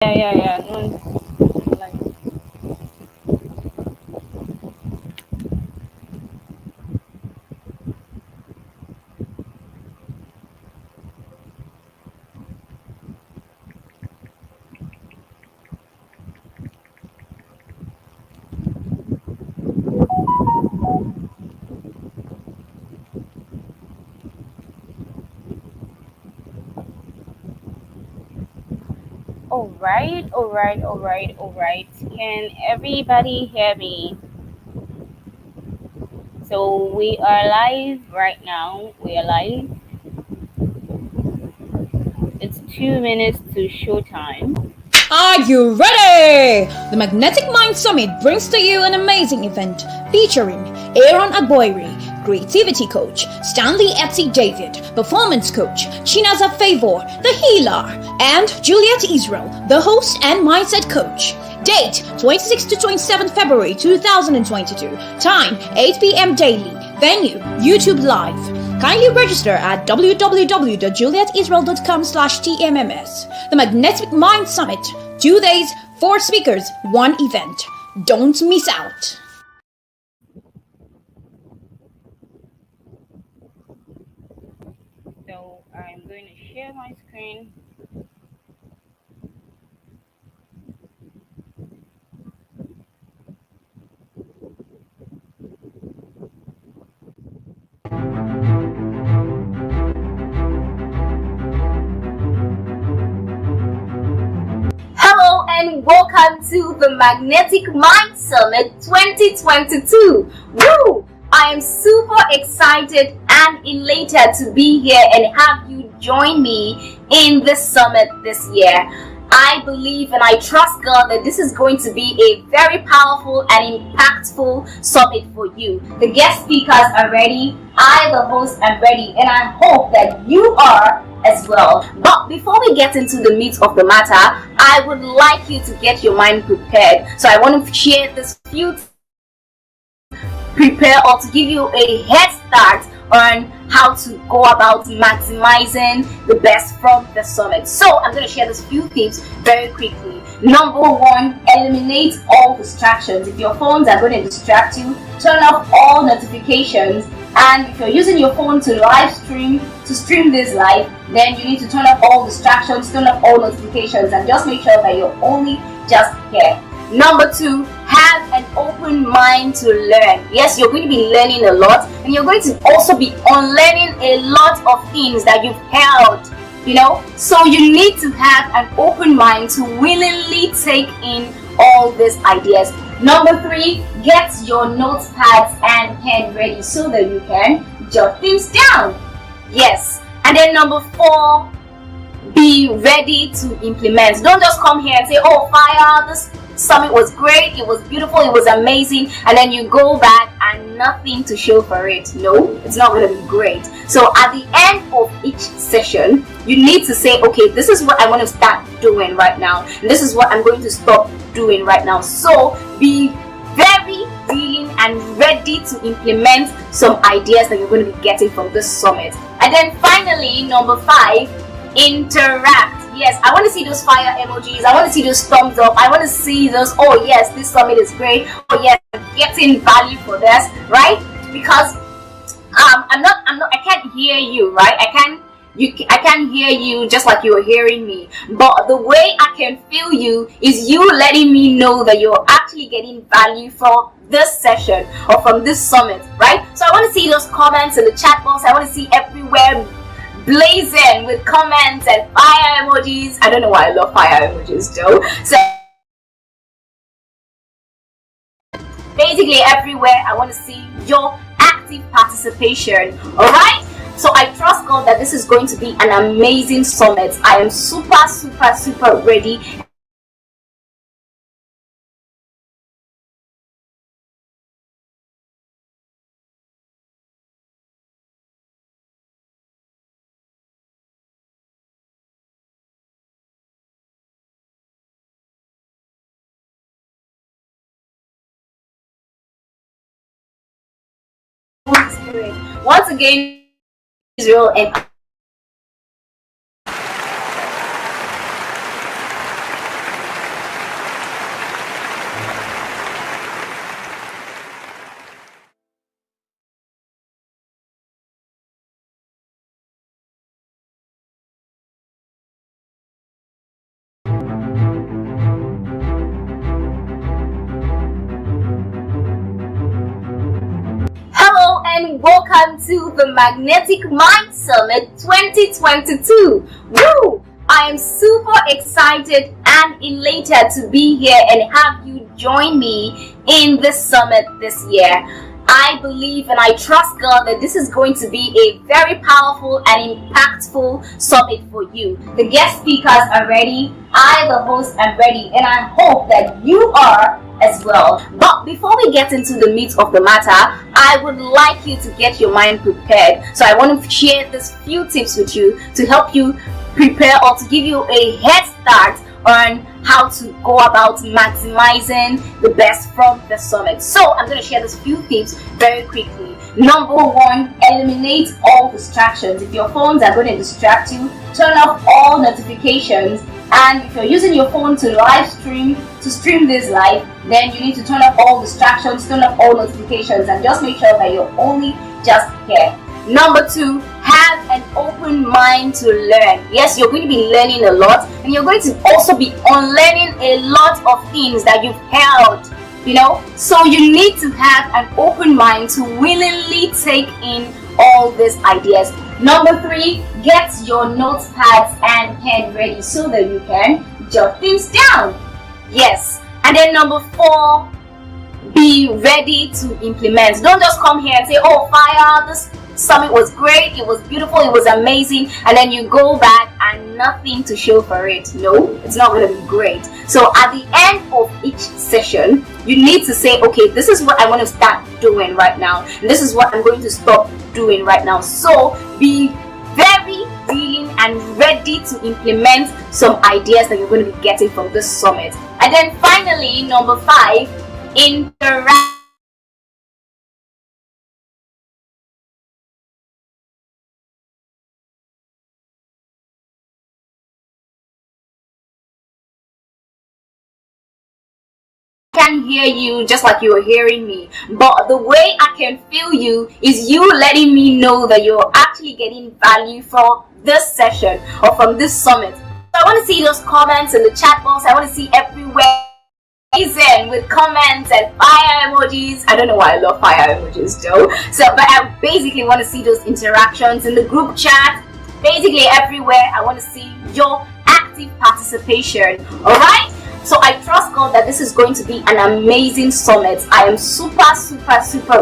Yeah. No, like, all right. Can everybody hear me? So we are live right now. We are live. It's 2 minutes to showtime. Are you ready? The Magnetic Mind Summit brings to you an amazing event featuring Aaron Agboiri, Creativity Coach, Stanley David, Performance Coach, Chinaza Favor, the Healer, and Juliet Israel, the Host and Mindset Coach. Date 26 to 27 February 2022. Time 8 p.m. daily. Venue YouTube Live. Kindly register at www.julietisrael.com/tmms. The Magnetic Mind Summit. 2 days, 4 speakers, 1 event. Don't miss out. So I'm going to share my screen. Hello and welcome to the Magnetic Mind Summit 2022. Woo! I am super excited and elated to be here and have you join me in this summit this year. I believe and I trust God that this is going to be a very powerful and impactful summit for you. The guest speakers are ready. I, the host, am ready, and I hope that you are as well. But before we get into the meat of the matter, I would like you to get your mind prepared. So I want to share this few prepare or to give you a head start on how to go about maximizing the best from the summit. So I'm going to share these few tips very quickly. Number one, eliminate all distractions. If your phones are going to distract you, turn off all notifications. And if you're using your phone to live stream, to stream this live, then you need to turn off all distractions, turn off all notifications, and just make sure that you're only just here. Number two, have an open mind to learn. Yes, you're going to be learning a lot, and you're going to also be unlearning a lot of things that you've held, so you need to have an open mind to willingly take in all these ideas. Number three, get your notepads and pen ready so that you can jot things down. Yes. And then number four, be ready to implement. Don't just come here and say, oh, fire, this summit was great, it was beautiful, it was amazing, and then you go back and nothing to show for it. No, it's not going to be great. So at the end of each session, you need to say, okay, this is what I want to start doing right now, and this is what I'm going to stop doing right now. So be very willing and ready to implement some ideas that you're going to be getting from this summit. And then finally, number five, interact. Yes, I want to see those fire emojis. I want to see those thumbs up. I want to see those, oh yes, this summit is great. Oh yes, I'm getting value for this, right? Because I can't hear you, right? I can't hear you just like you're hearing me. But the way I can feel you is you letting me know that you're actually getting value from this session or from this summit, right? So I want to see those comments in the chat box. I want to see everywhere blazing with comments and fire emojis. I don't know why I love fire emojis though. So basically everywhere I want to see your active participation. Alright? So I trust God that this is going to be an amazing summit. I am super ready. Once again, Israel and and welcome to the Magnetic Mind Summit 2022. Woo! I am super excited and elated to be here and have you join me in this summit this year. I believe and I trust God that this is going to be a very powerful and impactful summit for you. The guest speakers are ready. I, the host, am ready, and I hope that you are as well. But before we get into the meat of the matter, I would like you to get your mind prepared. So I want to share these few tips with you to help you prepare or to give you a head start on how to go about maximizing the best from the summit. So I'm going to share these few tips very quickly. Number one, eliminate all distractions. If your phones are going to distract you, turn off all notifications. And if you're using your phone to live stream, to stream this live, then you need to turn off all distractions, turn off all notifications, and just make sure that you're only just here. Number two, have an open mind to learn. Yes, you're going to be learning a lot, and you're going to also be unlearning a lot of things that you've held, so you need to have an open mind to willingly take in all these ideas. Number three, get your notepads and pen ready so that you can jot things down. Yes. And then number four, be ready to implement. Don't just come here and say, oh, fire, this summit was great, it was beautiful, it was amazing, and then you go back and nothing to show for it. No, it's not going to be great. So at the end of each session, you need to say, okay, this is what I want to start doing right now, and this is what I'm going to stop doing right now. So be very willing and ready to implement some ideas that you're going to be getting from this summit. And then finally, number five, interact. Can hear you just like you are hearing me, but the way I can feel you is you letting me know that you're actually getting value from this session or from this summit. So I want to see those comments in the chat box. I want to see everywhere with comments and fire emojis. I don't know why I love fire emojis though. But I basically want to see those interactions in the group chat. Basically everywhere, I want to see your active participation. Alright? So I trust God that this is going to be an amazing summit. I am super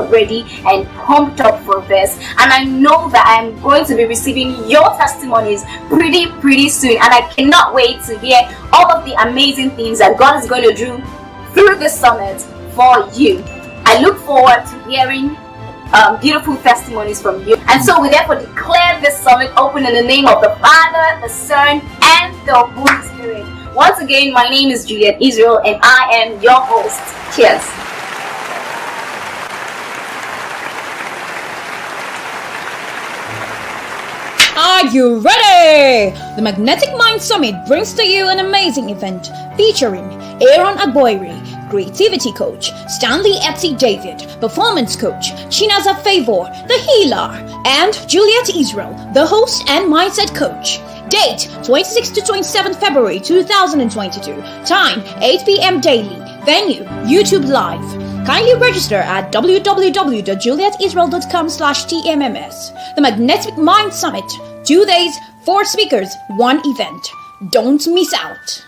ready and pumped up for this. And I know that I am going to be receiving your testimonies pretty soon. And I cannot wait to hear all of the amazing things that God is going to do through this summit for you. I look forward to hearing beautiful testimonies from you. And so we therefore declare this summit open in the name of the Father, the Son, and the Holy Spirit. Once again, my name is Juliet Israel and I am your host. Cheers. Are you ready? The Magnetic Mind Summit brings to you an amazing event featuring Aaron Agboiri, creativity coach, Stanley David, performance coach, Chinaza Favor, the healer, and Juliet Israel, the host and mindset coach. Date 26 to 27 February 2022. Time 8 p.m. daily. Venue YouTube Live. Kindly register at www.julietisrael.com/tmms. The Magnetic Mind Summit. 2 days, 4 speakers, 1 event. Don't miss out.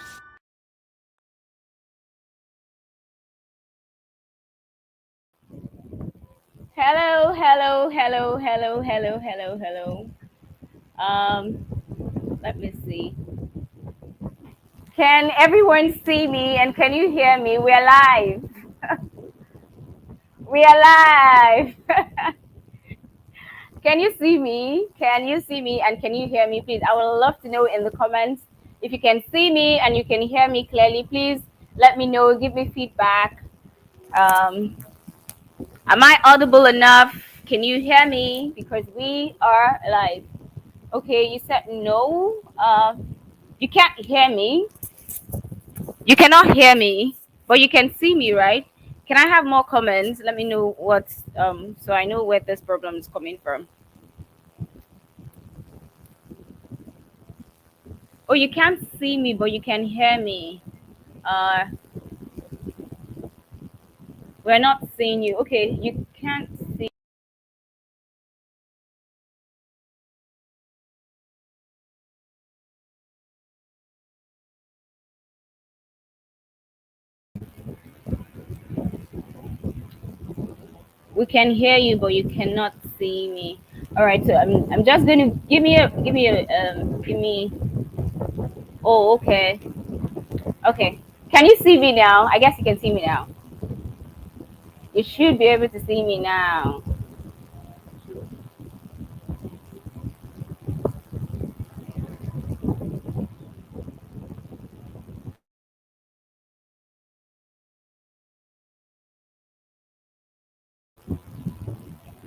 Hello. Let me see. Can everyone see me and can you hear me? We are live. We are live. Can you see me? Can you see me and can you hear me, please? I would love to know in the comments if you can see me and you can hear me clearly. Please let me know. Give me feedback. Am I audible enough? Can you hear me? Because we are live. Okay, you said no. You can't hear me. You cannot hear me, but you can see me, right? Can I have more comments? Let me know what's so I know where this problem is coming from. Oh, you can't see me, but you can hear me. We're not seeing you. Okay, you can't see. We can hear you, but you cannot see me. All right, so I'm just going to give me. Oh, okay, okay. Can you see me now? I guess you can see me now. You should be able to see me now.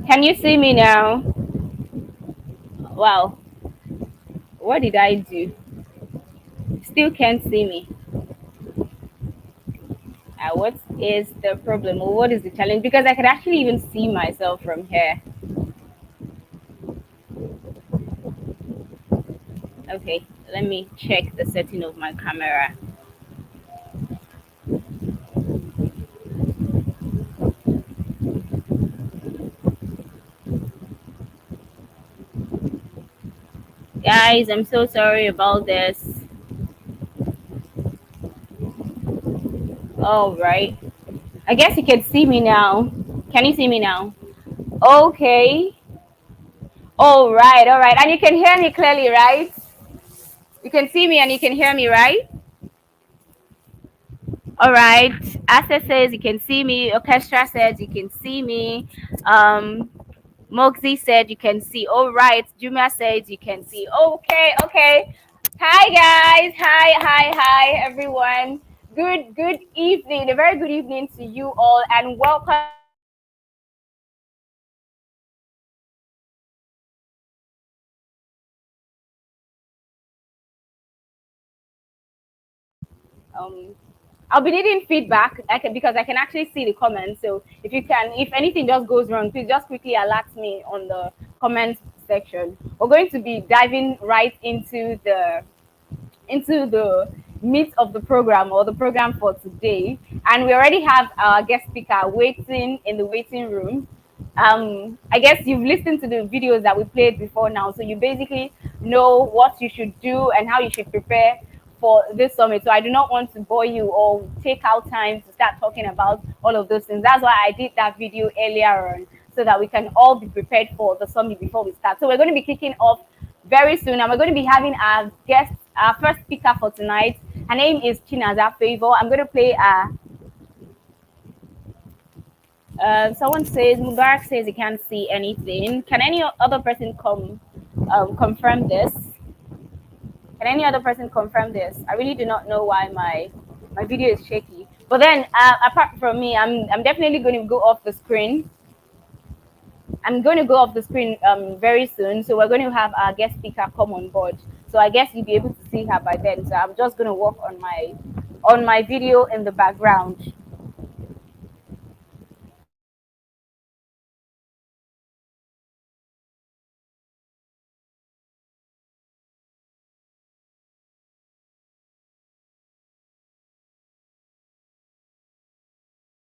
Can you see me now? Wow, what did I do? Still can't see me. What is the problem, or what is the challenge? Because I could actually even see myself from here. Okay, let me check the setting of my camera. Guys, I'm so sorry about this. All right. I guess you can see me now. Can you see me now? Okay. All right, all right. And you can hear me clearly, right? You can see me and you can hear me, right? All right. Asa says you can see me. Orchestra says you can see me. Um, Moxie said you can see. All right. Jumia says you can see. Okay, okay. Hi guys. Hi, everyone. Good evening. A very good evening to you all, and welcome. Um, I'll be needing feedback because I can actually see the comments. So if anything just goes wrong, please just quickly alert me on the comment section. We're going to be diving right into the meat of the program, or the program for today. And we already have our guest speaker waiting in the waiting room. I guess you've listened to the videos that we played before now, so you basically know what you should do and how you should prepare for this summit. So I do not want to bore you or take out time to start talking about all of those things. That's why I did that video earlier on, so that we can all be prepared for the summit before we start. So we're going to be kicking off very soon, and we're going to be having our first speaker for tonight. Her name is Chinaza Favor. I'm going to play someone says Mubarak says he can't see anything. Can any other person confirm this? Can any other person confirm this? I really do not know why my video is shaky. But then, apart from me, I'm definitely going to go off the screen. I'm going to go off the screen very soon. So we're going to have our guest speaker come on board. So I guess you'll be able to see her by then. So I'm just going to work on my video in the background.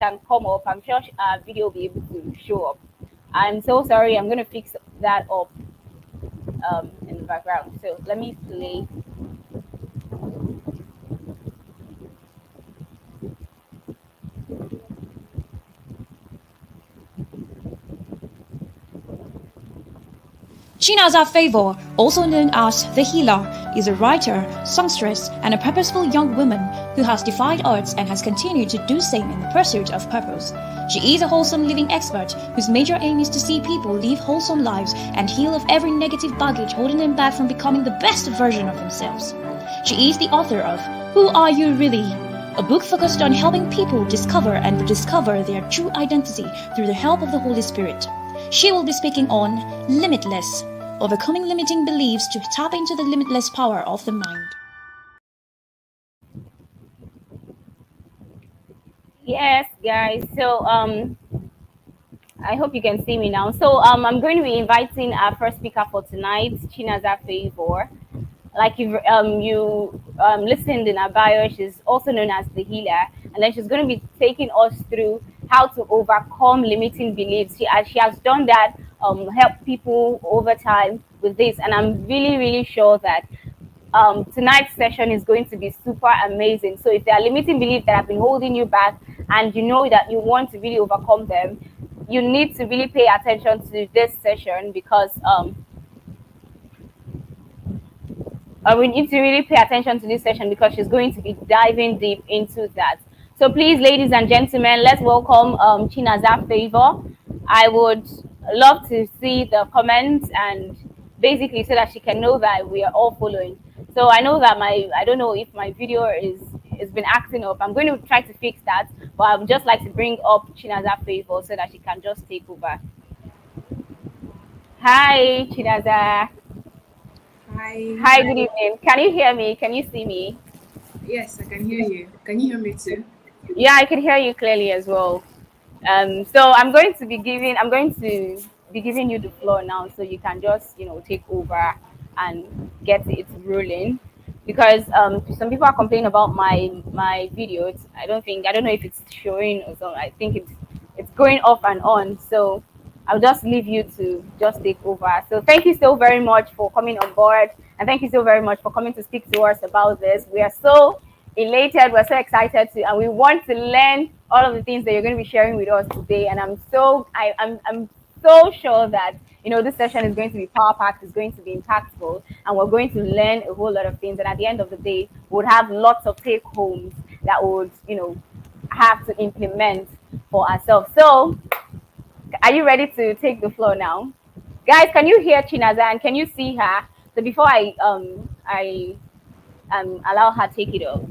Can come up. I'm sure our video will be able to show up. I'm so sorry. I'm going to fix that up in the background. So let me play. Chinaza Favor, also known as the Healer, is a writer, songstress, and a purposeful young woman who has defied odds and has continued to do same in the pursuit of purpose. She is a wholesome living expert whose major aim is to see people live wholesome lives and heal of every negative baggage holding them back from becoming the best version of themselves. She is the author of Who Are You Really?, a book focused on helping people discover and rediscover their true identity through the help of the Holy Spirit. She will be speaking on Limitless, overcoming limiting beliefs to tap into the limitless power of the mind. Yes, guys. So I hope you can see me now. So I'm going to be inviting our first speaker for tonight, Chinaza Favor. Like you listened in her bio, she's also known as the healer, and then she's going to be taking us through how to overcome limiting beliefs. She has done that, help people over time with this, and I'm really sure that tonight's session is going to be super amazing. So if there are limiting beliefs that have been holding you back, and you know that you want to really overcome them, you need to really pay attention to this session because we need to really pay attention to this session because she's going to be diving deep into that. So please, ladies and gentlemen, let's welcome Chinaza Favor. I would love to see the comments and basically so that she can know that we are all following. So I know that I don't know if my video is been acting up. I'm going to try to fix that, but I would just like to bring up Chinaza Favor so that she can just take over. Hi, Chinaza. Hi, Hi, good hi. evening. Can you hear me? Can you see me? Yes, I can hear you. Can you hear me too? Yeah, I can hear you clearly as well. So I'm going to be giving you the floor now, so you can just take over and get it rolling. Because some people are complaining about my video. I don't know if it's showing or something. I think it's going off and on. So I'll just leave you to just take over. So thank you so very much for coming on board, and thank you so very much for coming to speak to us about this. We are so elated, we're so excited to, and we want to learn all of the things that you're going to be sharing with us today. And I'm so sure that this session is going to be power packed, is going to be impactful, and we're going to learn a whole lot of things. And at the end of the day, we'll have lots of take homes that would have to implement for ourselves. So are you ready to take the floor now? Guys, can you hear Chinaza and can you see her? So before I allow her take it up.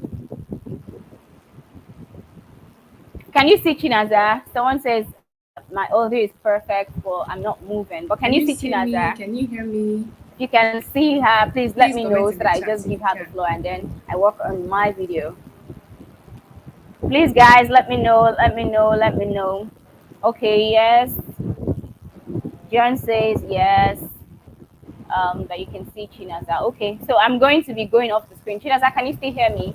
Can you see Chinaza? Someone says my audio is perfect, well I'm not moving. But can you Can see you see Chinaza? me? Can you hear me? If you can see her, please let me Please know so comment that in I the just chat give if her you the can. floor and then I work on my video. Please guys, let me know, let me know, let me know. Okay, yes. John says yes. That you can see Chinaza. Okay, so I'm going to be going off the screen. Chinaza, can you still hear me?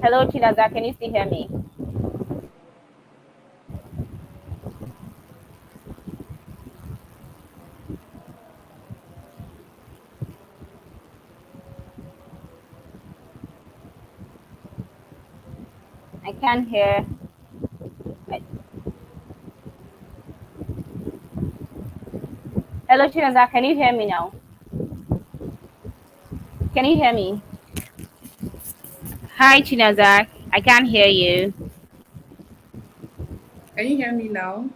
Hello, Chinaza, can you still hear me? I can't hear. I- Hello, Chinaza, can you hear me now? Can you hear me? Hi, Chinaza. I can't hear you. Can you hear me now?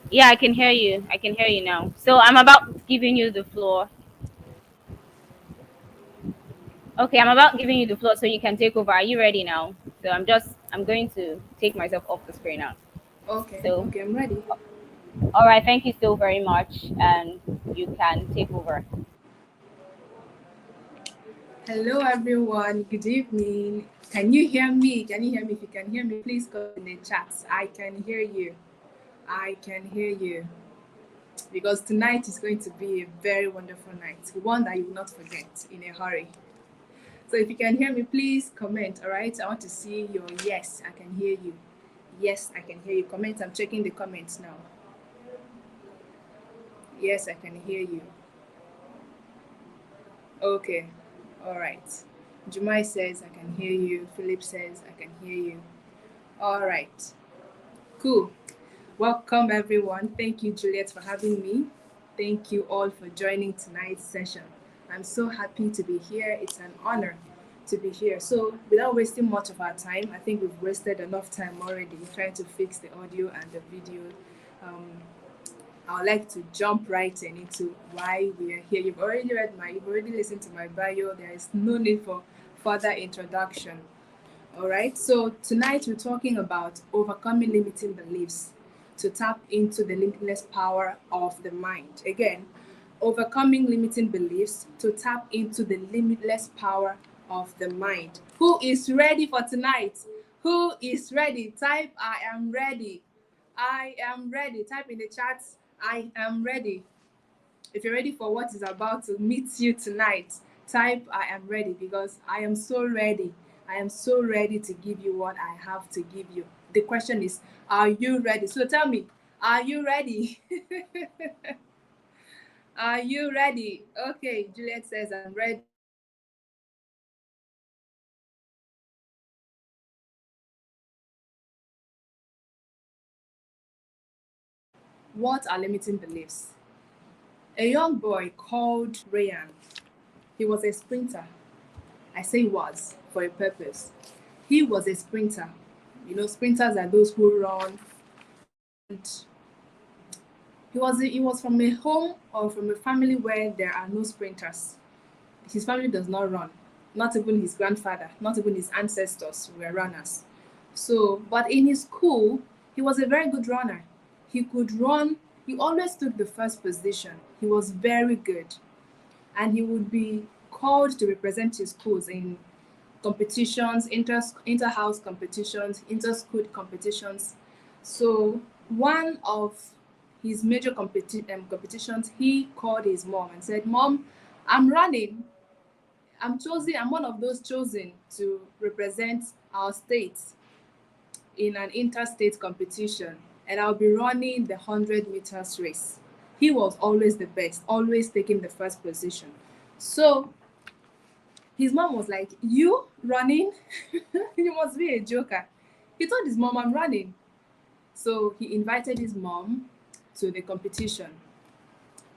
Yeah, I can hear you. I can hear you now. So I'm about giving you the floor. Okay, I'm about giving you the floor so you can take over. Are you ready now? So I'm going to take myself off the screen now. Okay, So, okay, I'm ready. all right, thank you so very much, and you can take over. Hello, everyone. Good evening. Can you hear me? Can you hear me? If you can hear me, please comment in the chat. I can hear you. I can hear you. Because tonight is going to be a very wonderful night, one that you will not forget in a hurry. So if you can hear me, please comment. All right. I want to see your yes. I can hear you. Yes, I can hear you. Comment. I'm checking the comments now. Yes, I can hear you. Okay. All right. Jumai says I can hear you. Philip says I can hear you. All right. Cool. Welcome everyone. Thank you, Juliet, for having me. Thank you all for joining tonight's session. I'm so happy to be here. It's an honor to be here. So, without wasting much of our time, I think we've wasted enough time already trying to fix the audio and the video. Um, I would like to jump right into why we are here. You've already listened to my bio. There is no need for further introduction. All right. So tonight we're talking about overcoming limiting beliefs to tap into the limitless power of the mind. Again, overcoming limiting beliefs to tap into the limitless power of the mind. Who is ready for tonight? Who is ready? Type I am ready. I am ready. Type in the chat I am ready. If you're ready for what is about to meet you tonight, type I am ready because I am so ready. I am so ready to give you what I have to give you. The question is, are you ready? So tell me, are you ready? Are you ready? Okay, Juliet says I'm ready. What are limiting beliefs? A young boy called Rayan, he was a sprinter. I say was for a purpose. He was a sprinter. You know, sprinters are those who run. And he was from a home or from a family where there are no sprinters. His family does not run. Not even his grandfather, not even his ancestors were runners. So, but in his school, he was a very good runner. He could run. He always took the first position. He was very good. And he would be called to represent his schools in competitions, inter-house competitions, inter-school competitions. So one of his major competitions, he called his mom and said, "Mom, I'm running. I'm chosen. I'm one of those chosen to represent our state in an interstate competition, and I'll be running the 100 meters race." He was always the best, always taking the first position. So his mom was like, "You running? You must be a joker." He told his mom, "I'm running." So he invited his mom to the competition.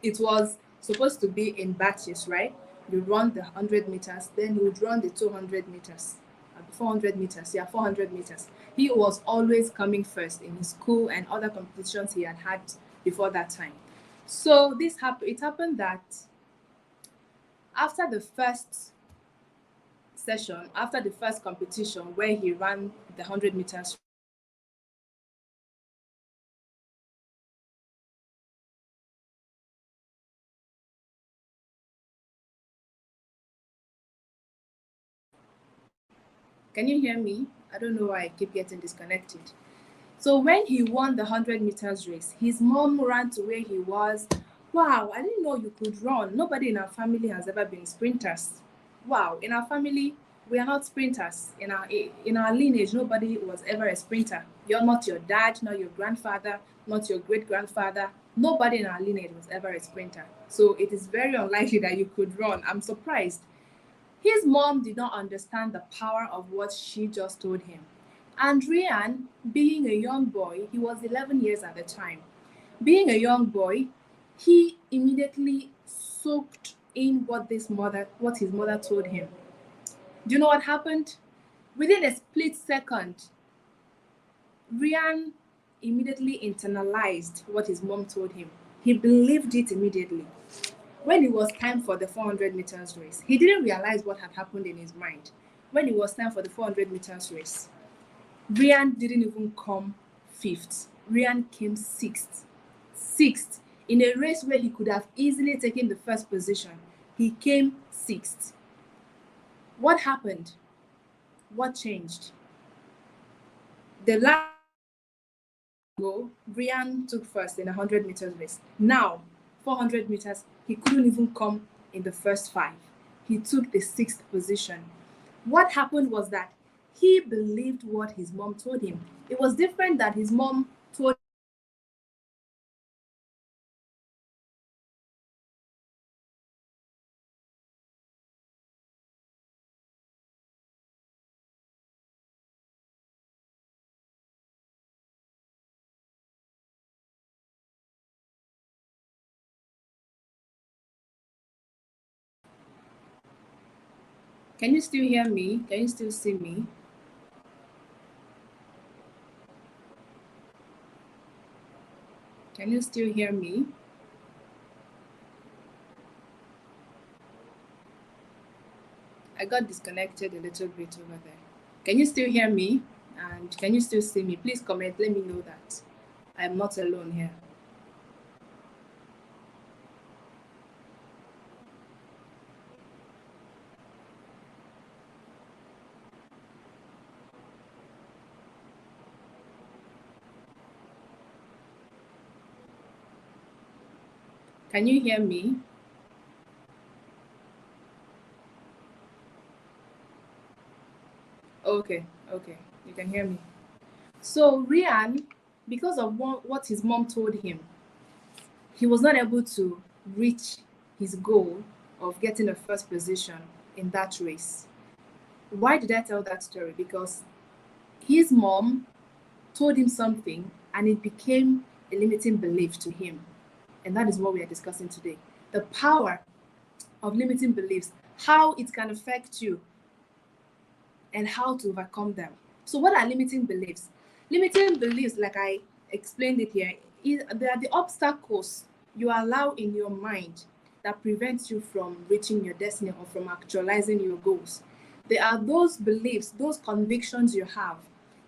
It was supposed to be in batches, right? You run the 100 meters, then he would run the 200 meters, 400 meters. Yeah, 400 meters. He was always coming first in his school and other competitions he had had before that time. So this happened. It happened that after the first session, after the first competition where he ran the 100 meters, can you hear me? I don't know why I keep getting disconnected. So when he won the 100 meters race, his mom ran to where he was. "Wow, I didn't know you could run. Nobody in our family has ever been sprinters. Wow, in our family, we are not sprinters. In our lineage, nobody was ever a sprinter. You're not your dad, not your grandfather, not your great grandfather. Nobody in our lineage was ever a sprinter. So it is very unlikely that you could run. I'm surprised." His mom did not understand the power of what she just told him. And Ryan, being a young boy, he was 11 years at the time. Being a young boy, he immediately soaked in what his mother told him. Do you know what happened? Within a split second, Ryan immediately internalized what his mom told him. He believed it immediately. When it was time for the 400 meters race, he didn't realize what had happened in his mind. When it was time for the 400 meters race, Ryan didn't even come fifth. Ryan came sixth. Sixth. In a race where he could have easily taken the first position, he came sixth. What happened? What changed? The last go, Ryan took first in a 100 meters race. Now, 400 meters, he couldn't even come in the first five. He took the sixth position. What happened was that he believed what his mom told him. It was different that his mom told. Can you still hear me? Can you still see me? Can you still hear me? I got disconnected a little bit over there. Can you still hear me? And can you still see me? Please comment. Let me know that I am not alone here. Can you hear me? Okay, okay, you can hear me. So Rian, because of what his mom told him, he was not able to reach his goal of getting a first position in that race. Why did I tell that story? Because his mom told him something and it became a limiting belief to him. And that is what we are discussing today. The power of limiting beliefs, how it can affect you, and how to overcome them. So, what are limiting beliefs? Limiting beliefs, like I explained it here, they are the obstacles you allow in your mind that prevents you from reaching your destiny or from actualizing your goals. They are those beliefs, those convictions you have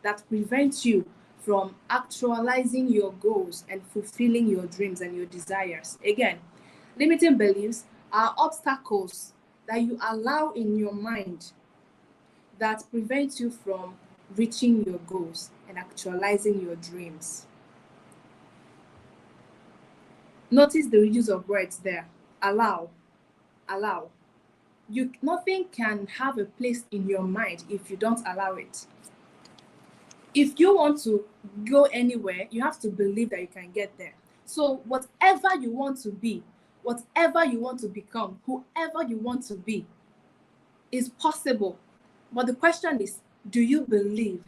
that prevent you from actualizing your goals and fulfilling your dreams and your desires. Again, limiting beliefs are obstacles that you allow in your mind that prevents you from reaching your goals and actualizing your dreams. Notice the use of words there. Allow, allow. Nothing can have a place in your mind if you don't allow it. If you want to go anywhere, you have to believe that you can get there. So whatever you want to be, whatever you want to become, whoever you want to be, is possible. But the question is, do you believe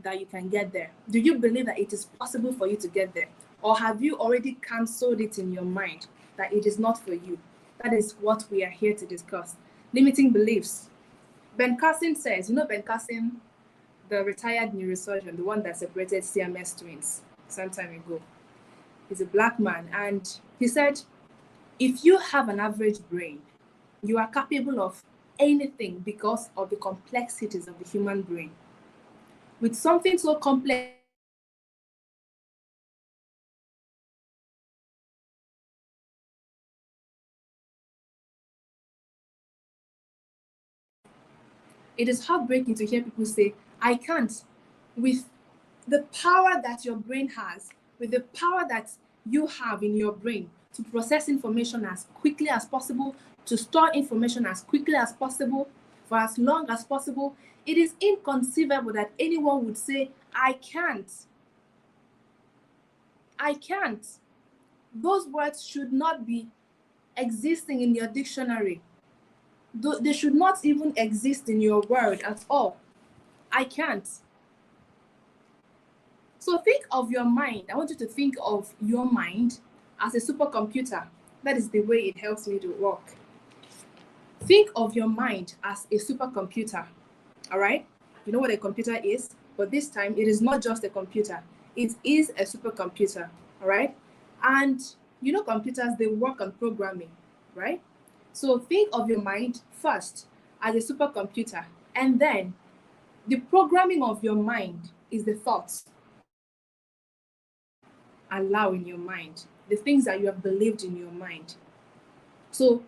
that you can get there? Do you believe that it is possible for you to get there? Or have you already cancelled it in your mind that it is not for you? That is what we are here to discuss. Limiting beliefs. Ben Carson says, you know Ben Carson, the retired neurosurgeon, the one that separated CMS twins some time ago. He's a black man, and he said, if you have an average brain, you are capable of anything because of the complexities of the human brain. With something so complex, it is heartbreaking to hear people say, I can't. With the power that your brain has, with the power that you have in your brain to process information as quickly as possible, to store information as quickly as possible, for as long as possible, it is inconceivable that anyone would say, I can't. I can't. Those words should not be existing in your dictionary. They should not even exist in your word at all. I can't. So think of your mind. I want you to think of your mind as a supercomputer. That is the way it helps me to work. Think of your mind as a supercomputer. All right? You know what a computer is? But this time, it is not just a computer. It is a supercomputer. All right? And you know computers, they work on programming, right? So think of your mind first as a supercomputer. And then the programming of your mind is the thoughts allow in your mind, the things that you have believed in your mind. So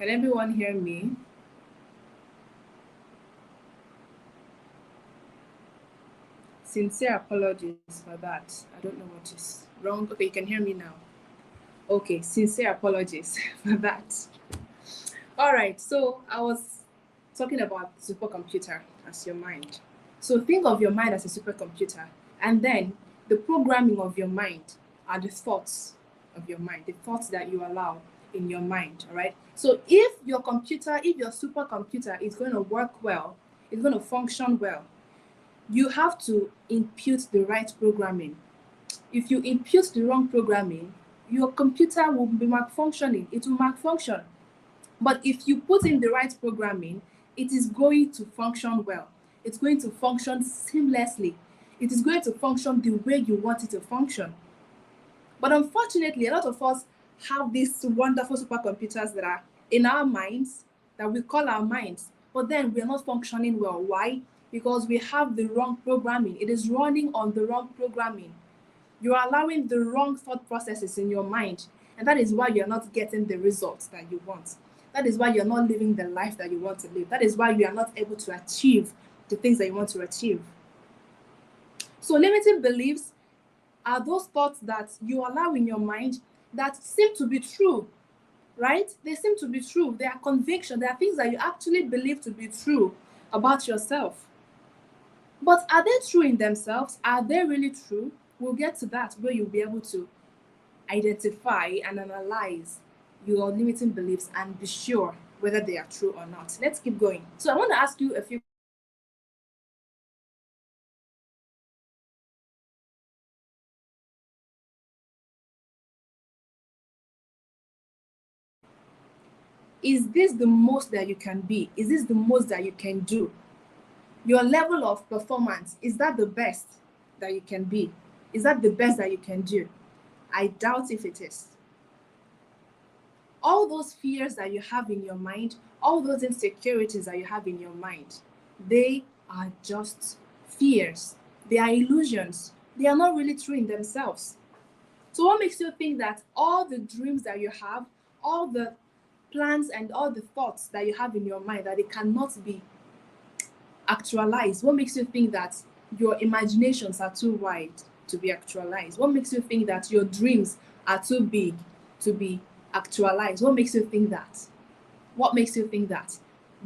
can everyone hear me? Sincere apologies for that. I don't know what is wrong. Okay, you can hear me now. Okay, sincere apologies for that. All right, so I was talking about supercomputer as your mind. So think of your mind as a supercomputer, and then the programming of your mind are the thoughts of your mind, the thoughts that you allow in your mind. All right. So if your computer, if your supercomputer is going to work well, it's going to function well, you have to impute the right programming. If you impute the wrong programming, your computer will be malfunctioning. It will malfunction. But if you put in the right programming, it is going to function well. It's going to function seamlessly. It is going to function the way you want it to function. But unfortunately, a lot of us have these wonderful supercomputers that are in our minds, that we call our minds, but then we are not functioning well. Why? Because we have the wrong programming. It is running on the wrong programming. You are allowing the wrong thought processes in your mind, and that is why you're not getting the results that you want. That is why you're not living the life that you want to live. That is why you are not able to achieve the things that you want to achieve. So limiting beliefs are those thoughts that you allow in your mind that seem to be true, right? They seem to be true. They are conviction. They are things that you actually believe to be true about yourself. But are they true in themselves? Are they really true? We'll get to that, where you'll be able to identify and analyze your limiting beliefs and be sure whether they are true or not. Let's keep going. So I want to ask you a few. Is this the most that you can be? Is this the most that you can do? Your level of performance, is that the best that you can be? Is that the best that you can do? I doubt if it is. All those fears that you have in your mind, all those insecurities that you have in your mind, they are just fears. They are illusions. They are not really true in themselves. So what makes you think that all the dreams that you have, all the plans and all the thoughts that you have in your mind, that it cannot be actualized? What makes you think that your imaginations are too wide to be actualized? What makes you think that your dreams are too big to be actualized? What makes you think that? What makes you think that?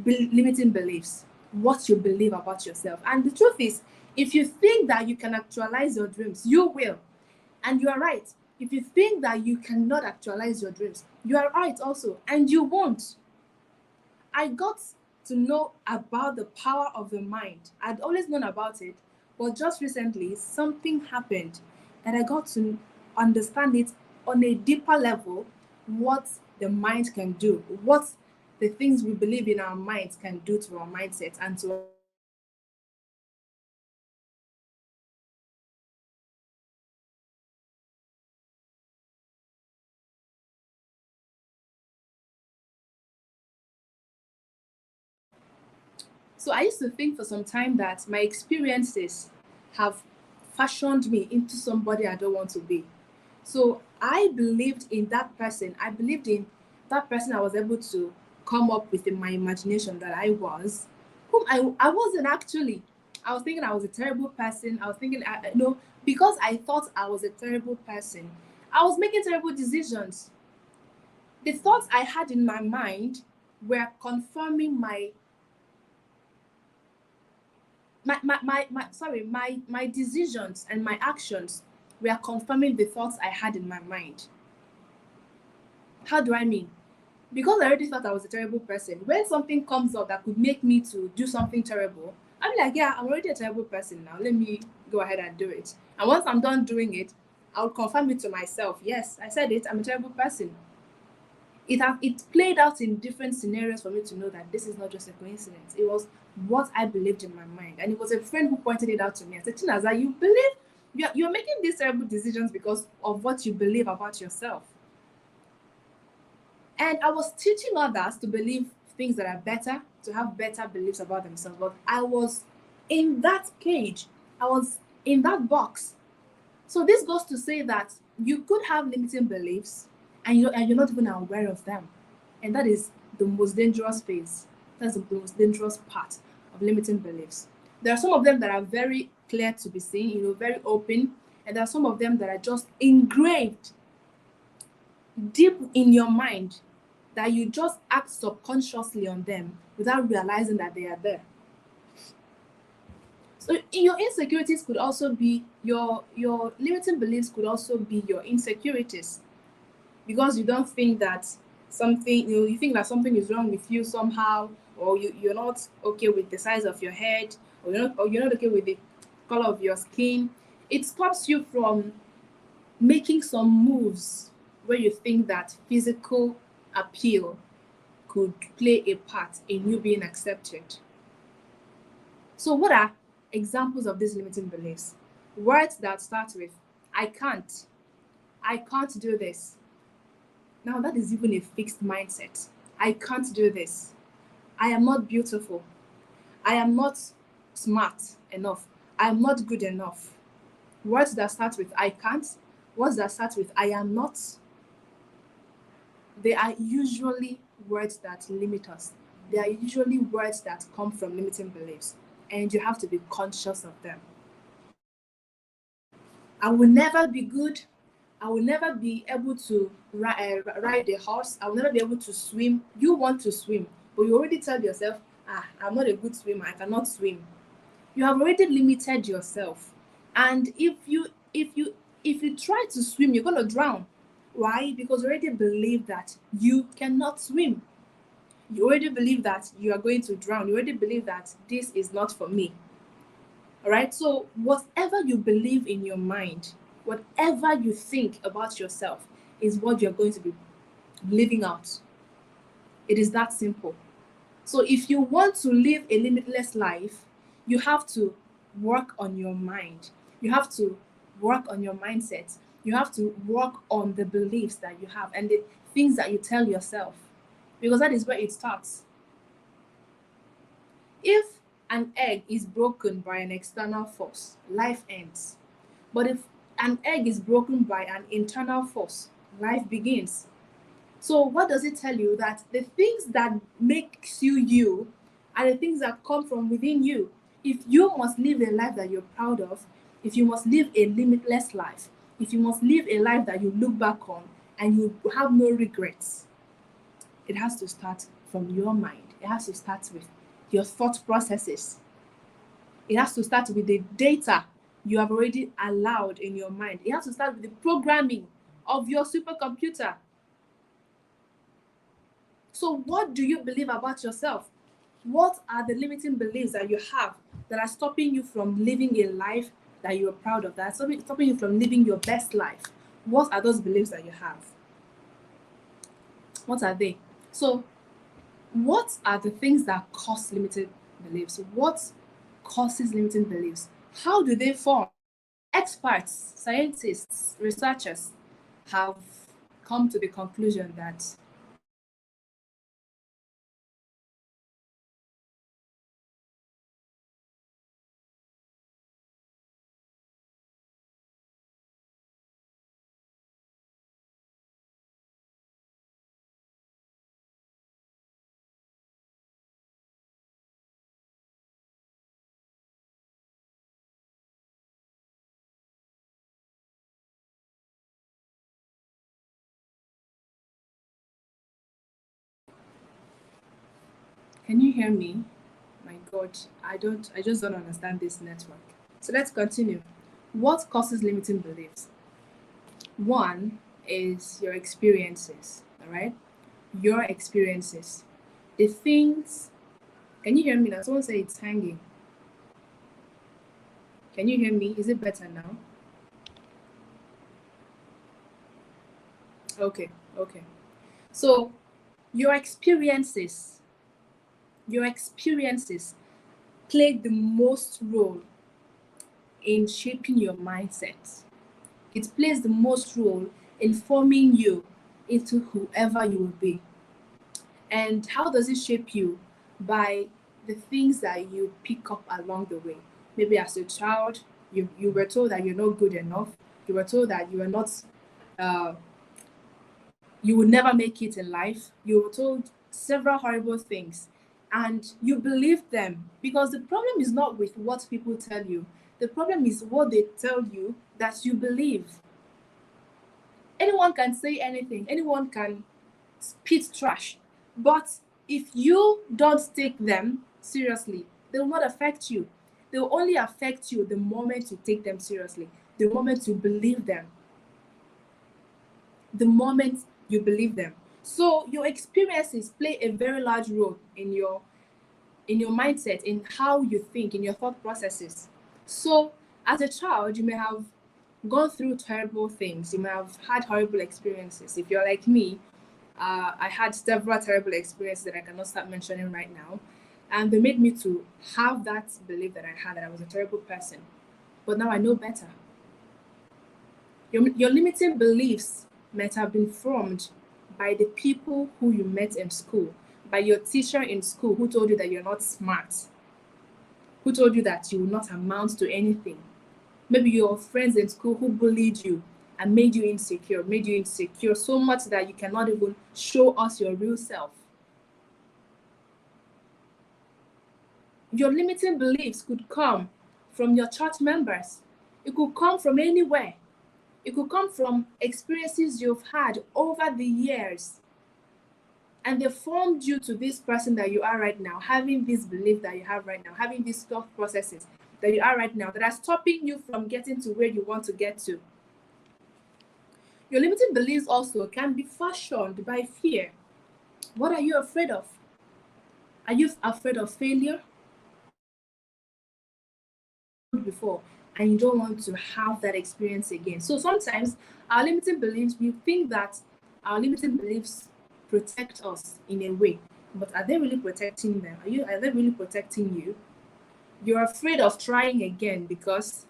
Limiting beliefs, what you believe about yourself. And the truth is, if you think that you can actualize your dreams, you will. And you are right. If you think that you cannot actualize your dreams, you are right also, and you won't. I got to know about the power of the mind. I'd always known about it, but just recently something happened and I got to understand it on a deeper level, what the mind can do, what the things we believe in our minds can do to our mindset and to So I used to think for some time that my experiences have fashioned me into somebody I don't want to be. So I believed in that person. I believed in that person I was able to come up with in my imagination that I was, whom I wasn't actually. I was thinking I was a terrible person. I was thinking, no, because I thought I was a terrible person, I was making terrible decisions. The thoughts I had in my mind were confirming my decisions and my actions were confirming the thoughts I had in my mind. How do I mean? Because I already thought I was a terrible person, when something comes up that could make me to do something terrible, I'm like, yeah, I'm already a terrible person now. Let me go ahead and do it. And once I'm done doing it, I'll confirm it to myself. Yes, I said it. I'm a terrible person. It played out in different scenarios for me to know that this is not just a coincidence. It was what I believed in my mind. And it was a friend who pointed it out to me. I said, Chinaza, you believe you're making these terrible decisions because of what you believe about yourself. And I was teaching others to believe things that are better, to have better beliefs about themselves. But I was in that cage. I was in that box. So this goes to say that you could have limiting beliefs and you're not even aware of them. And that is the most dangerous phase. That's the most dangerous part of limiting beliefs. There are some of them that are very clear to be seen, very open. And there are some of them that are just engraved deep in your mind, that you just act subconsciously on them without realizing that they are there. So your insecurities could also be your limiting beliefs, could also be your insecurities, because you don't think that something, you think that something is wrong with you somehow, or you're not okay with the size of your head, or you're not okay with the color of your skin. It stops you from making some moves where you think that physical appeal could play a part in you being accepted. So what are examples of these limiting beliefs? Words that start with I can't do this. Now that is even a fixed mindset. I can't do this. I am not beautiful. I am not smart enough. I am not good enough. Words that start with I can't, words that start with I am not, they are usually words that limit us. They are usually words that come from limiting beliefs, and you have to be conscious of them. I will never be good. I will never be able to ride a horse. I will never be able to swim. You want to swim, but you already tell yourself, I'm not a good swimmer. I cannot swim. You have already limited yourself. And if you try to swim, you're gonna drown. Why? Because you already believe that you cannot swim. You already believe that you are going to drown. You already believe that this is not for me. All right. So whatever you believe in your mind, whatever you think about yourself, is what you're going to be living out. It is that simple. So if you want to live a limitless life, you have to work on your mind. You have to work on your mindset. You have to work on the beliefs that you have and the things that you tell yourself, because that is where it starts. If an egg is broken by an external force, life ends. But if an egg is broken by an internal force, life begins. So what does it tell you? That the things that makes you you are the things that come from within you. If you must live a life that you're proud of, if you must live a limitless life, if you must live a life that you look back on and you have no regrets, it has to start from your mind. It has to start with your thought processes. It has to start with the data you have already allowed in your mind. It has to start with the programming of your supercomputer. So what do you believe about yourself? What are the limiting beliefs that you have that are stopping you from living a life that you are proud of, that are stopping you from living your best life? What are those beliefs that you have? What are they? So what are the things that cause limited beliefs? What causes limiting beliefs? How do they form? Experts, scientists, researchers have come to the conclusion that can you hear me? My God, I just don't understand this network. So let's continue. What causes limiting beliefs? One is your experiences, all right? Your experiences. The things, can you hear me now? Someone say it's hanging. Can you hear me? Is it better now? Okay, okay. So your experiences play the most role in shaping your mindset. It plays the most role in forming you into whoever you will be. And how does it shape you? By the things that you pick up along the way. Maybe as a child, you were told that you're not good enough. You were told that you are not, you will never make it in life. You were told several horrible things, and you believed them, because the problem is not with what people tell you. The problem is what they tell you that you believe. Anyone can say anything, anyone can spit trash, but if you don't take them seriously, they will not affect you. They will only affect you the moment you take them seriously, the moment you believe them. The moment you believe them. So your experiences play a very large role in your mindset, in how you think, in your thought processes. So as a child, you may have gone through terrible things. You may have had horrible experiences. If you're like me, I had several terrible experiences that I cannot start mentioning right now. And they made me to have that belief that I had, that I was a terrible person. But now I know better. Your limiting beliefs might have been formed by the people who you met in school, by your teacher in school who told you that you're not smart, who told you that you will not amount to anything. Maybe your friends in school who bullied you and made you insecure so much that you cannot even show us your real self. Your limiting beliefs could come from your church members. It could come from anywhere. It could come from experiences you've had over the years. And they formed you to this person that you are right now, having this belief that you have right now, having these thought processes that you are right now that are stopping you from getting to where you want to get to. Your limiting beliefs also can be fashioned by fear. What are you afraid of? Are you afraid of failure? Before, and you don't want to have that experience again. So sometimes our limiting beliefs, we think that our limiting beliefs protect us in a way, but are they really protecting them? Are they really protecting you? You're afraid of trying again because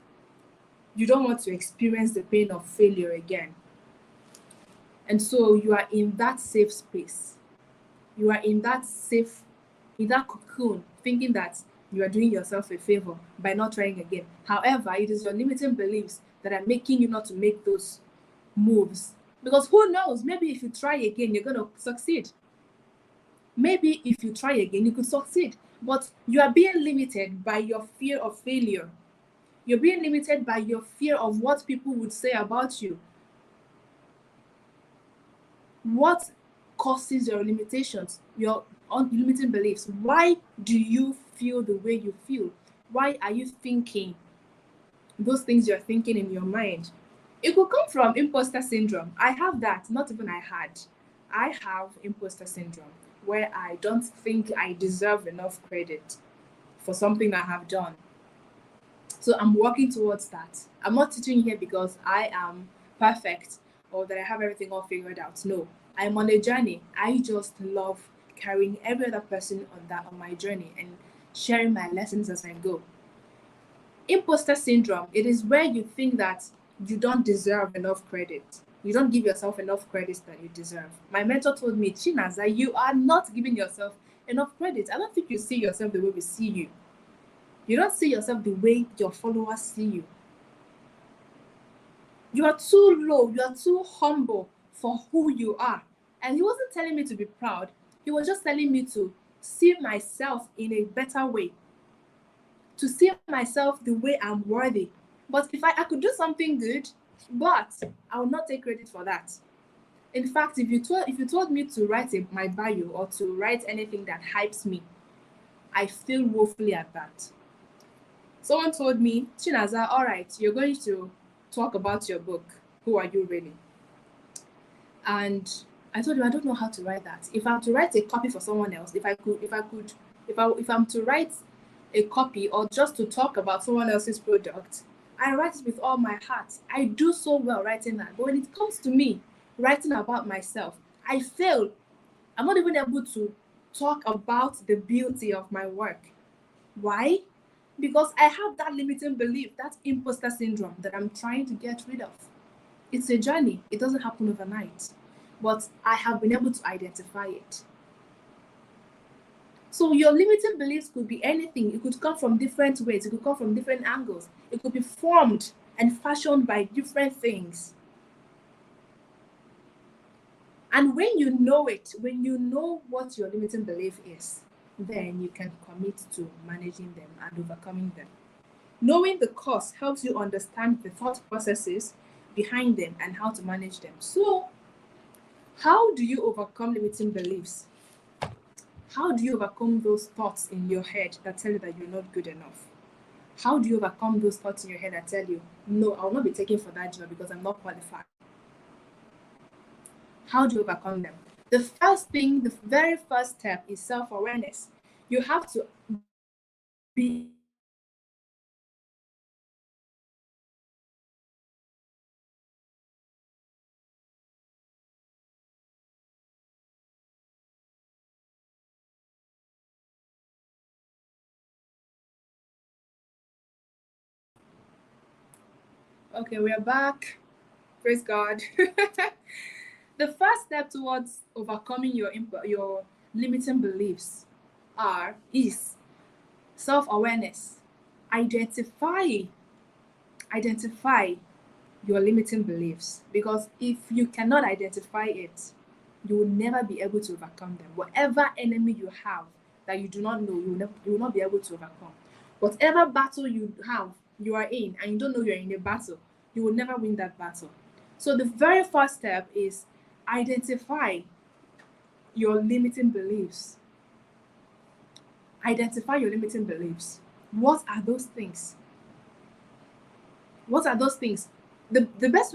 you don't want to experience the pain of failure again. And so you are in that safe space. You are in that cocoon, thinking that you are doing yourself a favor by not trying again. However, it is your limiting beliefs that are making you not to make those moves. Because who knows, maybe if you try again, you're going to succeed. Maybe if you try again, you could succeed. But you are being limited by your fear of failure. You're being limited by your fear of what people would say about you. What causes your limitations, your limiting beliefs? Why do you feel the way you feel? Why are you thinking those things you're thinking in your mind? It could come from imposter syndrome. I have that, not even I had. I have imposter syndrome where I don't think I deserve enough credit for something I have done. So I'm working towards that. I'm not teaching here because I am perfect or that I have everything all figured out. No, I'm on a journey. I just love carrying every other person on my journey and sharing my lessons as I go. Imposter syndrome, it is where you think that you don't deserve enough credit. You don't give yourself enough credit that you deserve. My mentor told me, Chinaza, you are not giving yourself enough credit. I don't think you see yourself the way we see you. You don't see yourself the way your followers see you. You are too low. You are too humble for who you are. And he wasn't telling me to be proud. He was just telling me to see myself in a better way, to see myself the way I'm worthy. But if I could do something good, but I will not take credit for that. In fact, if you told me to write my bio or to write anything that hypes me, I feel woefully at that. Someone told me, Chinaza, all right, you're going to talk about your book. Who are you really? And I told him, I don't know how to write that. If I'm to write a copy for someone else, if I'm to write a copy or just to talk about someone else's product, I write it with all my heart. I do so well writing that. But when it comes to me writing about myself, I fail. I'm not even able to talk about the beauty of my work. Why? Because I have that limiting belief, that imposter syndrome that I'm trying to get rid of. It's a journey. It doesn't happen overnight. But I have been able to identify it. So your limiting beliefs could be anything. It could come from different ways. It could come from different angles. It could be formed and fashioned by different things. And when you know it, when you know what your limiting belief is, then you can commit to managing them and overcoming them. Knowing the cause helps you understand the thought processes behind them and how to manage them. So, how do you overcome limiting beliefs? How do you overcome those thoughts in your head that tell you that you're not good enough? How do you overcome those thoughts in your head that tell you, no, I will not be taken for that job because I'm not qualified? How do you overcome them? The first thing, the very first step is self-awareness. You have to be okay, we are back. Praise God. The first step towards overcoming your limiting beliefs is self-awareness. Identify your limiting beliefs, because if you cannot identify it, you will never be able to overcome them. Whatever enemy you have that you do not know, you will not be able to overcome. Whatever battle you are in, and you don't know you're in a battle, you will never win that battle. So the very first step is identify your limiting beliefs. Identify your limiting beliefs. What are those things? What are those things? The best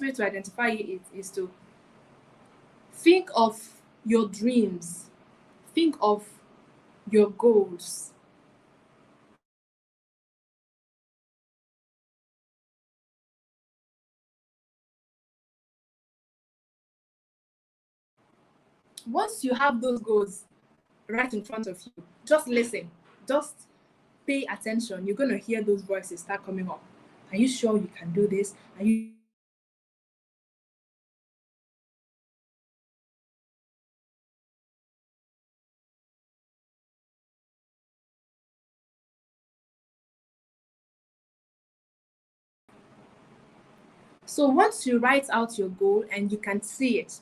way to identify it is to think of your dreams, think of your goals. Once you have those goals right in front of you, just listen, just pay attention. You're going to hear those voices start coming up. Are you sure you can do this? Are you So once you write out your goal and you can see it,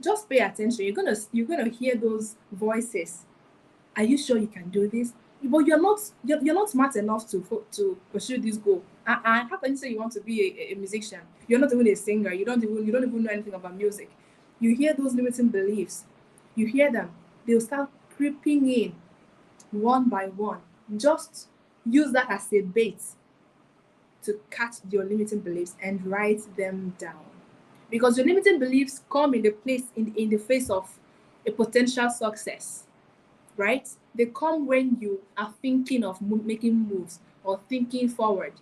just pay attention. You're gonna hear those voices. Are you sure you can do this? But you're not smart enough to pursue this goal. How can you say you want to be a musician? You're not even a singer. You don't even know anything about music. You hear those limiting beliefs. You hear them. They'll start creeping in one by one. Just use that as a bait to catch your limiting beliefs and write them down. Because your limiting beliefs come in the face of a potential success, right? They come when you are thinking of making moves or thinking forward.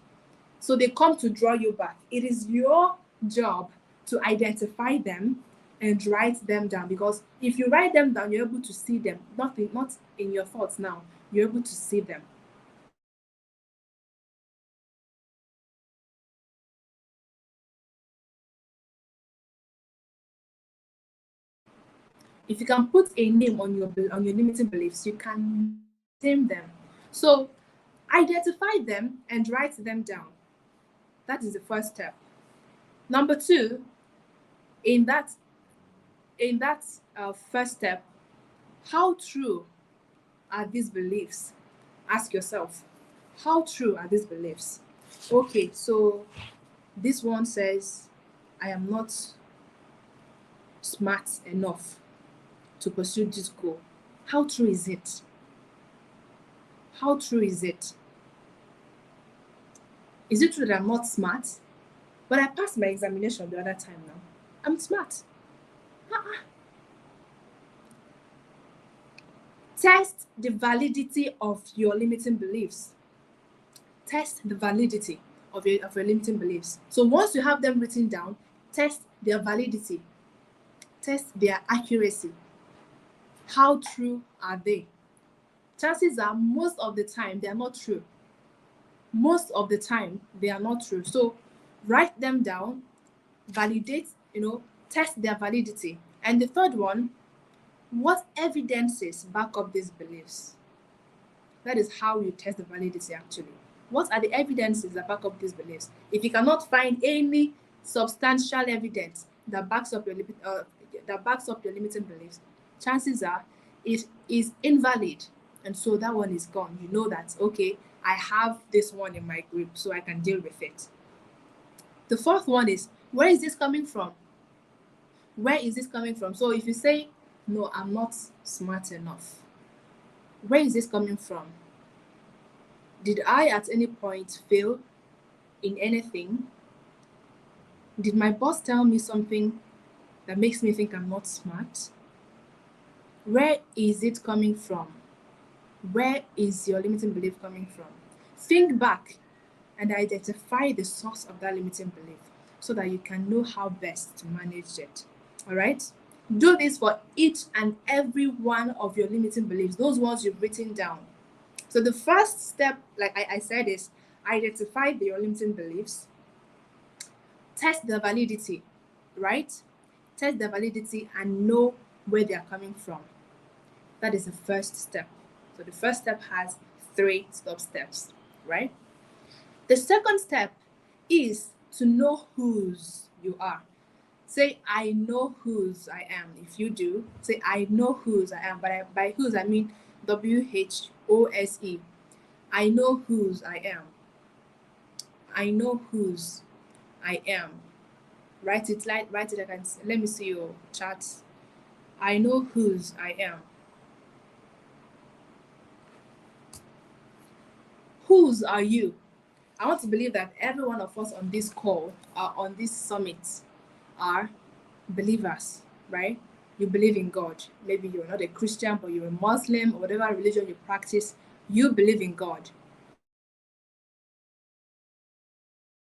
So they come to draw you back. It is your job to identify them and write them down, because if you write them down, you're able to see them. Not in your thoughts now. You're able to see them. If you can put a name on your limiting beliefs, you can name them. So identify them and write them down. That is the first step. Number two, in that first step, how true are these beliefs? Ask yourself, how true are these beliefs? Okay, so this one says, I am not smart enough to pursue this goal. How true is it? How true is it? Is it true that I'm not smart? But I passed my examination the other time now. I'm smart. Test the validity of your limiting beliefs. Test the validity of your limiting beliefs. So once you have them written down, test their validity. Test their accuracy. How true are they? Chances are most of the time they are not true. Most of the time they are not true. So write them down, validate, test their validity. And the third one, what evidences back up these beliefs? That is how you test the validity actually. What are the evidences that back up these beliefs? If you cannot find any substantial evidence that backs up your limiting beliefs, chances are it is invalid, and so that one is gone. You know that, okay, I have this one in my group, so I can deal with it. The fourth one is, where is this coming from? Where is this coming from? So if you say, no, I'm not smart enough, where is this coming from? Did I at any point fail in anything? Did my boss tell me something that makes me think I'm not smart? Where is it coming from? Where is your limiting belief coming from? Think back and identify the source of that limiting belief so that you can know how best to manage it. All right? Do this for each and every one of your limiting beliefs, those ones you've written down. So the first step, like I said, is identify your limiting beliefs. Test the validity, right? Test the validity and know where they are coming from. That is the first step. So the first step has 3 sub-steps, right? The second step is to know whose you are. Say, I know whose I am. If you do, say, I know whose I am. But by whose, I mean WHOSE. I know whose I am. I know whose I am. Write it. Let me see your charts. I know whose I am. Whose are you? I want to believe that every one of us on this call, on this summit, are believers, right? You believe in God. Maybe you're not a Christian, but you're a Muslim or whatever religion you practice. You believe in God.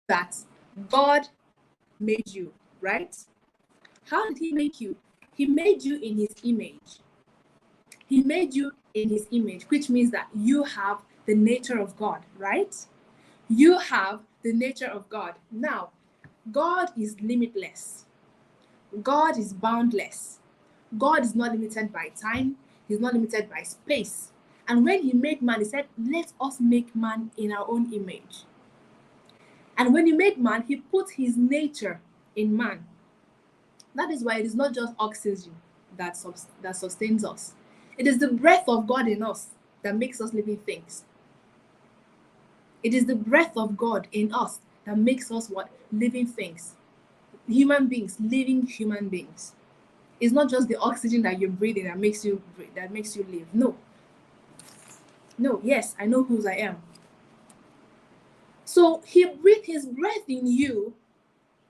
That God made you, right? How did he make you? He made you in his image. He made you in his image, which means that you have the nature of God, right? You have the nature of God. Now, God is limitless. God is boundless. God is not limited by time. He's not limited by space. And when he made man, he said, let us make man in our own image. And when he made man, he put his nature in man. That is why it is not just oxygen that sustains us. It is the breath of God in us that makes us living things. It is the breath of God in us that makes us what? Living things. Human beings, living human beings. It's not just the oxygen that you're breathing that makes you live. No, yes, I know whose I am. So he breathed his breath in you,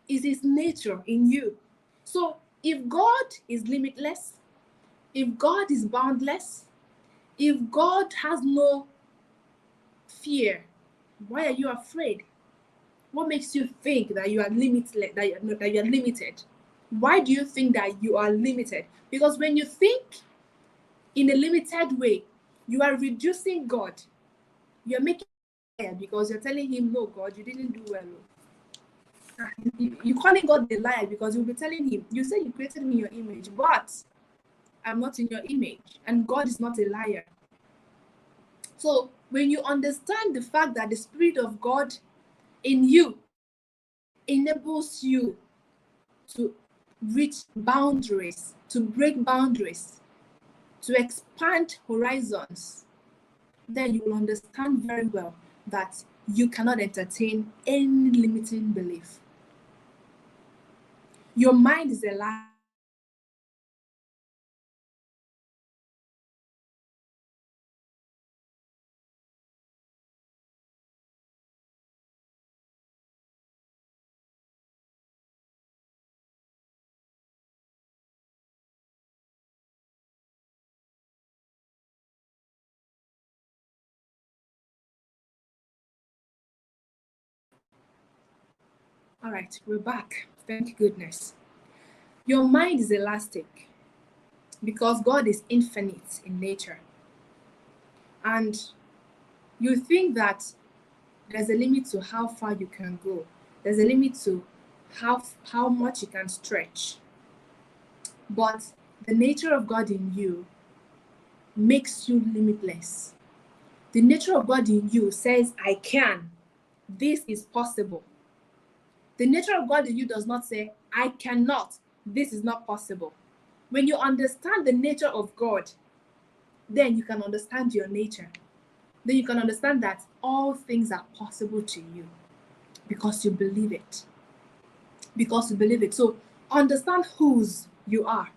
is his nature in you. So if God is limitless, if God is boundless, if God has no fear, why are you afraid? What makes you think that you are limited? That you are limited? Why do you think that you are limited? Because when you think in a limited way, you are reducing God. You are making him a liar because you're telling him, no, God, you didn't do well. You're calling God the liar because you'll be telling him, you say you created me in your image, but I'm not in your image, and God is not a liar. So when you understand the fact that the Spirit of God in you enables you to reach boundaries, to break boundaries, to expand horizons, then you will understand very well that you cannot entertain any limiting belief. Your mind is a lie. All right, we're back. Thank goodness. Your mind is elastic because God is infinite in nature. And you think that there's a limit to how far you can go. There's a limit to how much you can stretch. But the nature of God in you makes you limitless. The nature of God in you says, I can. This is possible. The nature of God in you does not say, I cannot. This is not possible. When you understand the nature of God, then you can understand your nature. then you can understand that all things are possible to you because you believe it. Because you believe it. So understand whose you are.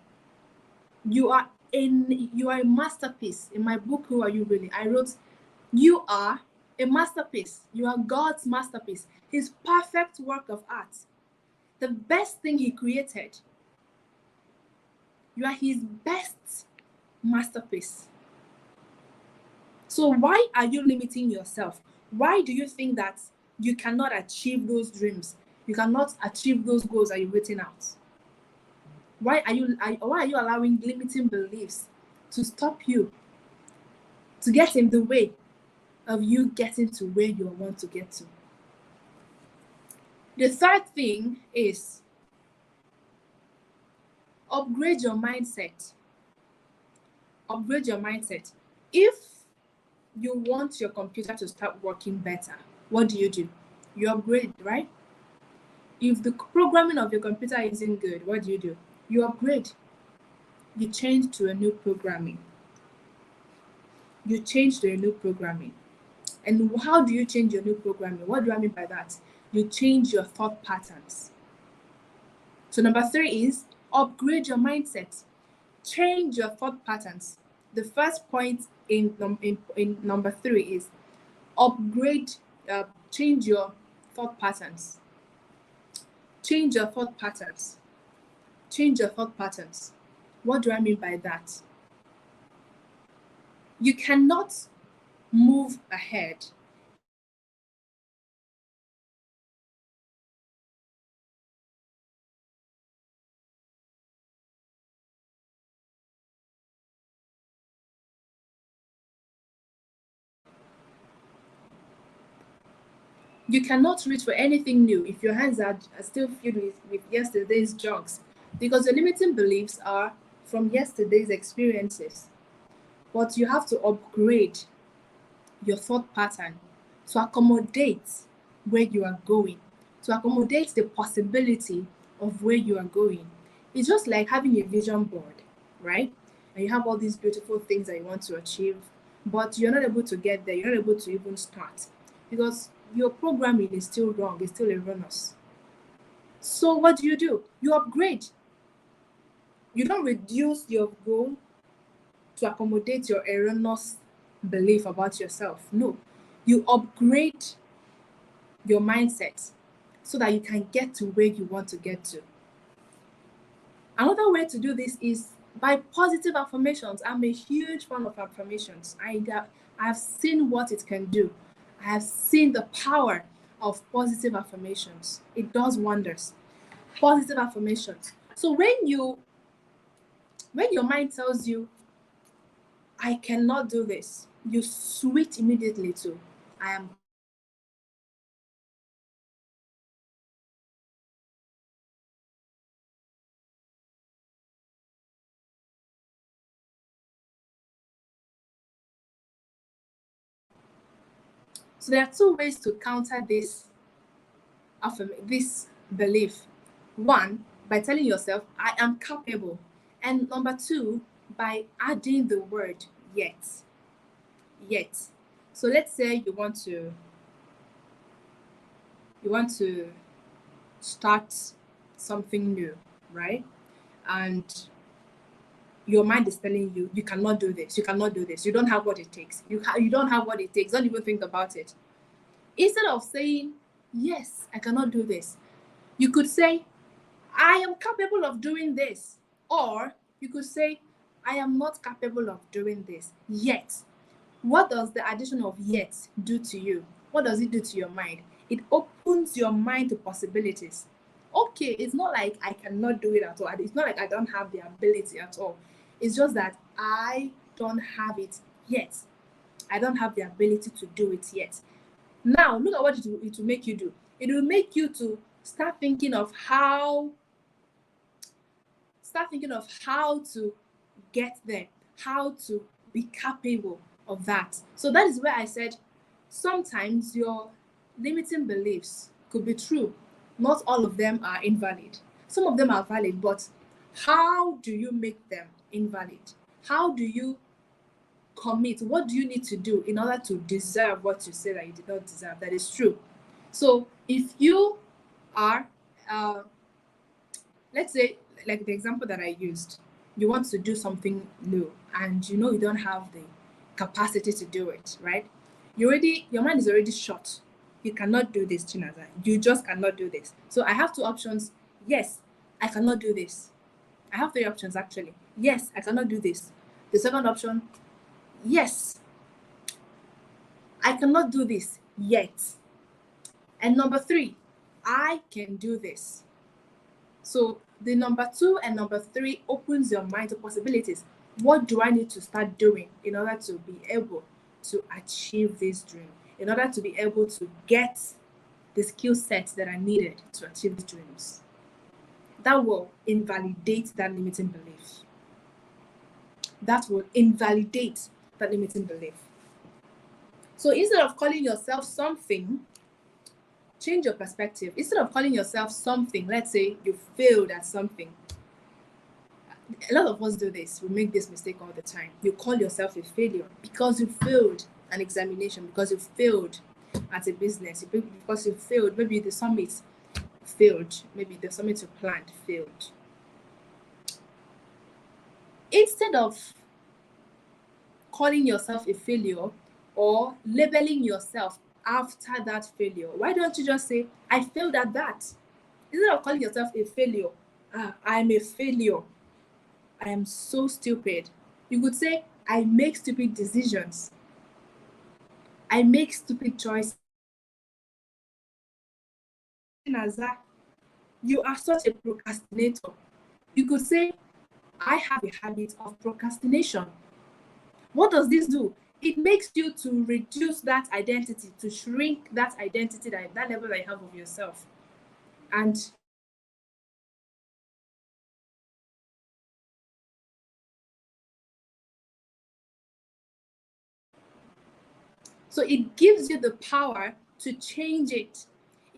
You are a masterpiece. In my book, Who Are You Really? I wrote, you are a masterpiece. You are God's masterpiece. His perfect work of art. The best thing he created. You are his best masterpiece. So why are you limiting yourself? Why do you think that you cannot achieve those dreams? You cannot achieve those goals that you're written out? Why are you allowing limiting beliefs to stop you, to get in the way of you getting to where you want to get to? The third thing is upgrade your mindset. Upgrade your mindset. If you want your computer to start working better, what do? You upgrade, right? If the programming of your computer isn't good, what do? You upgrade. You change to a new programming. You change to a new programming. And how do you change your new programming? What do I mean by that? You change your thought patterns. So number 3 is upgrade your mindset. Change your thought patterns. The first point in number 3 is upgrade, change your thought patterns. Change your thought patterns. Change your thought patterns. What do I mean by that? You cannot move ahead you cannot reach for anything new if your hands are still filled with yesterday's junks, because the limiting beliefs are from yesterday's experiences. But you have to upgrade your thought pattern to accommodate where you are going, to accommodate the possibility of where you are going. It's just like having a vision board, right? And you have all these beautiful things that you want to achieve, but you're not able to get there. You're not able to even start because your programming is still wrong. It's still erroneous. So what do? You upgrade. You don't reduce your goal to accommodate your erroneous belief about yourself. No, you upgrade your mindset so that you can get to where you want to get to. Another way to do this is by positive affirmations. I'm a huge fan of affirmations. I've seen what it can do. I have seen the power of positive affirmations. It does wonders. Positive affirmations. So when your mind tells you, I cannot do this, you switch immediately to, I am. So there are 2 ways to counter this belief. 1, by telling yourself, I am capable. And number 2, by adding the word yet. Yet. So let's say you want to start something new, right? And your mind is telling you, you cannot do this, you cannot do this, you don't have what it takes. You don't have what it takes. Don't even think about it. Instead of saying, yes, I cannot do this, you could say, I am capable of doing this. Or you could say, I am not capable of doing this yet. What does the addition of yet do to you? What does it do to your mind? It opens your mind to possibilities. Okay, it's not like I cannot do it at all. It's not like I don't have the ability at all. It's just that I don't have it yet. I don't have the ability to do it yet. Now, look at what it will make you do. It will make you to start thinking of how to get there, how to be capable of that. So that is where I said sometimes your limiting beliefs could be true. Not all of them are invalid. Some of them are valid, but how do you make them invalid? How do you commit? What do you need to do in order to deserve what you say that you did not deserve? That is true. So if you are, let's say, like the example that I used, you want to do something new and you know you don't have the capacity to do it, right? Your mind is already shut. You cannot do this, Chinaza. You just cannot do this. So I have two options. Yes, I cannot do this. I have three options actually. Yes, I cannot do this. The second option, yes, I cannot do this yet. And number three, I can do this. So the number two and number three opens your mind to possibilities. What do I need to start doing in order to be able to achieve this dream? In order to be able to get the skill sets that are needed to achieve the dreams? That will invalidate that limiting belief. That will invalidate that limiting belief. So instead of calling yourself something, change your perspective. Instead of calling yourself something, let's say you failed at something. A lot of us do this. We make this mistake all the time. You call yourself a failure because you failed an examination, because you failed at a business, because you failed. Maybe the summit failed. Maybe the summit you planned failed. Instead of calling yourself a failure or labeling yourself after that failure, why don't you just say, I failed at that? Instead of calling yourself a failure, I'm a failure, I am so stupid, you could say, I make stupid decisions, I make stupid choices. You are such a procrastinator. You could say, I have a habit of procrastination. What does this do? It makes you to reduce that identity, to shrink that identity, that level that you have of yourself. And so it gives you the power to change it.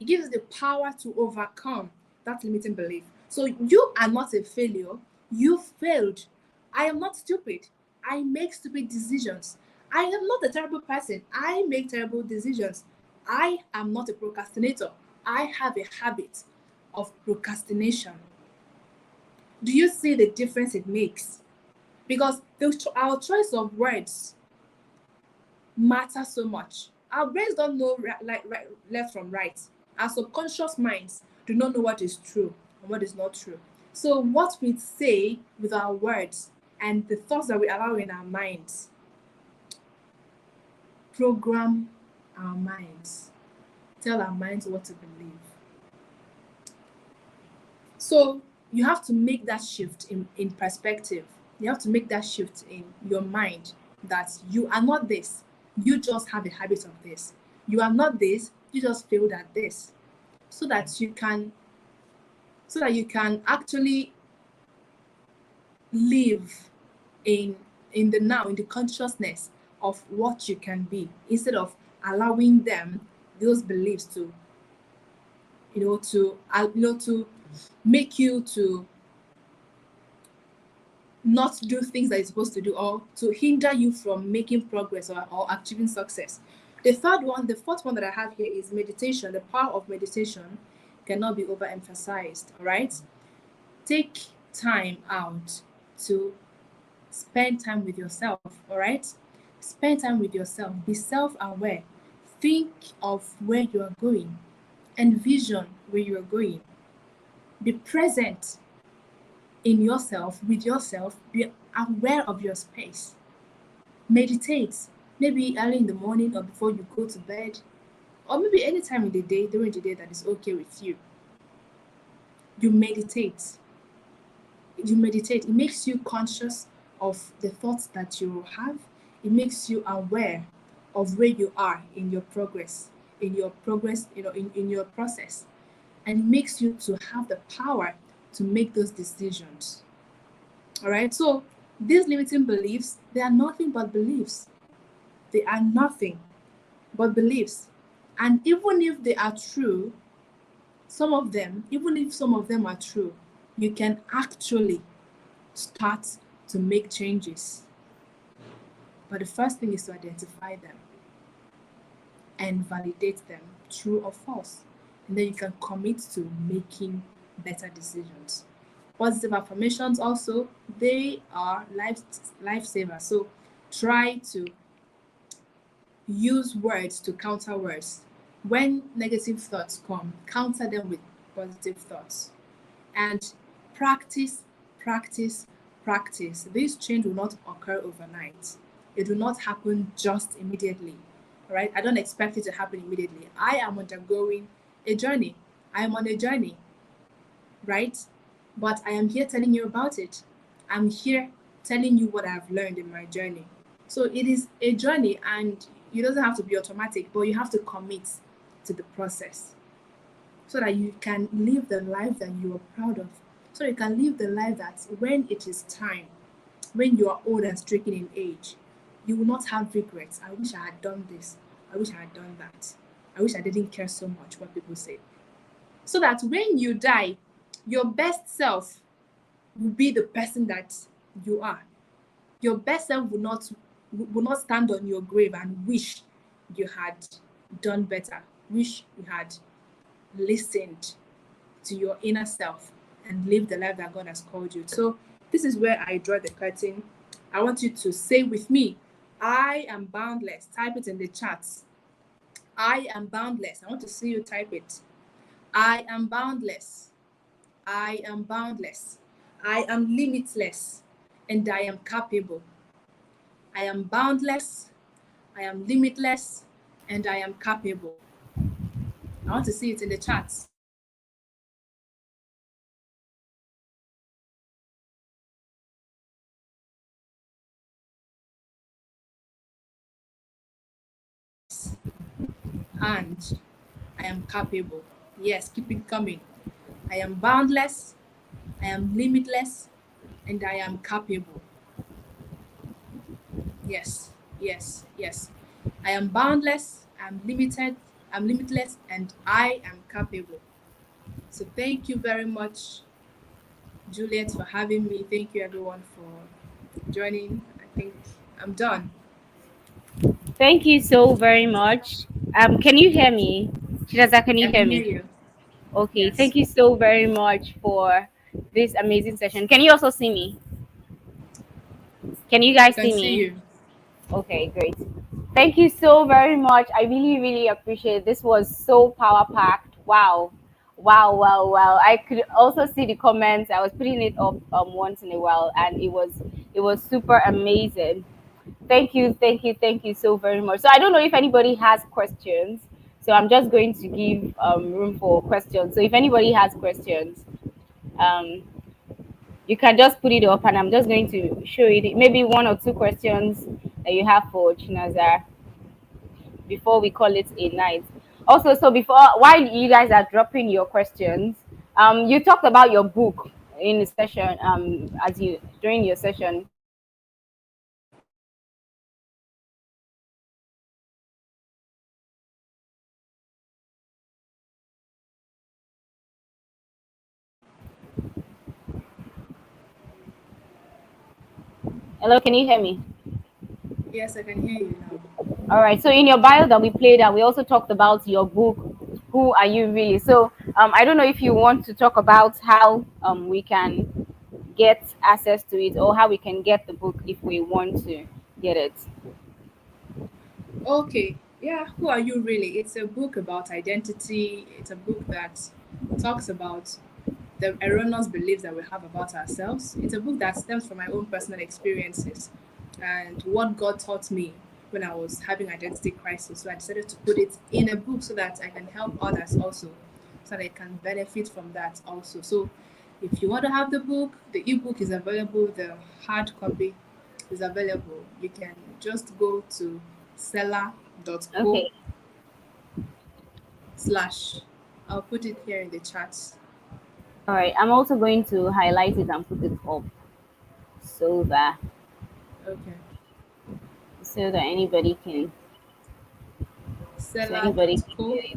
It gives you the power to overcome that limiting belief. So you are not a failure. You failed. I am not stupid. I make stupid decisions. I am not a terrible person. I make terrible decisions. I am not a procrastinator. I have a habit of procrastination. Do you see the difference it makes? Because our choice of words matter so much. Our brains don't know left from right. Our subconscious minds do not know what is true and what is not true. So what we say with our words and the thoughts that we allow in our minds program our minds, tell our minds what to believe. So you have to make that shift in perspective. You have to make that shift in your mind that you are not this. You just have a habit of this. You are not this. You just failed at this. So that you can actually live in the now, in the consciousness of what you can be, instead of allowing those beliefs to make you to not do things that you're supposed to do, or to hinder you from making progress or achieving success. The fourth one that I have here is meditation. The power of meditation cannot be overemphasized. All right, take time out to spend time with yourself. All right, spend time with yourself. Be self-aware. Think of where you are going. Envision where you are going. Be present in yourself, with yourself. Be aware of your space. Meditate, maybe early in the morning or before you go to bed, or maybe any time in the day, during the day that is okay with you. You meditate. It makes you conscious of the thoughts that you have. It makes you aware of where you are in your progress, in your process, and it makes you to have the power to make those decisions. All right, so these limiting beliefs, they are nothing but beliefs. They are nothing but beliefs. And even if they are true, even if some of them are true, you can actually start to make changes But the first thing is to identify them and validate them, true or false. And then you can commit to making better decisions. Positive affirmations also, they are lifesavers. So try to use words to counter words. When negative thoughts come, counter them with positive thoughts. And practice, practice, practice. This change will not occur overnight. It will not happen just immediately. All right? I don't expect it to happen immediately. I am undergoing a journey. I am on a journey, right? But I am here telling you about it. I'm here telling you what I've learned in my journey. So it is a journey, and it doesn't have to be automatic, but you have to commit to the process so that you can live the life that you are proud of. So you can live the life that when it is time, when you are old and stricken in age, you will not have regrets. I wish I had done this. I wish I had done that. I wish I didn't care so much what people say. So that when you die, your best self will be the person that you are. Your best self will not stand on your grave and wish you had done better, wish you had listened to your inner self and live the life that God has called you. So this is where I draw the curtain. I want you to say with me, I am boundless. Type it in the chats. I am boundless. I want to see you type it. I am boundless. I am boundless. I am limitless. And I am capable. I am boundless. I am limitless. And I am capable. I want to see it in the chats. And I am capable. Yes, keep it coming. I am boundless. I am limitless. And I am capable. Yes, yes, yes. I am boundless. I'm limited. I'm limitless. And I am capable. So thank you very much, Juliet, for having me. Thank you, everyone, for joining. I think I'm done. Thank you so very much. Can you hear me? Shiraza, can I you hear can hear me? you. Okay, Yes, thank you so very much for this amazing session. Can you also see me? Can you I guys can see see me? you. Okay, great. Thank you so very much. I really, really appreciate it. This was so power packed. Wow. Wow, wow, wow. I could also see the comments. I was putting it up once in a while, and it was super amazing. Thank you, thank you, thank you so very much. So I don't know if anybody has questions. So I'm just going to give room for questions. So if anybody has questions, um, you can just put it up, and I'm just going to show you maybe one or two questions that you have for Chinazar before we call it a night. Also, so before while you guys are dropping your questions, you talked about your book in the session, as you during your session. Hello, can you hear me? Yes, I can hear you now. All right. So in your bio that we played, and we also talked about your book. Who are you really? So I don't know if you want to talk about how we can get access to it, or how we can get the book if we want to get it. Okay, yeah, who are you really? It's a book about identity. It's a book that talks about the erroneous beliefs that we have about ourselves. It's a book that stems from my own personal experiences and what God taught me when I was having identity crisis. So I decided to put it in a book so that I can help others also, so they can benefit from that also. So if you want to have the book, the ebook is available, the hard copy is available. You can just go to seller.co Okay. slash. I'll put it here in the chat. All right. I'm also going to highlight it and put it up so that Okay. anybody can Seller.co get it.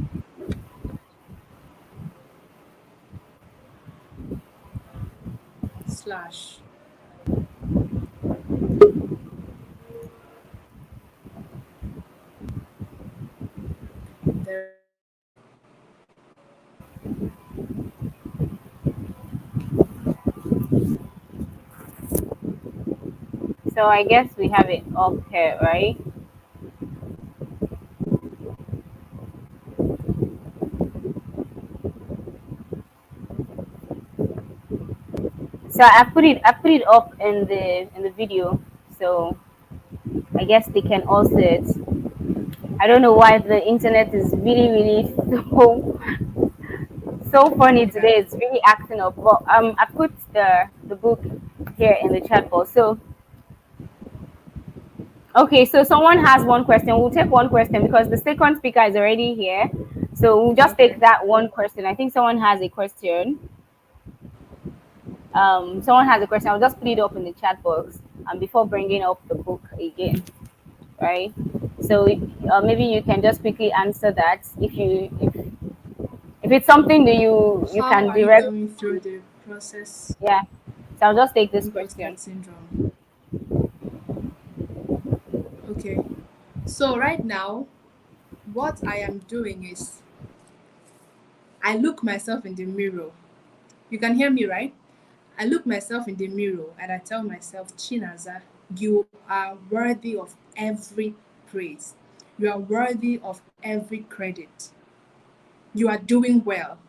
slash. So I guess we have it up here, right? So I put it up in the video. So I guess they can all see it. I don't know why the internet is really so funny Yeah. today. It's really acting up. But I put the book here in the chat box. So okay, so someone has one question. We'll take one question because the second speaker is already here. So we'll just take Okay. that one question. I think someone has a question. Someone has a question. I'll just put it up in the chat box before bringing up the book again, right? So maybe you can just quickly answer that if it's something that you How can are you direct. going through the process Yeah. So I'll just take of this imposter question. syndrome? Okay. So right now, what I am doing is I look myself in the mirror. You can hear me, right? I look myself in the mirror and I tell myself, Chinaza, you are worthy of every praise. You are worthy of every credit. You are doing well.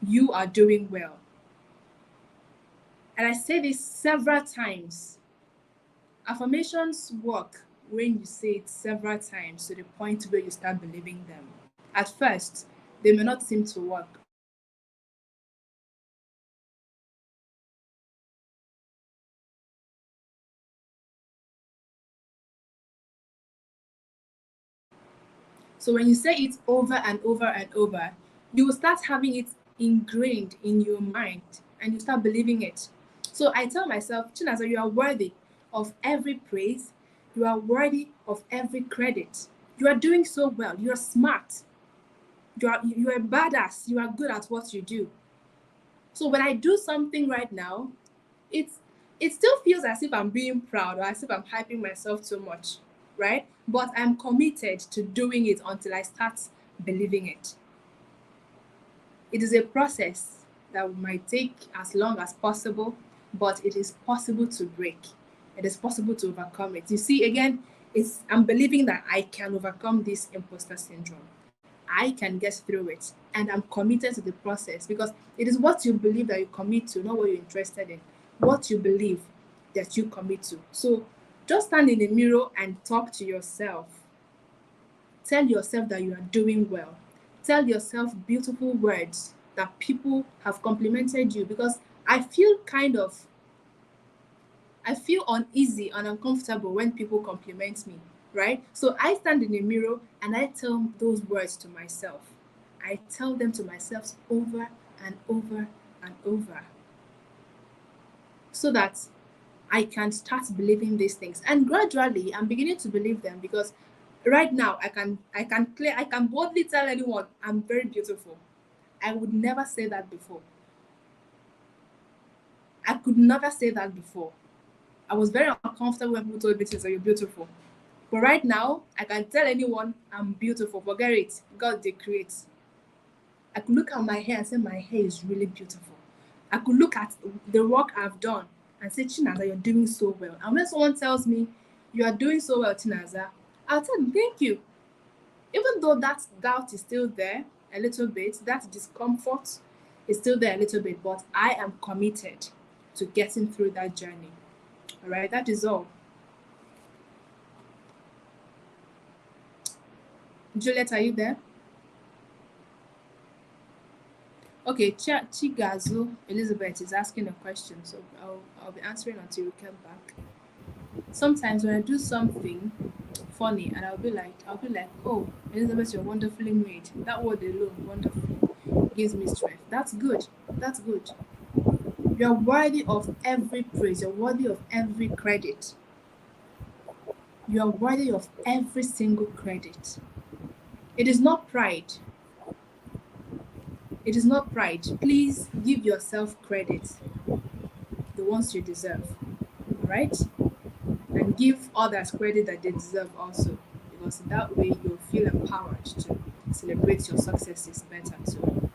You are doing well. And I say this several times. Affirmations work when you say it several times to the point where you start believing them. At first, they may not seem to work. So when you say it over and over and over, you will start having it ingrained in your mind and you start believing it. So I tell myself, Chinaza, you are worthy of every praise. You are worthy of every credit. You are doing so well. You are smart. You are a badass. You are good at what you do. So when I do something right now, it's it still feels as if I'm being proud or as if I'm hyping myself too much, right? But I'm committed to doing it until I start believing it. It is a process that might take as long as possible, but it is possible to break. It is possible to overcome it. You see, again, I'm believing that I can overcome this imposter syndrome. I can get through it. And I'm committed to the process because it is what you believe that you commit to, not what you're interested in. What you believe that you commit to. So just stand in the mirror and talk to yourself. Tell yourself that you are doing well. Tell yourself beautiful words that people have complimented you because I feel uneasy and uncomfortable when people compliment me, right? So I stand in the mirror and I tell those words to myself. I tell them to myself over and over and over so that I can start believing these things. And gradually I'm beginning to believe them because right now I can boldly tell anyone I'm very beautiful. I would never say that before. I could never say that before. I was very uncomfortable when people told me things that you're beautiful. But right now, I can tell anyone I'm beautiful. Forget it. God they create. I could look at my hair and say my hair is really beautiful. I could look at the work I've done and say, Chinaza, you're doing so well. And when someone tells me you are doing so well, Chinaza, I'll tell them thank you. Even though that doubt is still there a little bit, that discomfort is still there a little bit, but I am committed to getting through that journey. All right, that is all. Juliet, are you there? Okay, Chigazu Elizabeth is asking a question, so I'll be answering until you come back. Sometimes when I do something funny and I'll be like, oh, Elizabeth, you're wonderfully made. That word alone, wonderful, gives me strength. That's good. That's good. You're worthy of every praise. You're worthy of every credit. You are worthy of every single credit. It is not pride. It is not pride. Please give yourself credit, the ones you deserve. All right? And give others credit that they deserve also, because that way you'll feel empowered to celebrate your successes better too.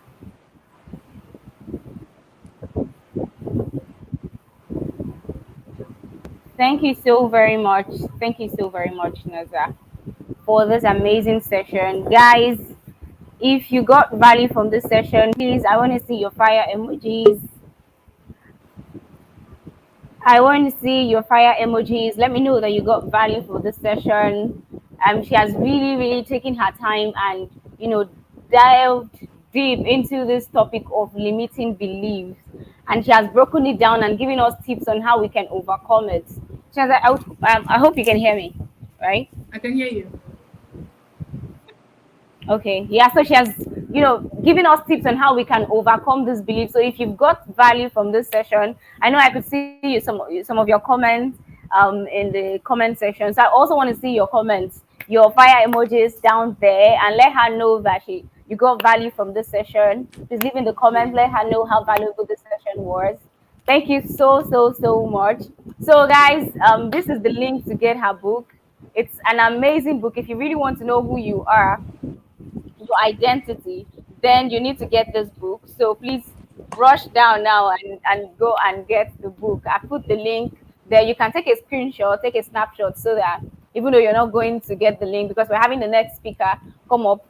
Thank you so very much. Thank you so very much, Naza, for this amazing session. Guys, if you got value from this session, please, I want to see your fire emojis. I want to see your fire emojis. Let me know that you got value for this session. She has really, really taken her time and, dived deep into this topic of limiting beliefs. And she has broken it down and given us tips on how we can overcome it. Shanza, I hope you can hear me, right? I can hear you. Okay, yeah, so she has, given us tips on how we can overcome this belief. So if you've got value from this session, I know I could see some of your comments in the comment section. So I also want to see your comments, your fire emojis down there, and let her know that you got value from this session. Please leave in the comments, let her know how valuable this session was. Thank you so much. So guys, this is the link to get her book. It's an amazing book. If you really want to know who you are, your identity, then you need to get this book. So please rush down now and go and get the book. I put the link there. You can take a screenshot, take a snapshot, so that even though you're not going to get the link, because we're having the next speaker come up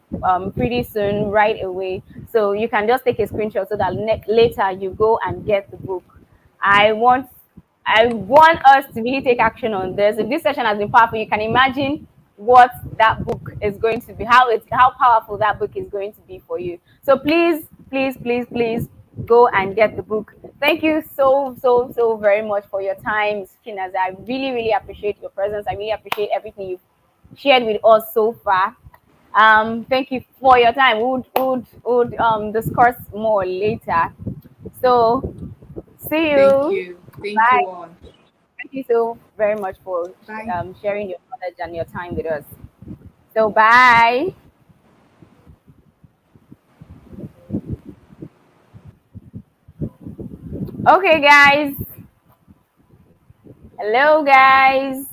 pretty soon, right away. So you can just take a screenshot so that later you go and get the book. I want us to really take action on this. If this session has been powerful, you can imagine what that book is going to be, how powerful that book is going to be for you. So please go and get the book. Thank you so very much for your time, Chinas. I really appreciate your presence. I really appreciate everything you've shared with us so far. Thank you for your time. We'll discuss more later. So see you. Thank Bye. you all. Thank you so very much for Bye. sharing your knowledge and your time with us. So bye. Okay, guys. Hello, guys.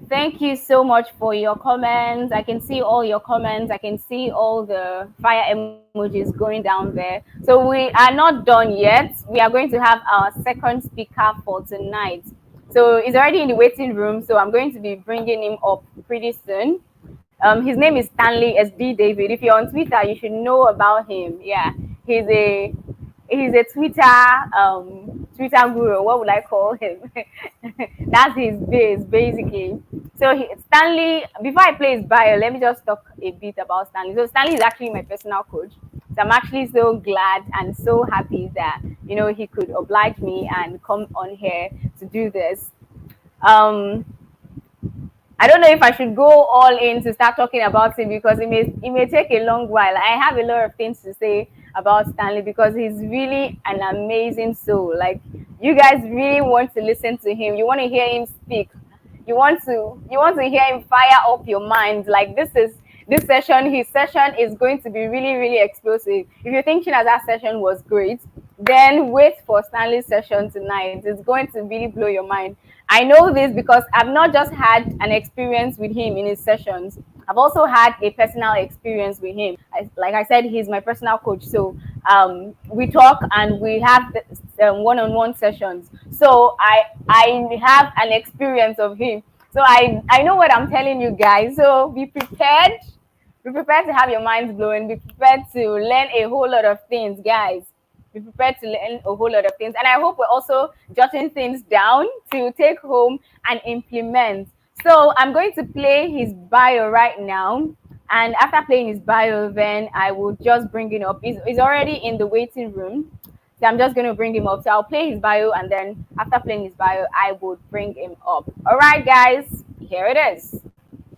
Thank you so much for your comments. I can see all your comments. I can see all the fire emojis going down there. So we are not done yet. We are going to have our second speaker for tonight. So he's already in the waiting room. So I'm going to be bringing him up pretty soon. His name is Stanley SD David. If you're on Twitter, you should know about him. Yeah, he's a Twitter guru. What would I call him? That's his base, basically. So Stanley, before I play his bio, let me just talk a bit about Stanley. So Stanley is actually my personal coach. So I'm actually so glad and so happy that he could oblige me and come on here to do this. I don't know if I should go all in to start talking about him, because it may take a long while. I have a lot of things to say about Stanley because he's really an amazing soul. Like, you guys really want to listen to him. You want to hear him speak. You want to hear him fire up your mind. Like, his session is going to be really explosive. If you're thinking that session was great, then wait for Stanley's session tonight. It's going to really blow your mind. I know this because I've not just had an experience with him in his sessions. I've also had a personal experience with him. Like I said, he's my personal coach. So we talk and we have one-on-one sessions. So I have an experience of him. So I know what I'm telling you guys. So be prepared. Be prepared to have your minds blown. Be prepared to learn a whole lot of things, guys. Be prepared to learn a whole lot of things. And I hope we're also jotting things down to take home and implement. So I'm going to play his bio right now. And after playing his bio, then I will just bring him up. He's already in the waiting room. So I'm just going to bring him up. So I'll play his bio, and then after playing his bio, I will bring him up. All right, guys, here it is.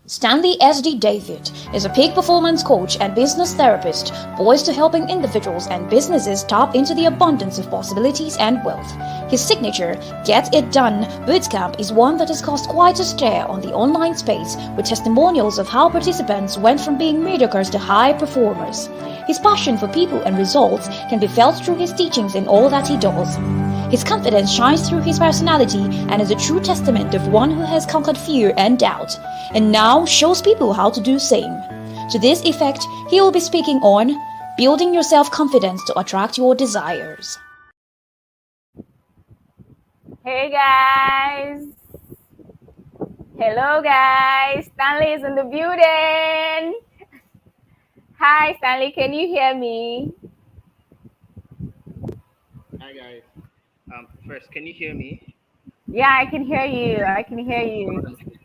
Stanley SD David is a peak performance coach and business therapist poised to helping individuals and businesses tap into the abundance of possibilities and wealth. His signature Get It Done bootcamp is one that has caused quite a stir on the online space, with testimonials of how participants went from being mediocres to high performers. His passion for people and results can be felt through his teachings in all that he does. His confidence shines through his personality and is a true testament of one who has conquered fear and doubt, and now shows people how to do same. To this effect, he will be speaking on building your self-confidence to attract your desires. Hey guys. Hello guys. Stanley is in the building. Hi Stanley, can you hear me? Hi guys. First, can you hear me? Yeah, I can hear you. I can hear you. Loud and clear.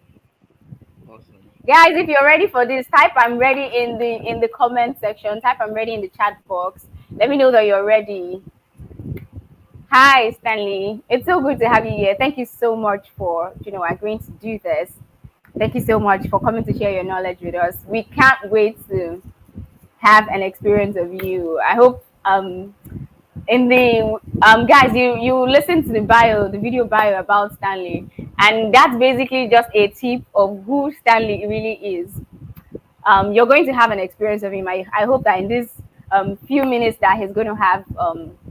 Awesome. Guys, if you're ready for this, type I'm ready in the comment section. Type I'm ready in the chat box. Let me know that you're ready. Hi Stanley. It's so good to have you here. Thank you so much for, agreeing to do this. Thank you so much for coming to share your knowledge with us. We can't wait to have an experience of you. I hope in the guys, you listen to the bio, the video bio about Stanley, and that's basically just a tip of who Stanley really is. You're going to have an experience of him. I hope that in this few minutes that he's going to have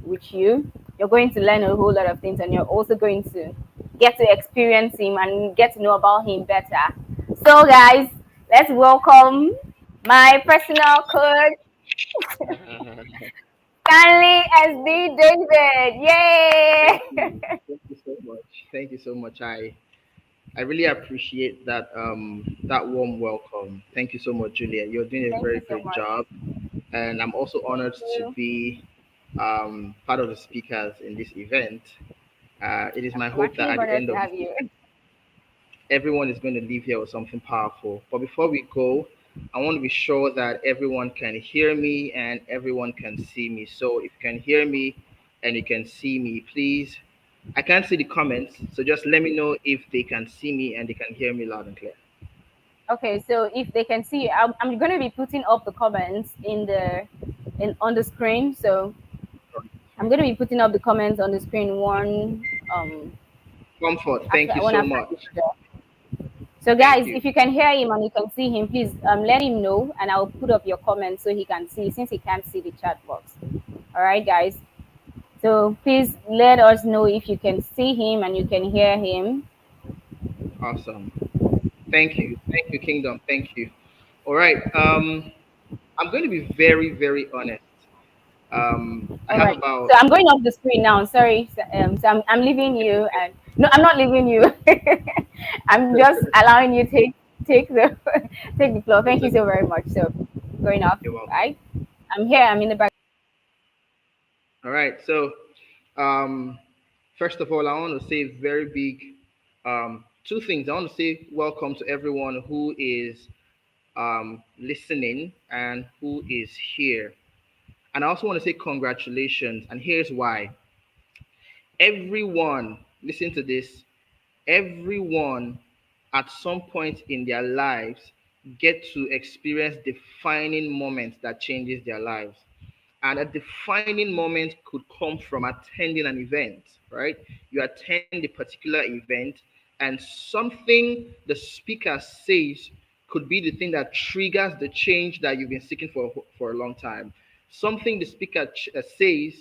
with you, you're going to learn a whole lot of things, and you're also going to get to experience him and get to know about him better. So, guys, let's welcome my personal coach, Stanley SD David. Thank Yay! you. Thank you so much. Thank you so much. I really appreciate that warm welcome. Thank you so much, Julia. You're doing a Thank very you so great much. job, and I'm also Thank honored to you. be part of the speakers in this event. It is my I'm hope that actually at the honored end to of have you. everyone is going to leave here with something powerful. But before we go, I want to be sure that everyone can hear me and everyone can see me. So if you can hear me and you can see me, please. I can't see the comments, so just let me know if they can see me and they can hear me loud and clear. Okay, so if they can see, I'm going to be putting up the comments in on the screen. So I'm going to be putting up the comments on the screen Comfort, thank you one so after the much. other. So Thank guys, you. if you can hear him and you can see him, please let him know, and I'll put up your comments so he can see, since he can't see the chat box. All right, guys. So please let us know if you can see him and you can hear him. Awesome. Thank you. Thank you, Kingdom. Thank you. All right. I'm going to be very, very honest. I All have right. So about I'm going off the screen now. Sorry. So I'm leaving you, and no, I'm not leaving you. I'm just allowing you take the take the floor. Thank it's you okay. so very much. So going off. You're welcome. Right. I'm here. I'm in the back. All right. So, um, first of all, I want to say very big two things. I want to say welcome to everyone who is listening and who is here. And I also want to say congratulations. And here's why. Everyone, listen to this, everyone at some point in their lives get to experience defining moments that changes their lives. And a defining moment could come from attending an event, right? You attend a particular event, and something the speaker says could be the thing that triggers the change that you've been seeking for a long time. Something the speaker says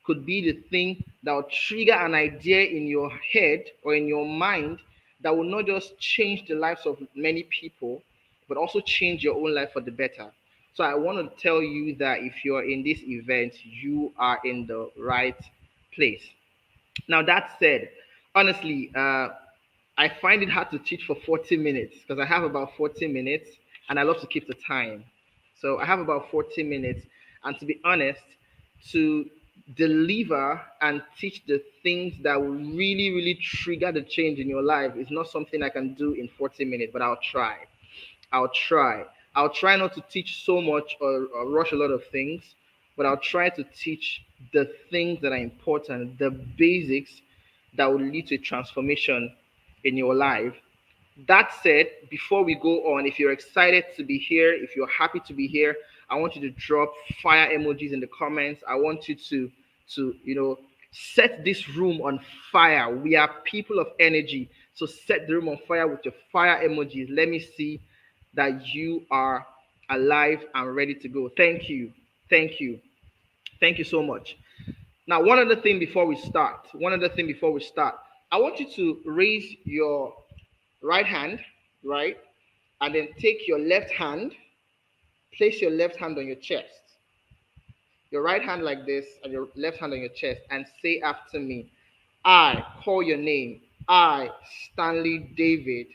could be the thing that will trigger an idea in your head or in your mind that will not just change the lives of many people, but also change your own life for the better. So I want to tell you that if you're in this event, you are in the right place. Now that said, honestly, I find it hard to teach for 40 minutes because I have about 40 minutes and I love to keep the time. So I have about 40 minutes. And to be honest, to deliver and teach the things that will really, really trigger the change in your life is not something I can do in 40 minutes, but I'll try. I'll try. I'll try not to teach so much or rush a lot of things, but I'll try to teach the things that are important, the basics that will lead to a transformation in your life. That said, before we go on, if you're excited to be here, if you're happy to be here, I want you to drop fire emojis in the comments. I want you to set this room on fire. We are people of energy. So set the room on fire with your fire emojis. Let me see that you are alive and ready to go. Thank you. Thank you. Thank you so much. Now, one other thing before we start, I want you to raise your right hand, right? And then take your left hand, place your left hand on your chest, your right hand like this, and your left hand on your chest, and say after me, I call your name. I, Stanley David,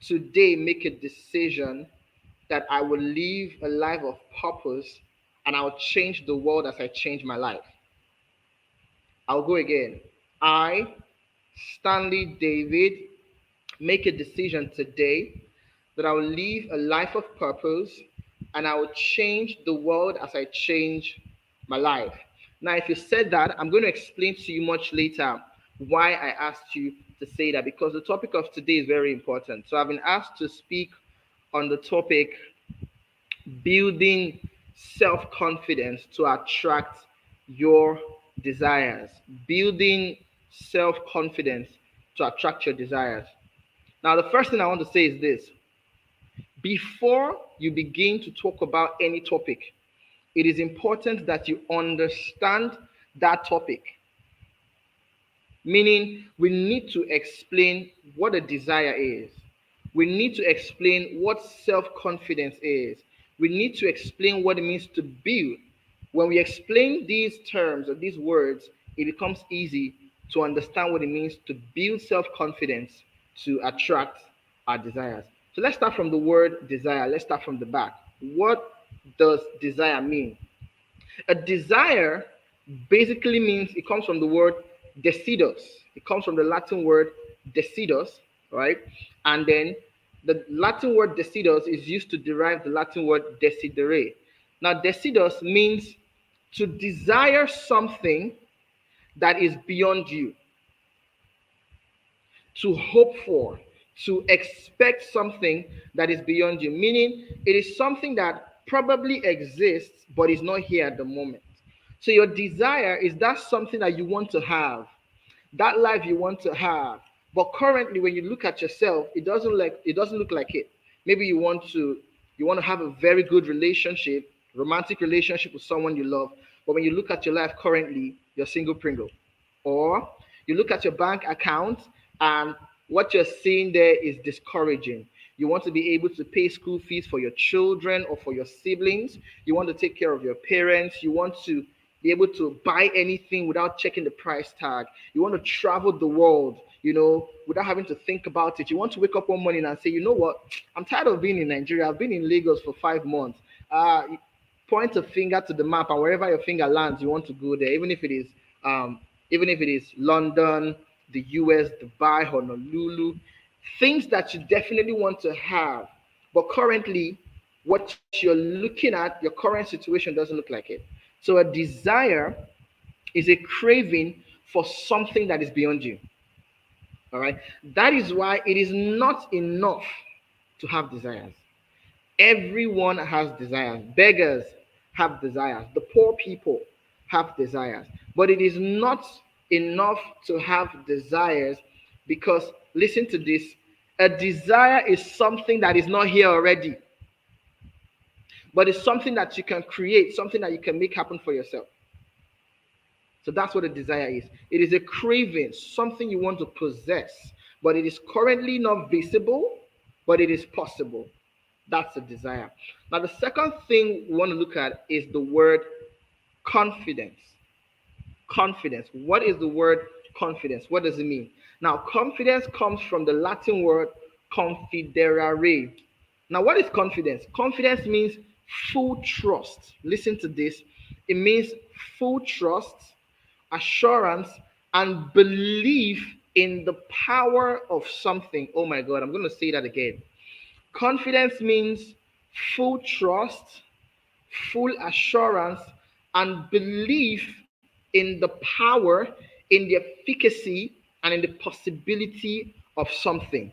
today make a decision that I will live a life of purpose and I'll change the world as I change my life. I'll go again. I, Stanley David, make a decision today that I will live a life of purpose and I will change the world as I change my life. Now, if you said that, I'm going to explain to you much later why I asked you to say that because the topic of today is very important. So, I've been asked to speak on the topic building self confidence to attract your desires. Building self confidence to attract your desires. Now, the first thing I want to say is this: before you begin to talk about any topic, it is important that you understand that topic. Meaning, we need to explain what a desire is. We need to explain what self confidence is. We need to explain what it means to build. When we explain these terms or these words, it becomes easy to understand what it means to build self confidence to attract our desires. So let's start from the word desire. Let's start from the back. What does desire mean? A desire basically means it comes from the word desidus. It comes from the Latin word desidus, right? And then the Latin word desidus is used to derive the Latin word desidere. Now, desidus means to desire something that is beyond you, to hope for, to expect something that is beyond you, meaning it is something that probably exists but is not here at the moment. So your desire is that something that you want to have, that life you want to have. But currently, when you look at yourself, it doesn't look like it. Maybe you want to have a very good relationship, romantic relationship with someone you love. But when you look at your life currently, you're single Pringle. Or you look at your bank account and what you're seeing there is discouraging. You want to be able to pay school fees for your children or for your siblings. You want to take care of your parents. You want to be able to buy anything without checking the price tag. You want to travel the world, without having to think about it. You want to wake up one morning and say, you know what? I'm tired of being in Nigeria. I've been in Lagos for 5 months. Point a finger to the map, and wherever your finger lands, you want to go there, even if it is London, the US, Dubai, Honolulu, things that you definitely want to have. But currently, what you're looking at, your current situation doesn't look like it. So a desire is a craving for something that is beyond you. All right. That is why it is not enough to have desires. Everyone has desires. Beggars have desires. The poor people have desires. But it is not enough to have desires because, listen to this, a desire is something that is not here already, but it's something that you can create, something that you can make happen for yourself. So that's what a desire is. It is a craving, something you want to possess, but it is currently not visible, but it is possible. That's a desire. Now, the second thing we want to look at is the word confidence. Confidence. What is the word confidence? What does it mean? Now, confidence comes from the Latin word confiderare. Now, what is confidence? Confidence means full trust. Listen to this. It means full trust, assurance, and belief in the power of something. Oh my God, I'm going to say that again. Confidence means full trust, full assurance, and belief in the power, in the efficacy, and in the possibility of something.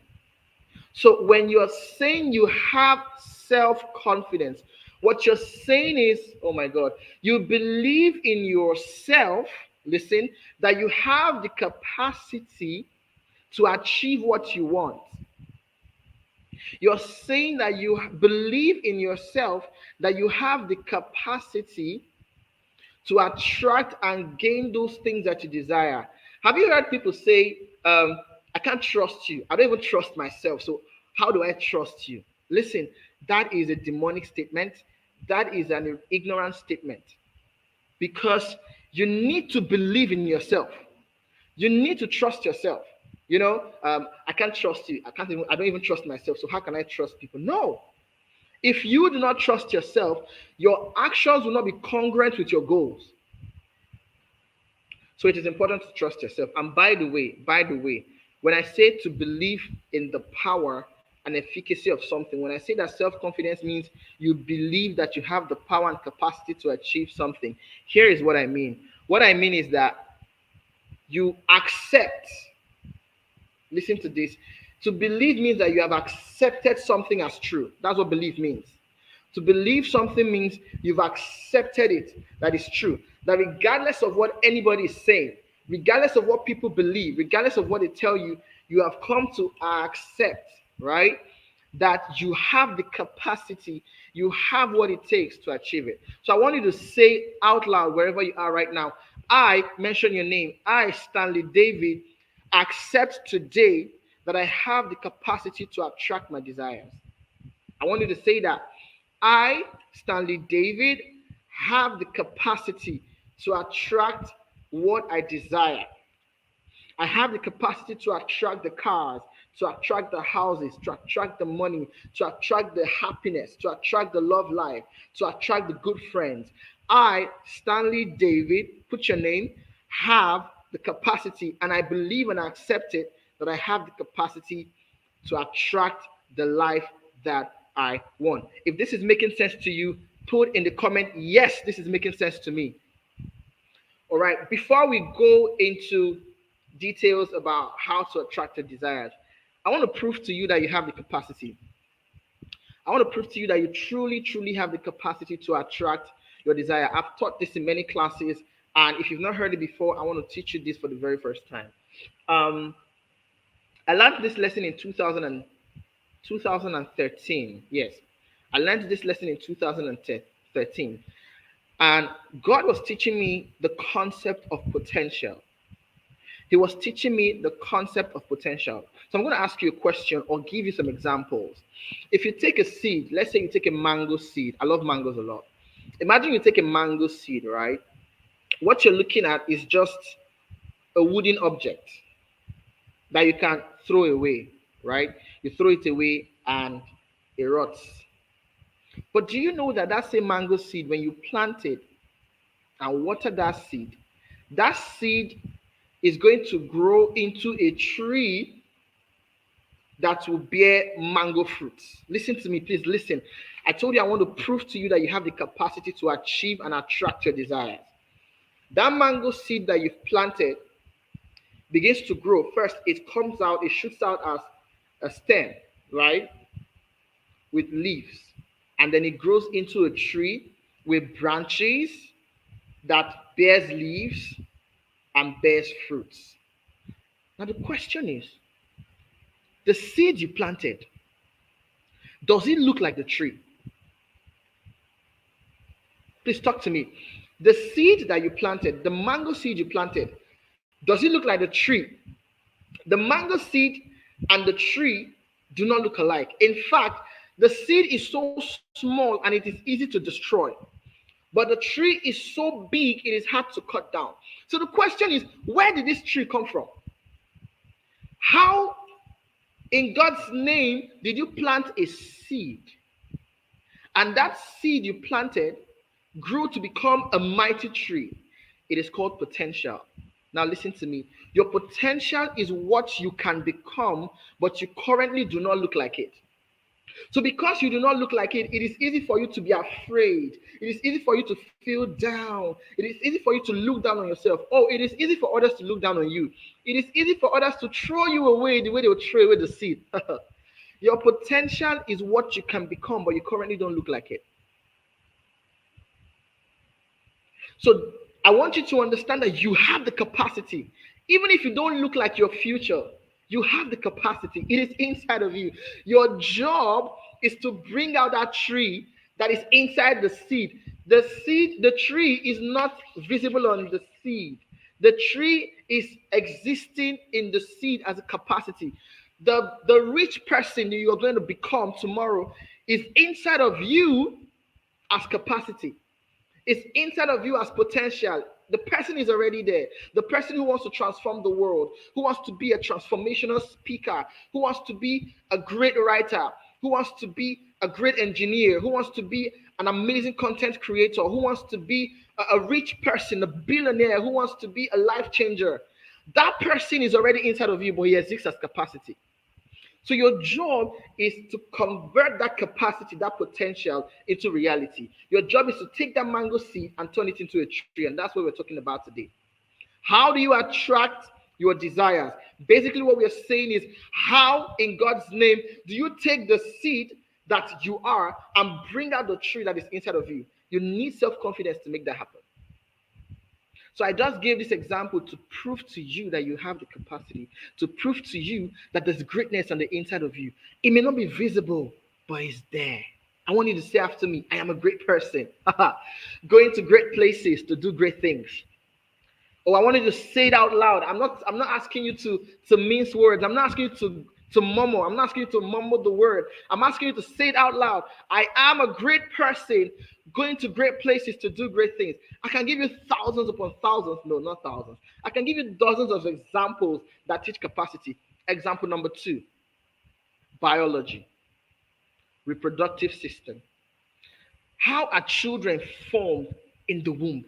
So when you're saying you have self confidence, what you're saying is, oh my God, you believe in yourself, listen, that you have the capacity to achieve what you want. You're saying that you believe in yourself, that you have the capacity to attract and gain those things that you desire. Have you heard people say, I can't trust you. I don't even trust myself. So how do I trust you? Listen, that is a demonic statement. That is an ignorant statement because you need to believe in yourself. You need to trust yourself. I can't trust you. I don't even trust myself. So how can I trust people? No. If you do not trust yourself, your actions will not be congruent with your goals. So it is important to trust yourself. And by the way, when I say to believe in the power and efficacy of something, when I say that self-confidence means you believe that you have the power and capacity to achieve something, here is what I mean. What I mean is that you accept, listen to this. To believe means that you have accepted something as true. That's what belief means. To believe something means you've accepted it, that is true. That regardless of what anybody is saying, regardless of what people believe, regardless of what they tell you, you have come to accept, right? That you have the capacity, you have what it takes to achieve it. So I want you to say out loud wherever you are right now, I mention your name, I, Stanley David, accept today that I have the capacity to attract my desires. I want you to say that. I, Stanley David, have the capacity to attract what I desire. I have the capacity to attract the cars, to attract the houses, to attract the money, to attract the happiness, to attract the love life, to attract the good friends. I, Stanley David, put your name, have the capacity, and I believe and I accept it, that I have the capacity to attract the life that I want. If this is making sense to you, put in the comment, yes, this is making sense to me. All right, before we go into details about how to attract your desires, I want to prove to you that you have the capacity. I want to prove to you that you truly have the capacity to attract your desire. I've taught this in many classes, and if you've not heard it before, I want to teach you this for the very first time. I learned this lesson in 2013. Yes, I learned this lesson in 2013. And God was teaching me the concept of potential. He was teaching me the concept of potential. So I'm going to ask you a question or give you some examples. If you take a seed, let's say you take a mango seed. I love mangoes a lot. Imagine you take a mango seed, right? What you're looking at is just a wooden object that you can throw away, right? You throw it away and it rots. But do you know that that same mango seed, when you plant it and water that seed is going to grow into a tree that will bear mango fruits. Listen to me, please listen. I told you I want to prove to you that you have the capacity to achieve and attract your desires. That mango seed that you've planted begins to grow. First, it shoots out as a stem, right? With leaves. And then it grows into a tree with branches that bears leaves and bears fruits. Now the question is, the seed you planted, does it look like the tree? Please talk to me. The seed that you planted, the mango seed you planted, does it look like the tree? The mango seed and the tree do not look alike. In fact, the seed is so small and it is easy to destroy. But the tree is so big, it is hard to cut down. So the question is, where did this tree come from? How, in God's name, did you plant a seed? And that seed you planted grew to become a mighty tree. It is called potential. Now listen to me. Your potential is what you can become, but you currently do not look like it. So because you do not look like it, it is easy for you to be afraid. It is easy for you to feel down. It is easy for you to look down on yourself. Oh, it is easy for others to look down on you. It is easy for others to throw you away the way they will throw away the seed. Your potential is what you can become, but you currently don't look like it. So I want you to understand that you have the capacity. Even if you don't look like your future, you have the capacity. It is inside of you. Your job is to bring out that tree that is inside the seed. The tree is not visible on the seed. The tree is existing in the seed as a capacity. The rich person that you are going to become tomorrow is inside of you as capacity. It's inside of you as potential. The person is already there. The person who wants to transform the world, who wants to be a transformational speaker, who wants to be a great writer, who wants to be a great engineer, who wants to be an amazing content creator, who wants to be a rich person, a billionaire, who wants to be a life changer. That person is already inside of you, but he exists as capacity. So your job is to convert that capacity, that potential into reality. Your job is to take that mango seed and turn it into a tree. And that's what we're talking about today. How do you attract your desires? Basically, what we're saying is, how in God's name do you take the seed that you are and bring out the tree that is inside of you? You need self-confidence to make that happen. So I just gave this example to prove to you that you have the capacity, to prove to you that there's greatness on the inside of you. It may not be visible, but it's there. I want you to say after me, I am a great person. Going to great places to do great things. Oh, I want you to say it out loud. I'm not asking you to mince words. I'm not asking you to mumble. I'm not asking you to mumble the word. I'm asking you to say it out loud. I am a great person going to great places to do great things. I can give you thousands upon thousands. No, not thousands. I can give you dozens of examples that teach capacity. Example number 2, biology, reproductive system. How are children formed in the womb?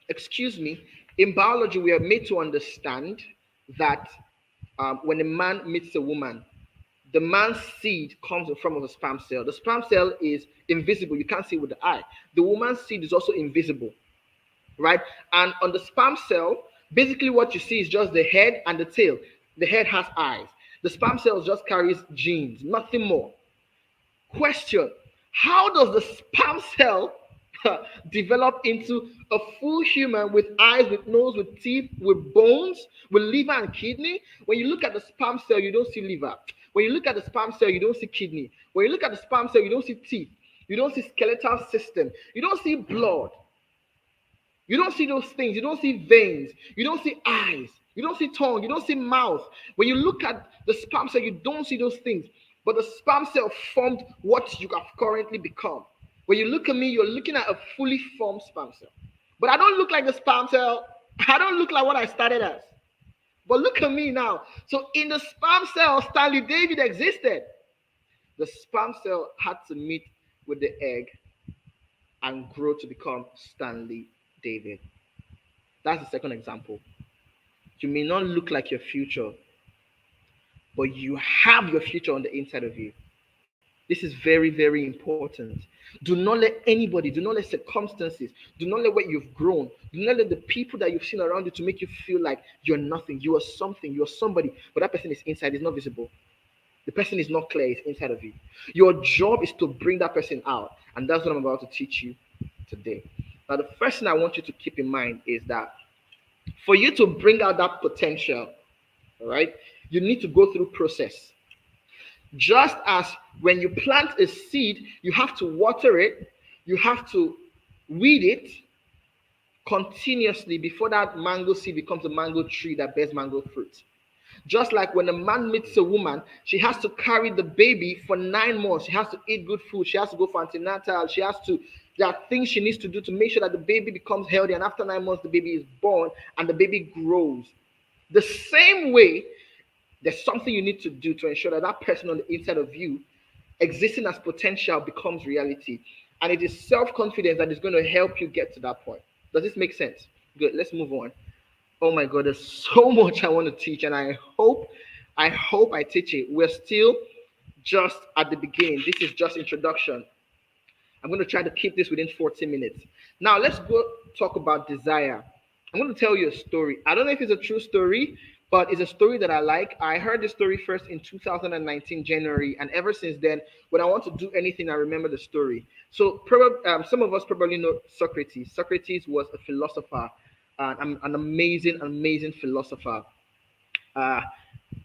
Excuse me, in biology, we are made to understand that when a man meets a woman, the man's seed comes in form of a sperm cell. The sperm cell is invisible. You can't see it with the eye. The woman's seed is also invisible, right? And on the sperm cell, basically what you see is just the head and the tail. The head has eyes. The sperm cell just carries genes, nothing more. Question: how does the sperm cell develop into a full human with eyes, with nose, with teeth, with bones, with liver and kidney? When you look at the sperm cell, you don't see liver. When you look at the sperm cell, you don't see kidney. When you look at the sperm cell, you don't see teeth. You don't see skeletal system. You don't see blood. You don't see those things. You don't see veins. You don't see eyes. You don't see tongue. You don't see mouth. When you look at the sperm cell, you don't see those things. But the sperm cell formed what you have currently become. When you look at me, you're looking at a fully formed sperm cell. But I don't look like the sperm cell. I don't look like what I started as. But look at me now. So in the sperm cell, Stanley David existed. The sperm cell had to meet with the egg and grow to become Stanley David. That's the second example. You may not look like your future, but you have your future on the inside of you. This is very, very important. Do not let anybody, do not let circumstances, do not let what you've grown, do not let the people that you've seen around you to make you feel like you're nothing. You are something, you are somebody, but that person is inside, is not visible. The person is not clear, it's inside of you. Your job is to bring that person out, and that's what I'm about to teach you today. Now, the first thing I want you to keep in mind is that for you to bring out that potential, all right, you need to go through process. Just as when you plant a seed, you have to water it, you have to weed it continuously before that mango seed becomes a mango tree that bears mango fruit. Just like when a man meets a woman, she has to carry the baby for 9 months. She has to eat good food. She has to go for antenatal. There are things she needs to do to make sure that the baby becomes healthy. And after 9 months, the baby is born and the baby grows. The same way, there's something you need to do to ensure that that person on the inside of you, existing as potential, becomes reality. And it is self-confidence that is going to help you get to that point. Does this make sense? Good. Let's move on. Oh my God, there's so much I want to teach, and I hope I teach it. We're still just at the beginning. This is just introduction. I'm going to try to keep this within 40 minutes. Now, let's go talk about desire. I'm going to tell you a story. I don't know if it's a true story, but it's a story that I like. I heard this story first in 2019, January, and ever since then, when I want to do anything, I remember the story. So some of us probably know Socrates. Socrates was a philosopher, an amazing philosopher.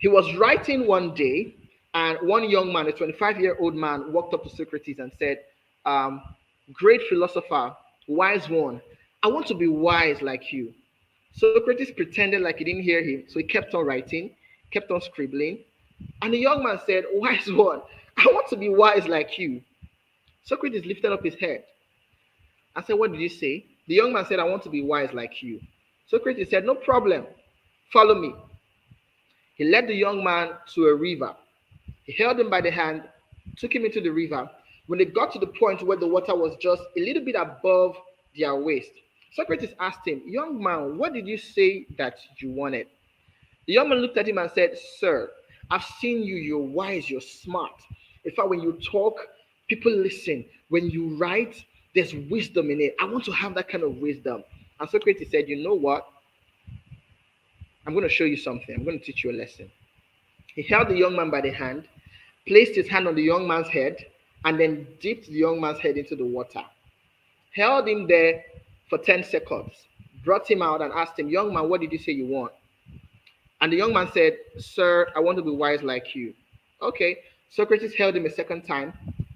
He was writing one day, and one young man, a 25-year-old man, walked up to Socrates and said, great philosopher, wise one, I want to be wise like you. Socrates pretended like he didn't hear him, so he kept on writing, kept on scribbling, and the young man said, wise one, I want to be wise like you. Socrates lifted up his head and said, what did you say? The young man said, I want to be wise like you. Socrates said, no problem. Follow me. He led the young man to a river. He held him by the hand, took him into the river. When they got to the point where the water was just a little bit above their waist, Socrates asked him, young man, what did you say that you wanted? The young man looked at him and said, sir, I've seen you. You're wise. You're smart. In fact, when you talk, people listen. When you write, there's wisdom in it. I want to have that kind of wisdom. And Socrates said, you know what? I'm going to show you something. I'm going to teach you a lesson. He held the young man by the hand, placed his hand on the young man's head, and then dipped the young man's head into the water. Held him there for 10 seconds, brought him out and asked him, young man, what did you say you want? And the young man said, sir, I want to be wise like you. Okay. Socrates held him a second time,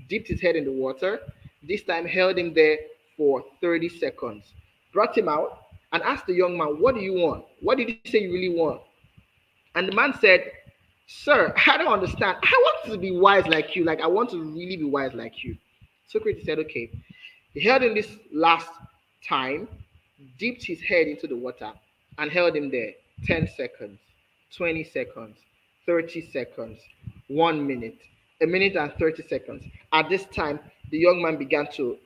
dipped his head in the water, this time held him there for 30 seconds, brought him out and asked the young man, what do you want? What did you say you really want? And the man said, sir, I don't understand. I want to be wise like you. Like, I want to really be wise like you. Socrates said, okay. He held him this last time, dipped his head into the water, and held him there 10 seconds, 20 seconds, 30 seconds, 1 minute, a minute and 30 seconds. At this time, the young man began to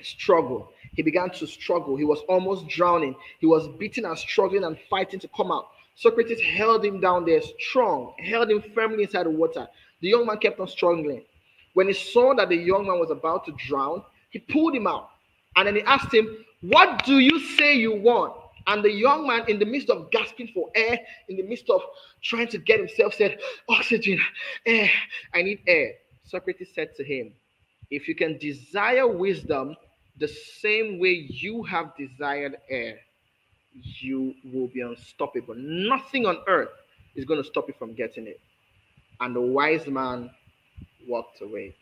struggle. He began to struggle. He was almost drowning. He was beating and struggling and fighting to come out. Socrates held him down there strong, held him firmly inside the water. The young man kept on struggling. When he saw that the young man was about to drown, he pulled him out. And then he asked him, what do you say you want? And the young man, in the midst of gasping for air, in the midst of trying to get himself, said, oxygen, air, I need air. Socrates said to him, if you can desire wisdom the same way you have desired air, you will be unstoppable. Nothing on earth is going to stop you from getting it. And the wise man walked away.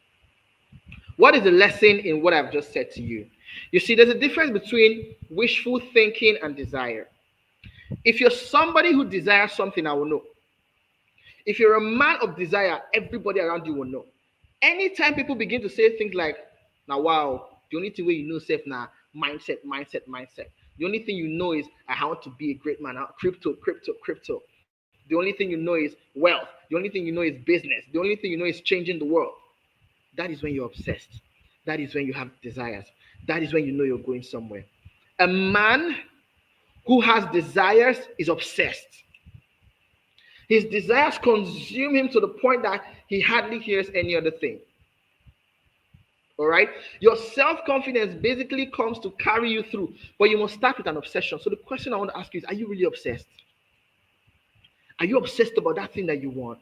What is the lesson in what I've just said to you? You see, there's a difference between wishful thinking and desire. If you're somebody who desires something, I will know. If you're a man of desire, everybody around you will know. Anytime people begin to say things like, now, wow, the only thing where you know self now, mindset. The only thing you know is, I want to be a great man. Crypto. The only thing you know is wealth. The only thing you know is business. The only thing you know is changing the world. That is when you're obsessed. That is when you have desires. That is when you know you're going somewhere. A man who has desires is obsessed. His desires consume him to the point that he hardly hears any other thing. All right? Your self-confidence basically comes to carry you through, but you must start with an obsession. So the question I want to ask you is, are you really obsessed? Are you obsessed about that thing that you want?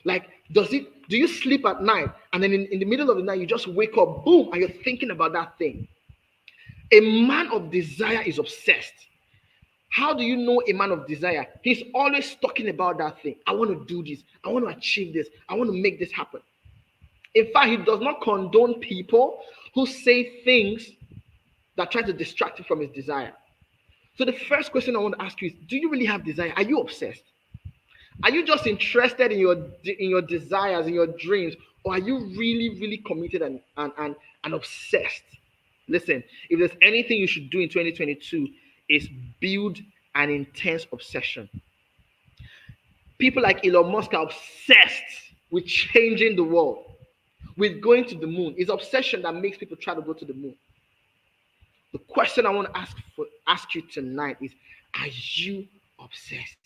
Like, do you sleep at night and then in the middle of the night you just wake up, boom, and you're thinking about that thing? A man of desire is obsessed. How do you know a man of desire? He's always talking about that thing. I want to do this. I want to achieve this. I want to make this happen. In fact, he does not condone people who say things that try to distract him from his desire. So the first question I want to ask you is, do you really have desire? Are you obsessed? Are you just interested in your desires, in your dreams, or are you really, really committed and obsessed? Listen, if there's anything you should do in 2022, is build an intense obsession. People like Elon Musk are obsessed with changing the world, with going to the moon. It's obsession that makes people try to go to the moon. The question I want to ask you tonight is, are you obsessed?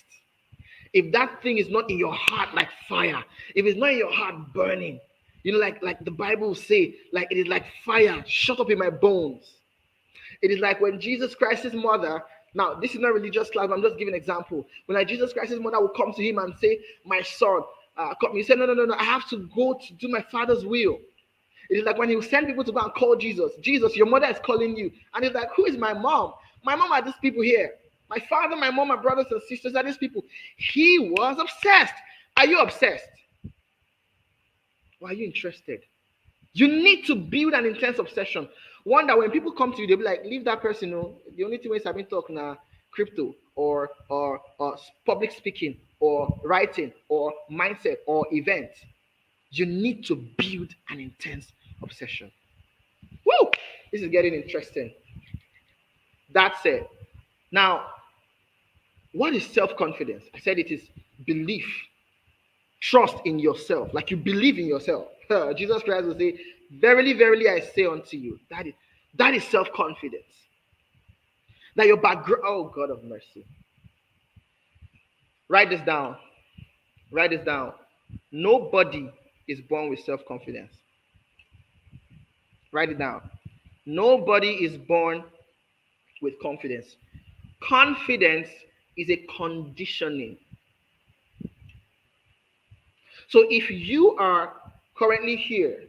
If that thing is not in your heart like fire, if it's not in your heart burning, like the Bible will say, like it is like fire shut up in my bones. It is like when Jesus Christ's mother, now this is not religious class, I'm just giving an example. When like Jesus Christ's mother will come to him and say, my son, come. He said, no, I have to go to do my father's will. It is like when he will send people to go and call Jesus. Jesus, your mother is calling you. And he's like, who is my mom? My mom are these people here. My father, my mom, my brothers and sisters are these people. He was obsessed. Are you obsessed? Or are you interested? You need to build an intense obsession. One that when people come to you, they'll be like, leave that person. No, the only thing is I've been talking crypto or public speaking or writing or mindset or event. You need to build an intense obsession. Woo! This is getting interesting. That's it. Now, what is self-confidence? I said it is belief, trust in yourself, like you believe in yourself. Jesus Christ will say, verily, verily, I say unto you, that is self-confidence. That your background, oh God of mercy. Write this down. Write this down. Nobody is born with self-confidence. Write it down. Nobody is born with confidence. Confidence is a conditioning. So if you are currently here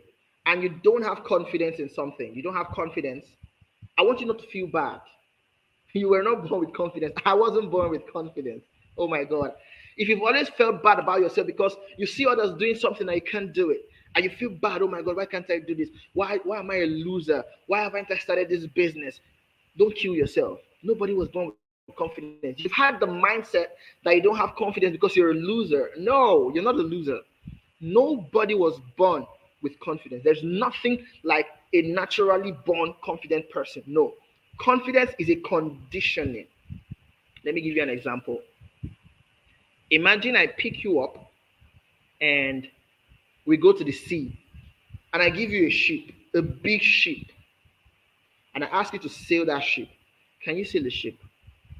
and you don't have confidence in something, you don't have confidence, I want you not to feel bad. You were not born with confidence. I wasn't born with confidence. Oh my God. If you've always felt bad about yourself because you see others doing something and you can't do it, and you feel bad, oh my God, why can't I do this? Why am I a loser? Why haven't I started this business? Don't kill yourself. Nobody was born with confidence. You've had the mindset that you don't have confidence because you're a loser. No, you're not a loser. Nobody was born with confidence. There's nothing like a naturally born confident person. No. Confidence is a conditioning. Let me give you an example. Imagine I pick you up and we go to the sea and I give you a ship, a big ship, and I ask you to sail that ship. Can you sail the ship?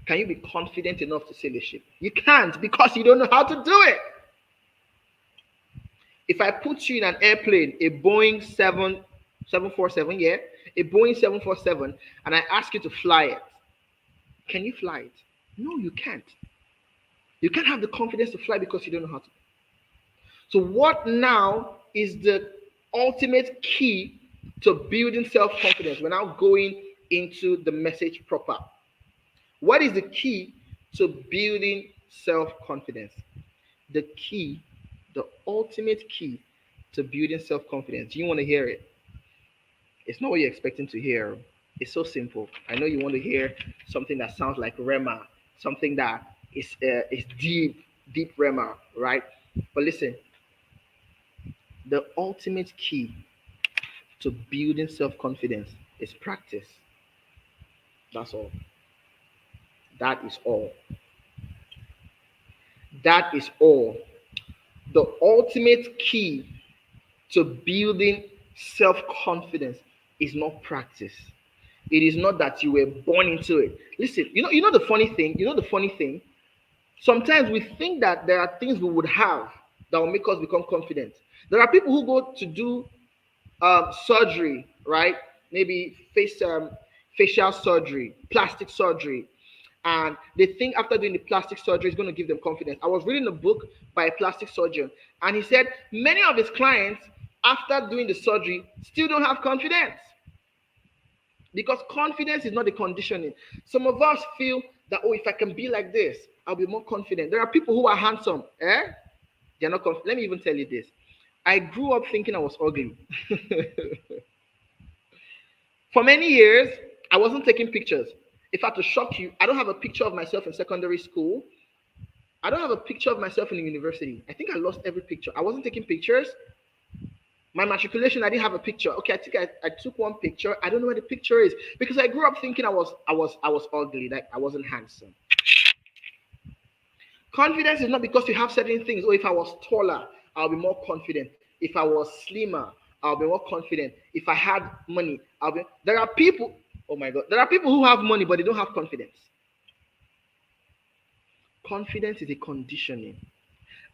Can you be confident enough to sail the ship? You can't because you don't know how to do it. If I put you in an airplane, a Boeing 747, yeah, a Boeing 747, and I ask you to fly it, can you fly it? No, you can't. You can't have the confidence to fly because you don't know how to. So what now is the ultimate key to building self-confidence? We're now going into the message proper. What is the key to building self-confidence? The key, the ultimate key to building self-confidence. You want to hear it? It's not what you're expecting to hear. It's so simple. I know you want to hear something that sounds like Rema, something that is deep Rema, right? But listen, the ultimate key to building self-confidence is practice. That's all. That is all. That is all. The ultimate key to building self-confidence is not practice. It is not that you were born into it. Listen, you know the funny thing. You know the funny thing. Sometimes we think that there are things we would have that will make us become confident. There are people who go to do surgery, right? Maybe facial surgery, plastic surgery, and they think after doing the plastic surgery it's going to give them confidence. I was reading a book by a plastic surgeon, and he said many of his clients after doing the surgery still don't have confidence because confidence is not a conditioning. Some of us feel that, oh, if I can be like this, I'll be more confident. There are people who are handsome, they're not confident. Let me even tell you this. I grew up thinking I was ugly. For many years, I wasn't taking pictures. If I had to shock you, I don't have a picture of myself in secondary school. I don't have a picture of myself in the university. I think I lost every picture. I wasn't taking pictures. My matriculation, I didn't have a picture. Okay, I think I took one picture. I don't know where the picture is because I grew up thinking I was ugly, like I wasn't handsome. Confidence is not because you have certain things. Oh, if I was taller, I'll be more confident. If I was slimmer, I'll be more confident. If I had money, I'll be. There are people. Oh my God, there are people who have money but they don't have confidence. Confidence is a conditioning,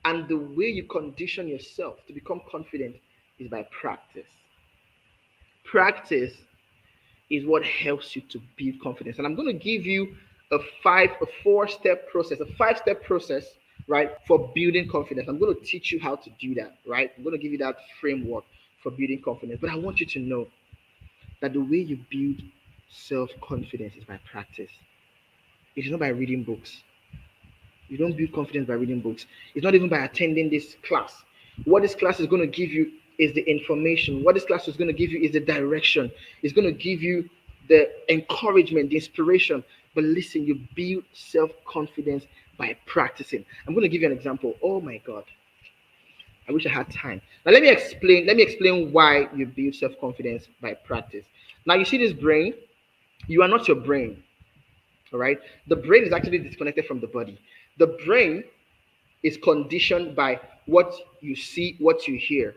and the way you condition yourself to become confident is by practice. Practice is what helps you to build confidence. And I'm going to give you a 4-step process, a 5-step process, right, for building confidence. I'm going to teach you how to do that, right? I'm going to give you that framework for building confidence. But I want you to know that the way you build self-confidence is by practice. It is not by reading books. You don't build confidence by reading books. It's not even by attending this class. What this class is going to give you is the information. What this class is going to give you is the direction. It's going to give you the encouragement, the inspiration. But listen, you build self-confidence by practicing. I'm going to give you an example. Oh my God. I wish I had time. Now let me explain why you build self-confidence by practice. Now you see this brain. You are not your brain. All right. The brain is actually disconnected from the body. The brain is conditioned by what you see, what you hear.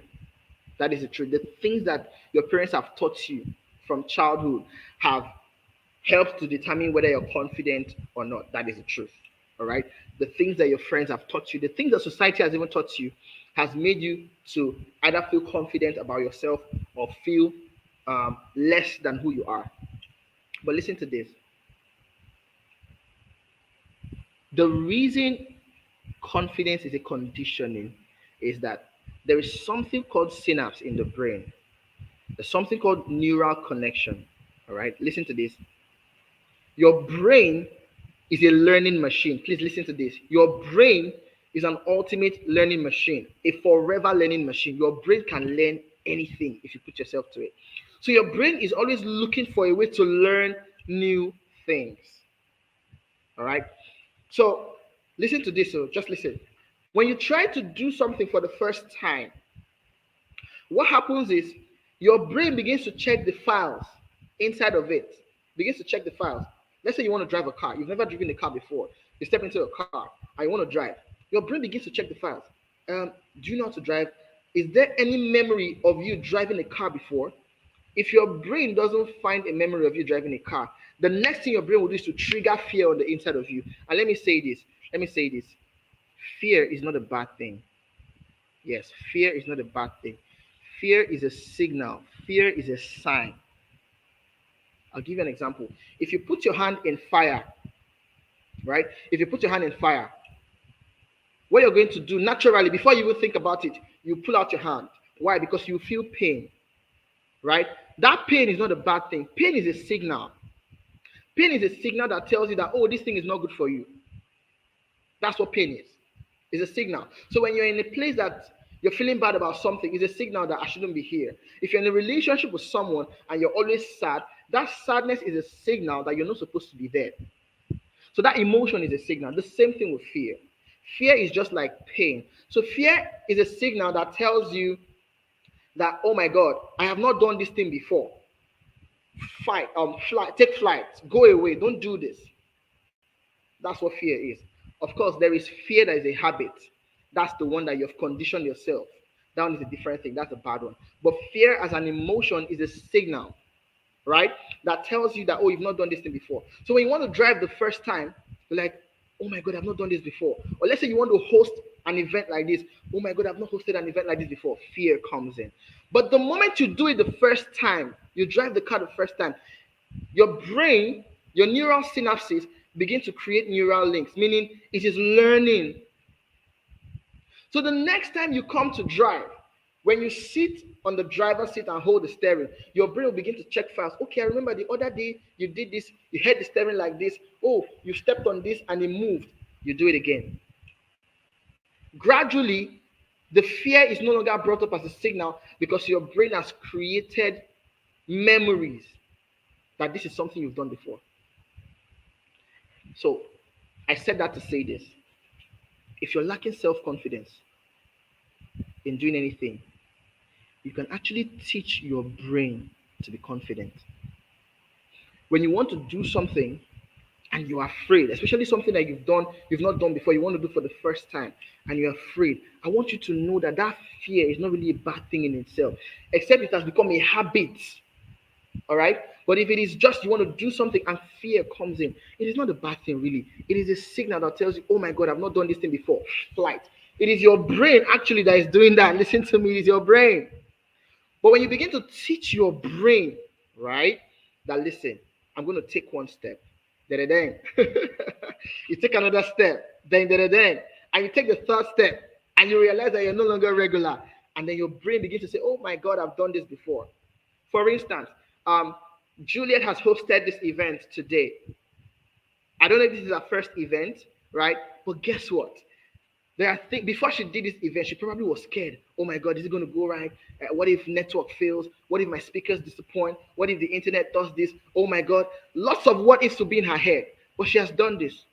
That is the truth. The things that your parents have taught you from childhood have helped to determine whether you're confident or not. That is the truth. All right. The things that your friends have taught you, the things that society has even taught you, has made you to either feel confident about yourself or feel less than who you are. But listen to this. The reason confidence is a conditioning is that there is something called synapse in the brain. There's something called neural connection. All right. Listen to this. Your brain is a learning machine. Please listen to this. Your brain is an ultimate learning machine, a forever learning machine. Your brain can learn anything if you put yourself to it. So your brain is always looking for a way to learn new things. All right. So listen to this. So just listen. When you try to do something for the first time, what happens is your brain begins to check the files inside of it. Begins to check the files. Let's say you want to drive a car. You've never driven a car before. You step into a car and you want to drive. Your brain begins to check the files. Do you know how to drive? Is there any memory of you driving a car before? If your brain doesn't find a memory of you driving a car, the next thing your brain will do is to trigger fear on the inside of you. And let me say this. Fear is not a bad thing. Yes, fear is not a bad thing. Fear is a signal. Fear is a sign. I'll give you an example. If you put your hand in fire, right? If you put your hand in fire, what you're going to do naturally, before you even think about it, you pull out your hand. Why? Because you feel pain, right? That pain is not a bad thing. Pain is a signal. Pain is a signal that tells you that, oh, this thing is not good for you. That's what pain is. It's a signal. So when you're in a place that you're feeling bad about something, it's a signal that I shouldn't be here. If you're in a relationship with someone and you're always sad, that sadness is a signal that you're not supposed to be there. So that emotion is a signal. The same thing with fear. Fear is just like pain. So fear is a signal that tells you that, oh my God, I have not done this thing before. Take flight, go away, don't do this. That's what fear is. Of course, there is fear that is a habit. That's the one that you've conditioned yourself. That one is a different thing. That's a bad one. But fear as an emotion is a signal, right? That tells you that, oh, you've not done this thing before. So when you want to drive the first time, you're like, oh my God, I've not done this before. Or let's say you want to host an event like this. Oh my God, I've not hosted an event like this before. Fear comes in. But the moment you do it the first time, you drive the car the first time, your brain, your neural synapses begin to create neural links, meaning it is learning. So the next time you come to drive, when you sit on the driver's seat and hold the steering, your brain will begin to check files. Okay, I remember the other day you did this, you held the steering like this. Oh, you stepped on this and it moved. You do it again. Gradually, the fear is no longer brought up as a signal because your brain has created memories that this is something you've done before. So, I said that to say this. If you're lacking self-confidence in doing anything, you can actually teach your brain to be confident. When you want to do something and you're afraid, especially something that you've not done before, you want to do for the first time, and you're afraid, I want you to know that that fear is not really a bad thing in itself, except it has become a habit. All right? But if it is just you want to do something and fear comes in, it is not a bad thing, really. It is a signal that tells you, oh my God, I've not done this thing before. Flight. It is your brain actually that is doing that. Listen to me, it's your brain. But when you begin to teach your brain, right, that listen, I'm going to take one step, then you take another step, then and you take the third step, and you realize that you're no longer regular, and then your brain begins to say, oh my God, I've done this before. For instance, Juliet has hosted this event today. I don't know if this is her first event, right? But guess what? Before she did this event, she probably was scared. Oh my God, is it going to go right? What if network fails? What if my speakers disappoint? What if the internet does this? Oh my God, lots of what ifs to be in her head. But she has done this.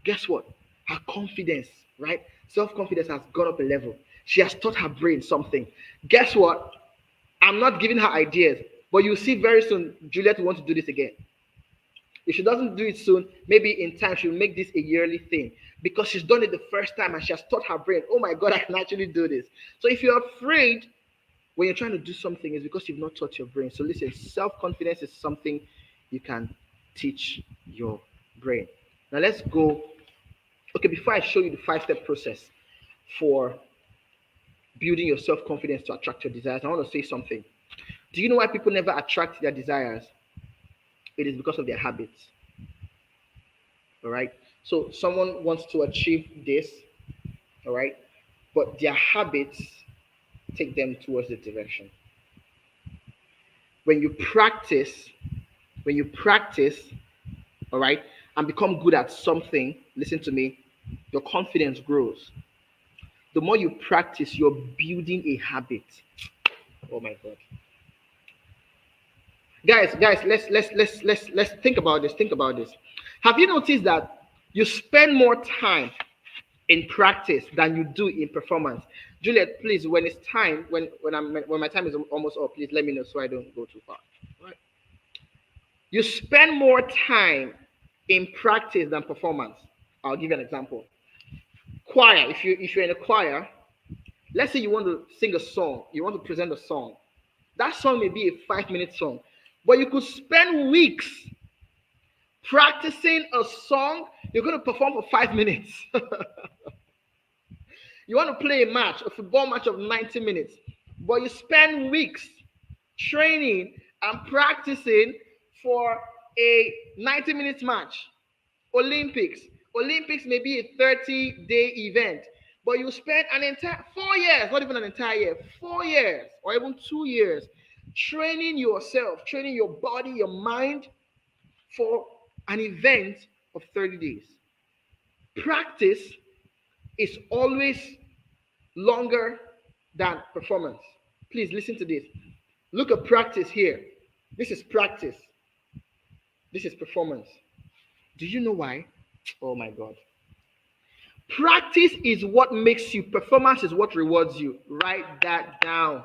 Guess what? Her confidence, right? Self-confidence has gone up a level. She has taught her brain something. Guess what? I'm not giving her ideas, but you'll see very soon Juliet will want to do this again. If she doesn't do it soon, maybe in time she'll make this a yearly thing because she's done it the first time and she has taught her brain, oh my God, I can actually do this. So if you're afraid when you're trying to do something, it's because you've not taught your brain. So listen, self-confidence is something you can teach your brain. Now let's go. Okay, before I show you the 5-step process for building your self-confidence to attract your desires, I want to say something. Do you know why people never attract their desires? It is because of their habits. All right. So someone wants to achieve this, all right, but their habits take them towards the direction. When you practice, when you practice, all right, and become good at something, listen to me, your confidence grows. The more you practice, you're building a habit. Oh my God. Guys, let's think about this. Think about this. Have you noticed that you spend more time in practice than you do in performance? Juliet, please, when it's time, when my time is almost up, please let me know so I don't go too far. Right? You spend more time in practice than performance. I'll give you an example. Choir. If you're in a choir, let's say you want to sing a song, you want to present a song. That song may be a 5-minute song, but you could spend weeks practicing a song you're going to perform for 5 minutes. You want to play a match, a football match of 90 minutes, but you spend weeks training and practicing for a 90 minutes match. Olympics. Olympics may be a 30-day event, but you spend an entire 4 years, not even an entire year, 4 years or even 2 years training yourself, training your body, your mind for an event of 30 days. Practice is always longer than performance. Please listen to this. Look at practice here. This is practice. This is performance. Do you know why? Oh my God. Practice is what makes you, performance is what rewards you. Write that down.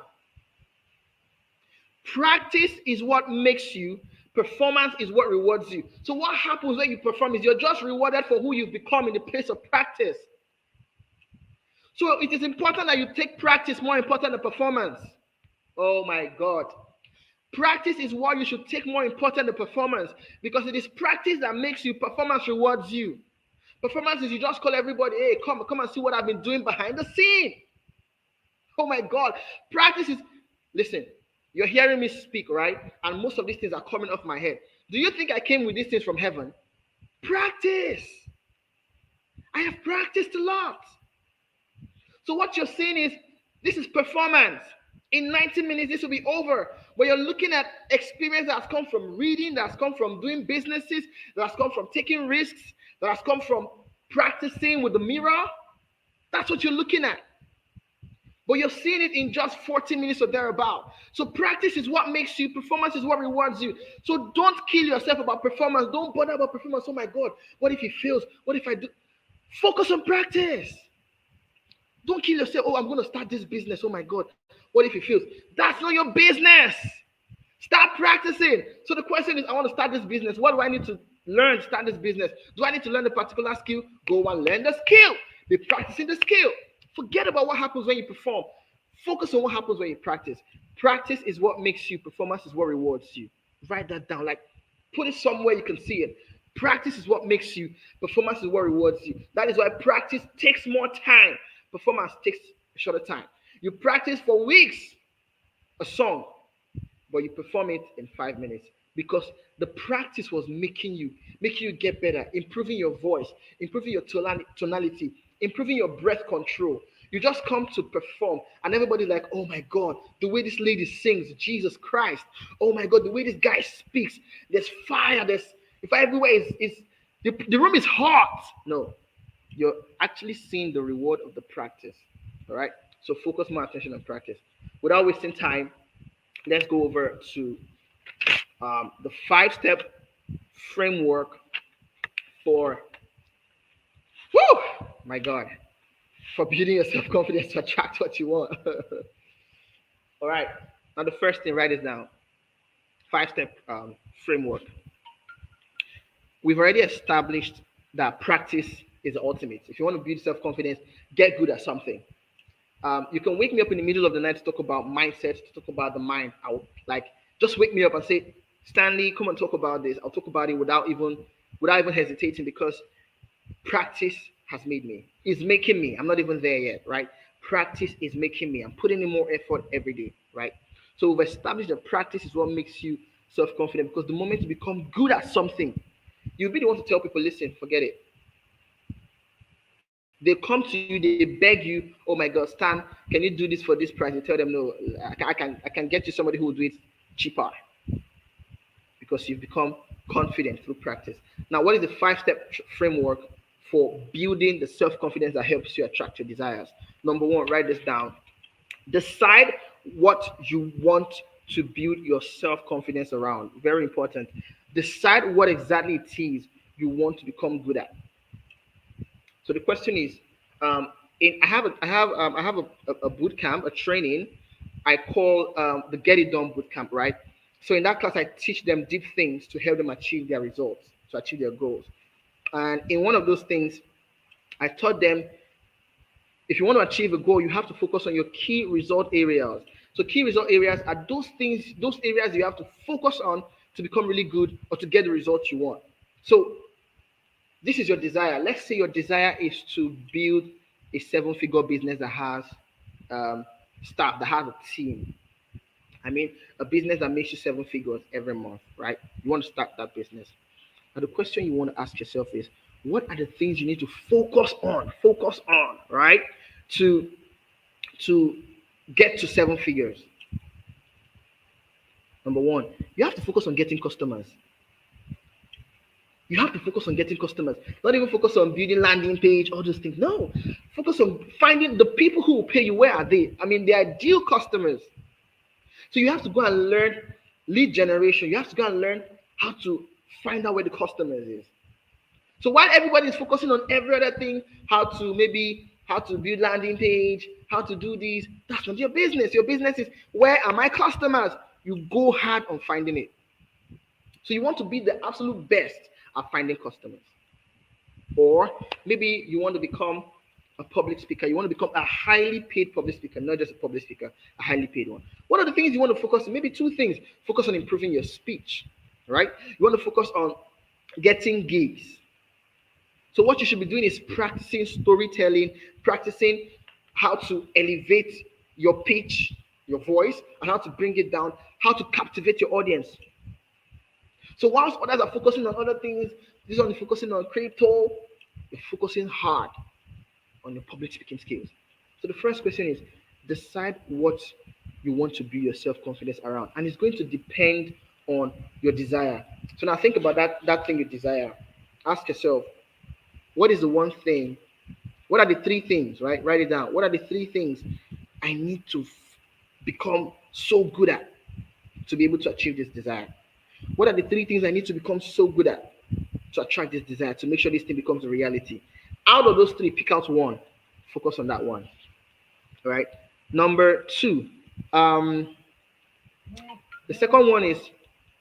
Practice is what makes you, performance is what rewards you. So what happens when you perform is you're just rewarded for who you've become in the place of practice. So it is important that you take practice more important than performance. Oh my God. Practice is what you should take more important than performance, because it is practice that makes you, performance rewards you. Performance is you just call everybody, hey, come and see what I've been doing behind the scene. Oh my God. Practice is, listen, you're hearing me speak, right? And most of these things are coming off my head. Do you think I came with these things from heaven? Practice. I have practiced a lot. So what you're saying is, this is performance. In 90 minutes, this will be over. But you're looking at experience that's come from reading, that's come from doing businesses, that's come from taking risks, that's come from practicing with the mirror. That's what you're looking at. But you're seeing it in just 40 minutes or thereabout. So practice is what makes you, performance is what rewards you. So don't kill yourself about performance. Don't bother about performance. Oh my God, what if it fails? What if I do? Focus on practice. Don't kill yourself. Oh, I'm going to start this business. Oh my God, what if it fails? That's not your business. Start practicing. So the question is, I want to start this business. What do I need to learn to start this business? Do I need to learn a particular skill? Go and learn the skill. Be practicing the skill. Forget about what happens when you perform. Focus on what happens when you practice. Practice is what makes you. Performance is what rewards you. Write that down. Like, put it somewhere you can see it. Practice is what makes you. Performance is what rewards you. That is why practice takes more time. Performance takes a shorter time. You practice for weeks a song, but you perform it in 5 minutes, because the practice was making you get better, improving your voice, improving your tonality, improving your breath control. You just come to perform, and everybody's like, oh my God, the way this lady sings, Jesus Christ. Oh my God, the way this guy speaks, there's fire, there's, if everywhere is the room is hot. No, you're actually seeing the reward of the practice. All right, so focus more attention on practice. Without wasting time, let's go over to the 5-step framework for, my God, for building your self-confidence to attract what you want. All right, now the first thing, write this down. 5-step framework. we've already established that practice is the ultimate. If you want to build self confidence, get good at something. You can wake me up in the middle of the night to talk about mindset, to talk about the mind. I'll like just wake me up and say, Stanley, come and talk about this. I'll talk about it without even hesitating because practice has made me. Is making me. I'm not even there yet, right? Practice is making me. I'm putting in more effort every day, right? So we've established that practice is what makes you self-confident because the moment you become good at something, you'll be the one to tell people, listen, forget it. They come to you, they beg you, oh my God, Stan, can you do this for this price? You tell them, no, I can get you somebody who will do it cheaper because you've become confident through practice. Now, what is the five-step framework for building the self-confidence that helps you attract your desires? Number one, write this down. Decide what you want to build your self-confidence around. Very important. Decide what exactly it is you want to become good at. So the question is, I have a boot camp, a training I call the Get It Done boot camp, right? So in that class, I teach them deep things to help them achieve their results, to achieve their goals. And in one of those things, I taught them if you want to achieve a goal, you have to focus on your key result areas. So key result areas are those things, those areas you have to focus on to become really good or to get the results you want. So this is your desire. Let's say your desire is to build a seven-figure business that has staff, that has a team. I mean, a business that makes you seven figures every month, right? You want to start that business. Now, the question you want to ask yourself is, what are the things you need to focus on, right? To to get to seven figures. Number one, you have to focus on getting customers. You have to focus on getting customers. Not even focus on building landing page, all those things. No. Focus on finding the people who will pay you. Where are they? I mean, the ideal customers. So you have to go and learn lead generation. You have to go and learn how to find out where the customers is. So while everybody is focusing on every other thing, how to build landing page, how to do this, that's not your business. Your business is where are my customers? You go hard on finding it. So you want to be the absolute best at finding customers. Or maybe you want to become a public speaker. You want to become a highly paid public speaker, not just a public speaker, a highly paid one. What are the things you want to focus on? Maybe two things. Focus on improving your speech, right? You want to focus on getting gigs. So what you should be doing is practicing storytelling, practicing how to elevate your pitch, your voice, and how to bring it down, how to captivate your audience. So whilst others are focusing on other things, this one is focusing on crypto, you're focusing hard on your public speaking skills. So the first question is decide what you want to build your self-confidence around. And it's going to depend on your desire. So now think about that thing you desire. Ask yourself, what is the one thing? What are the three things, right? Write it down. What are the three things I need to become so good at to be able to achieve this desire? What are the three things I need to become so good at to attract this desire, to make sure this thing becomes a reality? Out of those three, pick out one. Focus on that one. All right. Number two, the second one is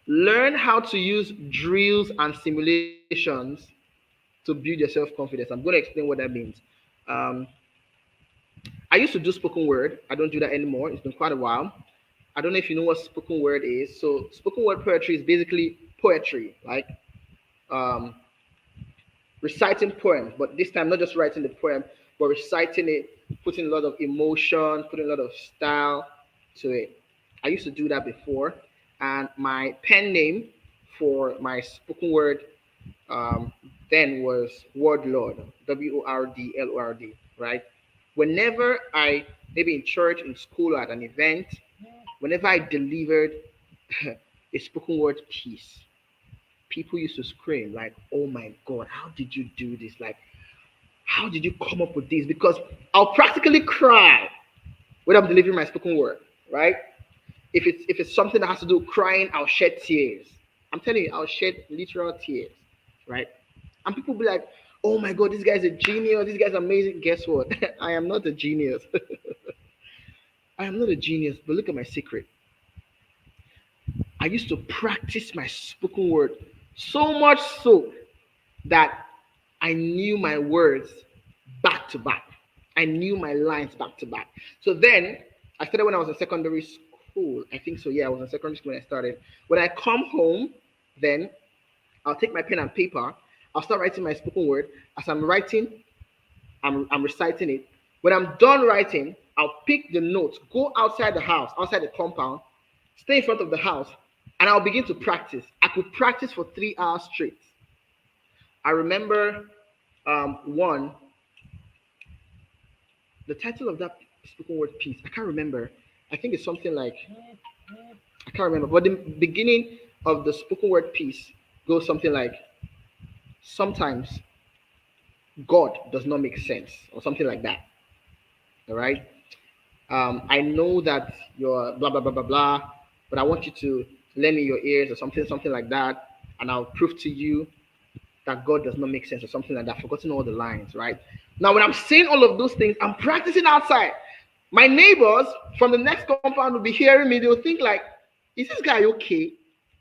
learn how to use drills and simulations to build your self-confidence. I'm going to explain what that means. Um, I used to do spoken word. I don't do that anymore. It's been quite a while. I don't know if you know what spoken word is. So spoken word poetry is basically poetry, like um, reciting poems, but this time not just writing the poem, but reciting it, putting a lot of emotion, putting a lot of style to it. I used to do that before, and my pen name for my spoken word um, then was Word Lord, WORDLORD, right? Whenever I, maybe in church, in school, or at an event, whenever I delivered a spoken word piece, people used to scream like, "Oh my God, how did you do this? Like, how did you come up with this?" Because I'll practically cry when I'm delivering my spoken word, right? If it's something that has to do with crying, I'll shed tears. I'm telling you, I'll shed literal tears, right? And people be like, "Oh my God, this guy's a genius. This guy's amazing." Guess what? I am not a genius. I am not a genius, but look at my secret. I used to practice my spoken word so much so. that I knew my words back to back. I knew my lines back to back. So then I started when I was in secondary school. I think so. Yeah, I was in secondary school when I started. When I come home, then I'll take my pen and paper. I'll start writing my spoken word. As I'm writing, I'm reciting it. When I'm done writing, I'll pick the notes, go outside the house, outside the compound, stay in front of the house, and I'll begin to practice. I could practice for 3 hours straight. I remember one, the title of that spoken word piece, I can't remember. I think it's something like, I can't remember, but the beginning of the spoken word piece goes something like, sometimes God does not make sense, or something like that. All right. I know that you're blah blah blah blah blah, but I want you to lend me your ears or something like that, and I'll prove to you that God does not make sense or something like that. I've forgotten all the lines, right? Now, when I'm saying all of those things, I'm practicing outside. My neighbors from the next compound will be hearing me. They'll think like, "Is this guy okay?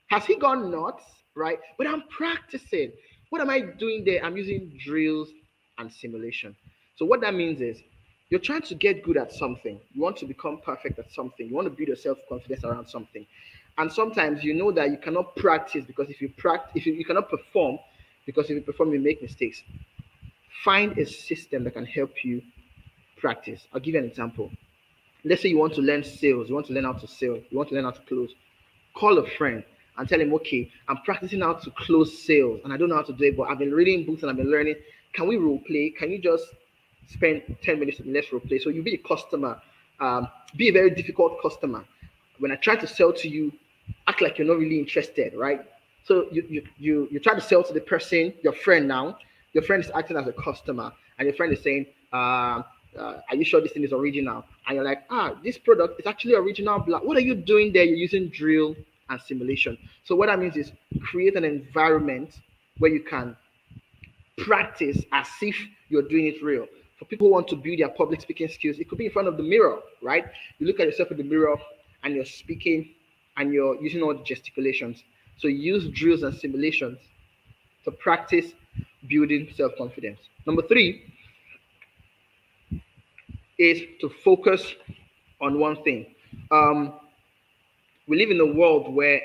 Has he gone nuts?" Right? But I'm practicing. What am I doing there? I'm using drills and simulation. So what that means is you're trying to get good at something. You want to become perfect at something. You want to build your self-confidence around something. And sometimes you know that you cannot practice because if you practice, if you cannot perform, because if you perform, you make mistakes. Find a system that can help you practice. I'll give you an example. Let's say you want to learn sales, you want to learn how to sell, you want to learn how to close. Call a friend and tell him, okay, I'm practicing how to close sales and I don't know how to do it, but I've been reading books and I've been learning. Can we role play? Can you just spend 10 minutes and let's role play? So you be a customer, be a very difficult customer. When I try to sell to you, act like you're not really interested, right? So you try to sell to the person, your friend now. Your friend is acting as a customer, and your friend is saying, "Are you sure this thing is original?" And you're like, this product is actually original. Blah. What are you doing there? You're using drill and simulation. So what that means is create an environment where you can practice as if you're doing it real. For people who want to build their public speaking skills, it could be in front of the mirror, right? You look at yourself in the mirror and you're speaking and you're using all the gesticulations. So use drills and simulations to practice building self-confidence. Number 3 is to focus on one thing. Um, we live in a world where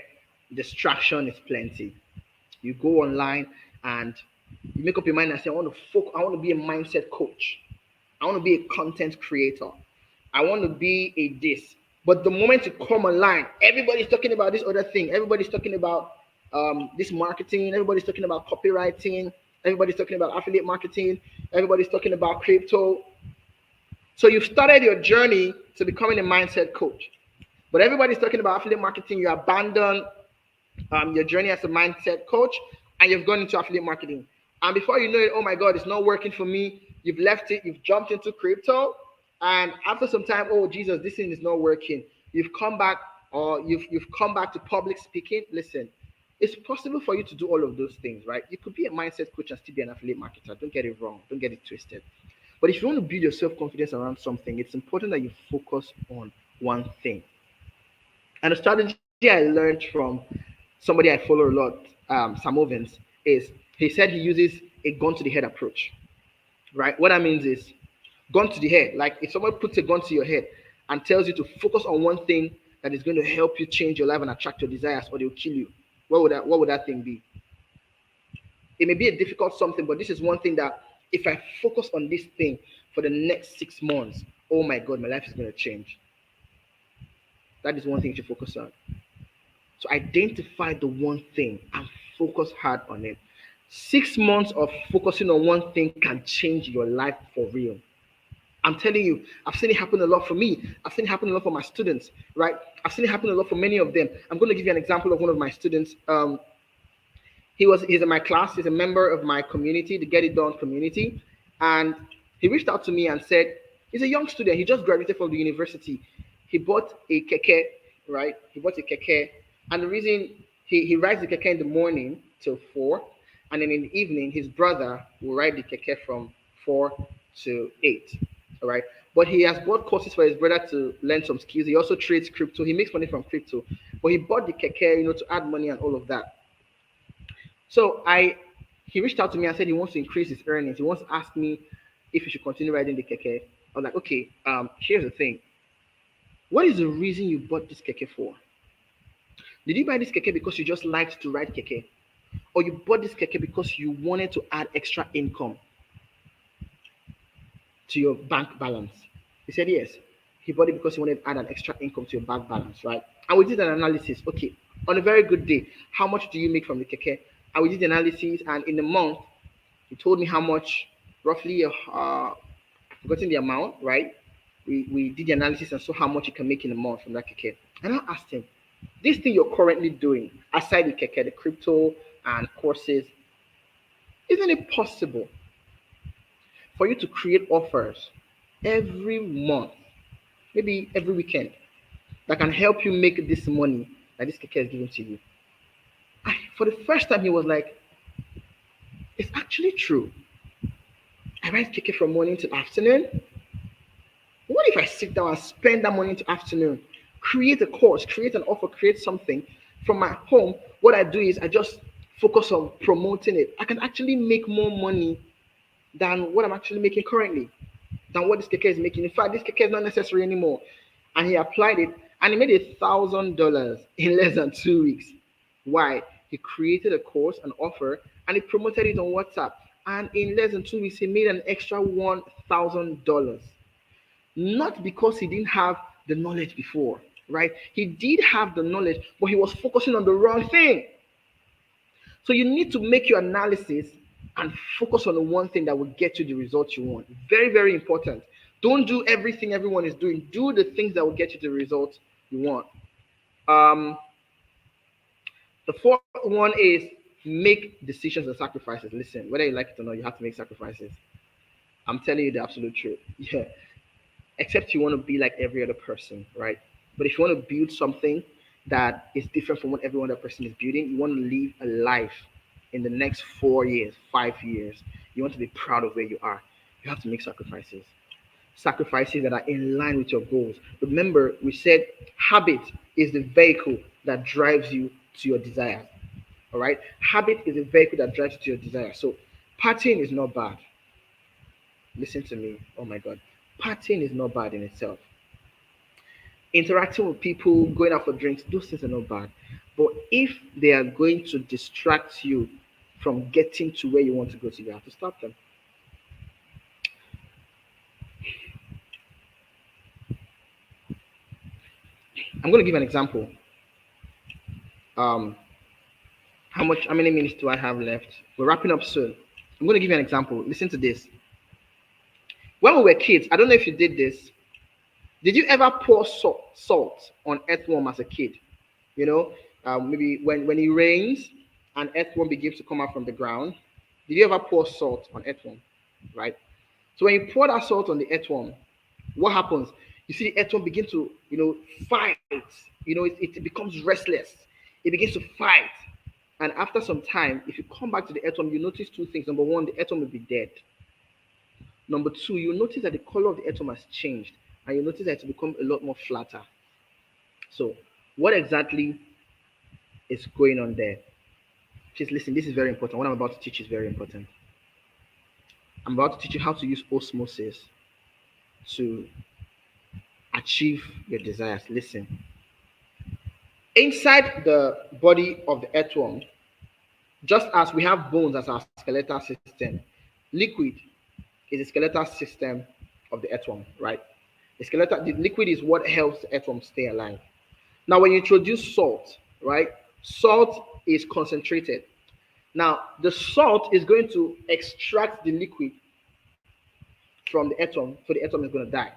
distraction is plenty. You go online and you make up your mind and say, I want to be a mindset coach. I want to be a content creator. I want to be a this. But the moment you come online, everybody's talking about this other thing. Everybody's talking about this marketing. Everybody's talking about copywriting. Everybody's talking about affiliate marketing. Everybody's talking about crypto. So you've started your journey to becoming a mindset coach. But everybody's talking about affiliate marketing. You abandon your journey as a mindset coach and you've gone into affiliate marketing. And before you know it, oh my God, it's not working for me. You've left it. You've jumped into crypto. And after some time, oh Jesus, this thing is not working. You've come back or you've come back to public speaking. Listen, it's possible for you to do all of those things, right? You could be a mindset coach and still be an affiliate marketer. Don't get it wrong. Don't get it twisted. But if you want to build your self-confidence around something, it's important that you focus on one thing. And the strategy I learned from somebody I follow a lot, Sam Ovens, is he said he uses a gun to the head approach, right? What that means is gun to the head. Like if someone puts a gun to your head and tells you to focus on one thing that is going to help you change your life and attract your desires, or they'll kill you. What would that thing be? It may be a difficult something, but this is one thing that if I focus on this thing for the next 6 months, oh my God, my life is going to change. That is one thing to focus on. So identify the one thing and focus hard on it. 6 months of focusing on one thing can change your life for real. I'm telling you, I've seen it happen a lot for me. I've seen it happen a lot for my students, right? I've seen it happen a lot for many of them. I'm going to give you an example of one of my students. He's in my class. He's a member of my community, the Get It Done community. And he reached out to me and said, he's a young student. He just graduated from the university. He bought a keke, right? He bought a keke. And the reason he rides the keke in the morning till 4. And then in the evening, his brother will ride the keke from 4 to 8. All right. But he has bought courses for his brother to learn some skills. He also trades crypto. He makes money from crypto. But he bought the keke, to add money and all of that. So I He reached out to me and said he wants to increase his earnings. He wants to ask me if he should continue riding the keke. I was like, okay, here's the thing. What is the reason you bought this keke for? Did you buy this keke because you just liked to ride keke? Or you bought this keke because you wanted to add extra income to your bank balance? He said yes. He bought it because he wanted to add an extra income to your bank balance, right? And we did an analysis. Okay, on a very good day, how much do you make from the keke? And we did the analysis, and in a month, he told me how much, roughly, forgotten the amount, right? We did the analysis and saw how much you can make in a month from that keke. And I asked him, this thing you're currently doing, aside the keke, the crypto and courses, isn't it possible for you to create offers every month, maybe every weekend, that can help you make this money that this keke is giving to you? For the first time, he was like, it's actually true. I ride keke from morning to afternoon. What if I sit down and spend that morning to afternoon, create a course, create an offer, create something from my home? What I do is I just focus on promoting it. I can actually make more money than what I'm actually making currently, than what this keke is making. In fact, this keke is not necessary anymore. And he applied it and he made $1,000 in less than 2 weeks. Why? He created a course, an offer, and he promoted it on WhatsApp. And in less than 2 weeks, he made an extra $1,000. Not because he didn't have the knowledge before, right? He did have the knowledge, but he was focusing on the wrong thing. So you need to make your analysis and focus on the one thing that will get you the results you want. Very, very important. Don't do everything everyone is doing. Do the things that will get you the results you want. Um, the fourth one is make decisions and sacrifices. Listen, whether you like it or not, you have to make sacrifices. I'm telling you the absolute truth. Yeah. Except you want to be like every other person, right? But if you want to build something that is different from what every other person is building, you want to live a life in the next 4 years, 5 years. You want to be proud of where you are. You have to make sacrifices. Sacrifices that are in line with your goals. Remember, we said habit is the vehicle that drives you to your desires. All right? Habit is a vehicle that drives you to your desire. So partying is not bad. Listen to me. Oh my God. Partying is not bad in itself. Interacting with people, going out for drinks, those things are not bad. But if they are going to distract you from getting to where you want to go to, you have to stop them. I'm going to give an example. Um, how many minutes do I have left? We're wrapping up soon. I'm going to give you an example. Listen to this. When we were kids, I don't know if you did this. Did you ever pour salt on earthworm as a kid? You know, maybe when it rains and earthworm begins to come out from the ground. Did you ever pour salt on earthworm? Right. So when you pour that salt on the earthworm, what happens? You see the earthworm begin to, fight. It becomes restless. It begins to fight. And after some time, if you come back to the earthworm, you notice two things. Number one, the earthworm will be dead. Number two, you notice that the color of the earthworm has changed, and you notice that it's become a lot more flatter. So, what exactly is going on there? Just listen, this is very important. What I'm about to teach is very important. I'm about to teach you how to use osmosis to achieve your desires. Listen. Inside the body of the earthworm, just as we have bones as our skeletal system, liquid is the skeletal system of the earthworm, right? The liquid is what helps the earthworm stay alive. Now, when you introduce salt, right? Salt is concentrated. Now, the salt is going to extract the liquid from the atom, so the atom is going to die.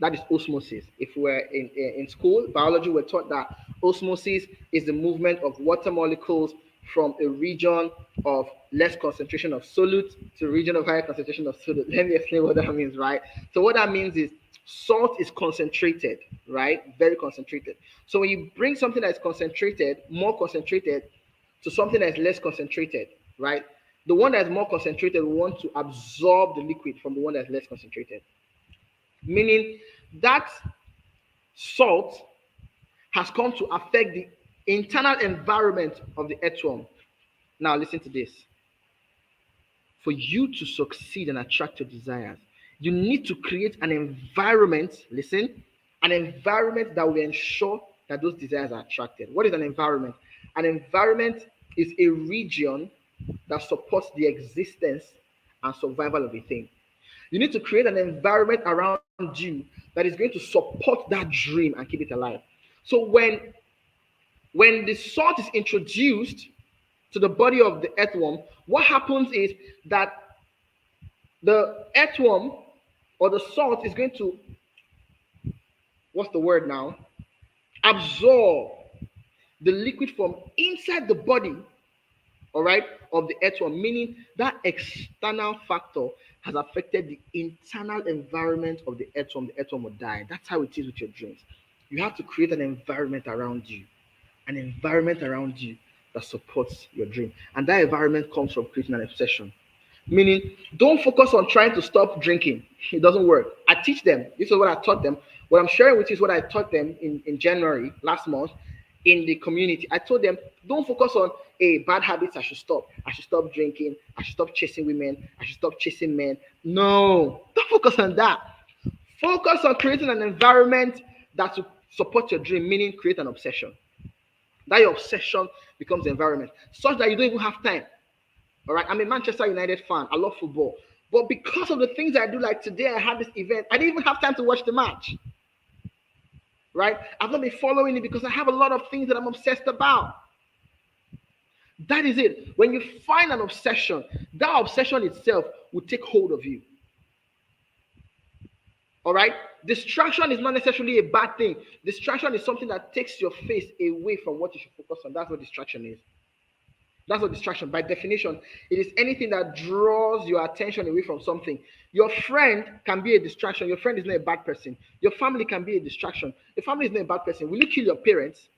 That is osmosis. If we're in school, biology, we're taught that osmosis is the movement of water molecules from a region of less concentration of solute to a region of higher concentration of solute. Let me explain what that means, right? So what that means is salt is concentrated, right? Very concentrated. So when you bring something that is concentrated, more concentrated, to something that is less concentrated, right? The one that is more concentrated will want to absorb the liquid from the one that is less concentrated. Meaning that salt has come to affect the internal environment of the earthworm. Now listen to this. for you to succeed and attract your desires, you need to create an environment, listen, an environment that will ensure that those desires are attracted. What is an environment? An environment is a region that supports the existence and survival of a thing. You need to create an environment around you that is going to support that dream and keep it alive. So when the salt is introduced to the body of the earthworm, what happens is that the earthworm or the salt is going to, what's the word now? Absorb the liquid from inside the body, all right, of the earthworm, meaning that external factor has affected the internal environment of the earthworm will die. That's how it is with your dreams. You have to create an environment around you, that supports your dream. And that environment comes from creating an obsession. Meaning, don't focus on trying to stop drinking. It doesn't work. I teach them. This is what I taught them. What I'm sharing with you is what I taught them in January last month in the community. I told them, don't focus on bad habits I should stop. I should stop drinking. I should stop chasing women. I should stop chasing men. No, don't focus on that. Focus on creating an environment that will support your dream, meaning create an obsession. That your obsession becomes the environment, such that you don't even have time. All right, I'm a Manchester United fan. I love football. But because of the things I do, like today, I had this event, I didn't even have time to watch the match. Right? I've not been following it because I have a lot of things that I'm obsessed about. That is it. When you find an obsession, that obsession itself will take hold of you. All right? Distraction is not necessarily a bad thing. Distraction is something that takes your face away from what you should focus on. That's what distraction is. That's what distraction, by definition, it is anything that draws your attention away from something. Your friend can be a distraction. Your friend is not a bad person. Your family can be a distraction. Your family is not a bad person. Will you kill your parents?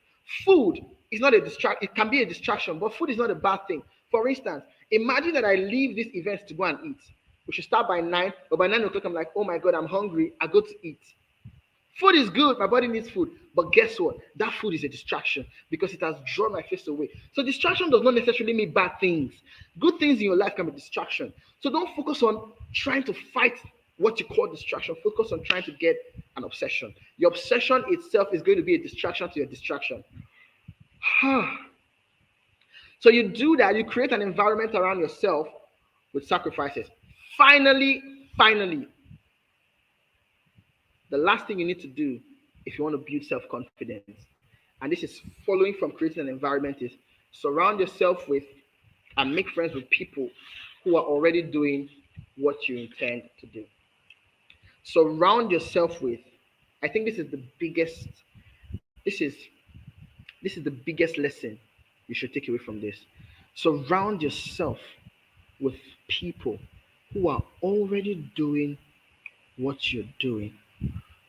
Food is not a distraction. It can be a distraction, but food is not a bad thing. For instance, imagine that I leave this event to go and eat. We should start by 9, but by 9 o'clock, I'm like, oh my God, I'm hungry. I go to eat. Food is good. My body needs food. But guess what? That food is a distraction because it has drawn my face away. So distraction does not necessarily mean bad things. Good things in your life can be distraction. So don't focus on trying to fight what you call distraction. Focus on trying to get an obsession. Your obsession itself is going to be a distraction to your distraction. So you do that. You create an environment around yourself with sacrifices. Finally, the last thing you need to do if you want to build self-confidence, and this is following from creating an environment, is surround yourself with and make friends with people who are already doing what you intend to do. Surround yourself with, I think this is the biggest lesson you should take away from this. Surround yourself with people who are already doing what you're doing.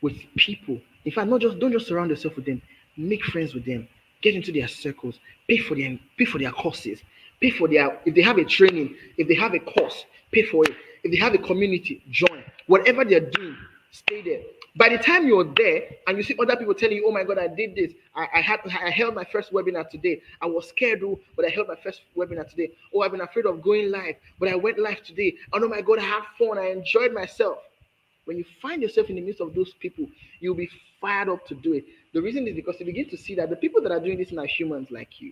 With people, in fact, don't just surround yourself with them. Make friends with them. Get into their circles. Pay for their courses. Pay for their, if they have a training, if they have a course, pay for it. If they have a community, join. Whatever they're doing, stay there. By the time you're there and you see other people telling you, oh my God, I did this. I held my first webinar today. I was scared, but I held my first webinar today. Oh, I've been afraid of going live, but I went live today. Oh my God, I had fun. I enjoyed myself. When you find yourself in the midst of those people, you'll be fired up to do it. The reason is because you begin to see that the people that are doing this are humans like you.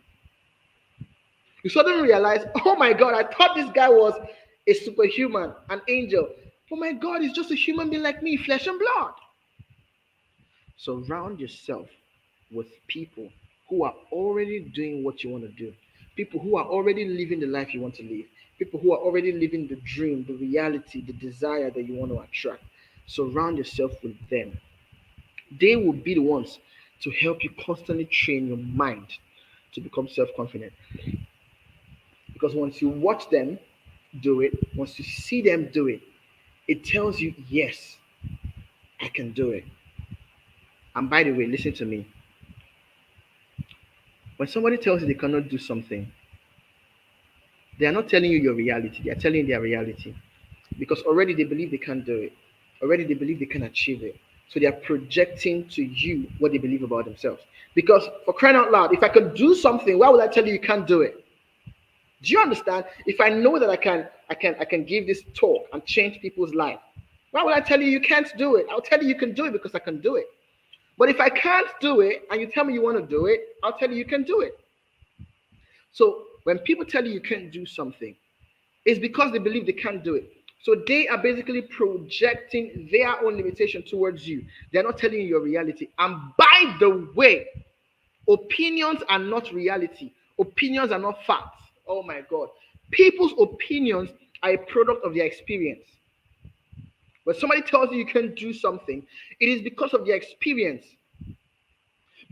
You suddenly realize, oh my God, I thought this guy was a superhuman, an angel. Oh my God, he's just a human being like me, flesh and blood. Surround yourself with people who are already doing what you want to do. People who are already living the life you want to live. People who are already living the dream, the reality, the desire that you want to attract. Surround yourself with them. They will be the ones to help you constantly train your mind to become self-confident. Because once you watch them do it, once you see them do it, it tells you, yes, I can do it. And by the way, listen to me. When somebody tells you they cannot do something, they are not telling you your reality. They are telling you their reality. Because already they believe they can't do it. Already they believe they can achieve it. So they are projecting to you what they believe about themselves. Because for crying out loud, if I can do something, why would I tell you you can't do it? Do you understand? If I know that I can I can give this talk and change people's life. Why would I tell you you can't do it? I'll tell you you can do it because I can do it. But if I can't do it and you tell me you want to do it, I'll tell you you can do it. So when people tell you you can't do something, it's because they believe they can't do it. So they are basically projecting their own limitation towards you. They're not telling you your reality. And by the way, opinions are not reality. Opinions are not facts. Oh my God. People's opinions are a product of their experience. When somebody tells you you can do something, it is because of their experience.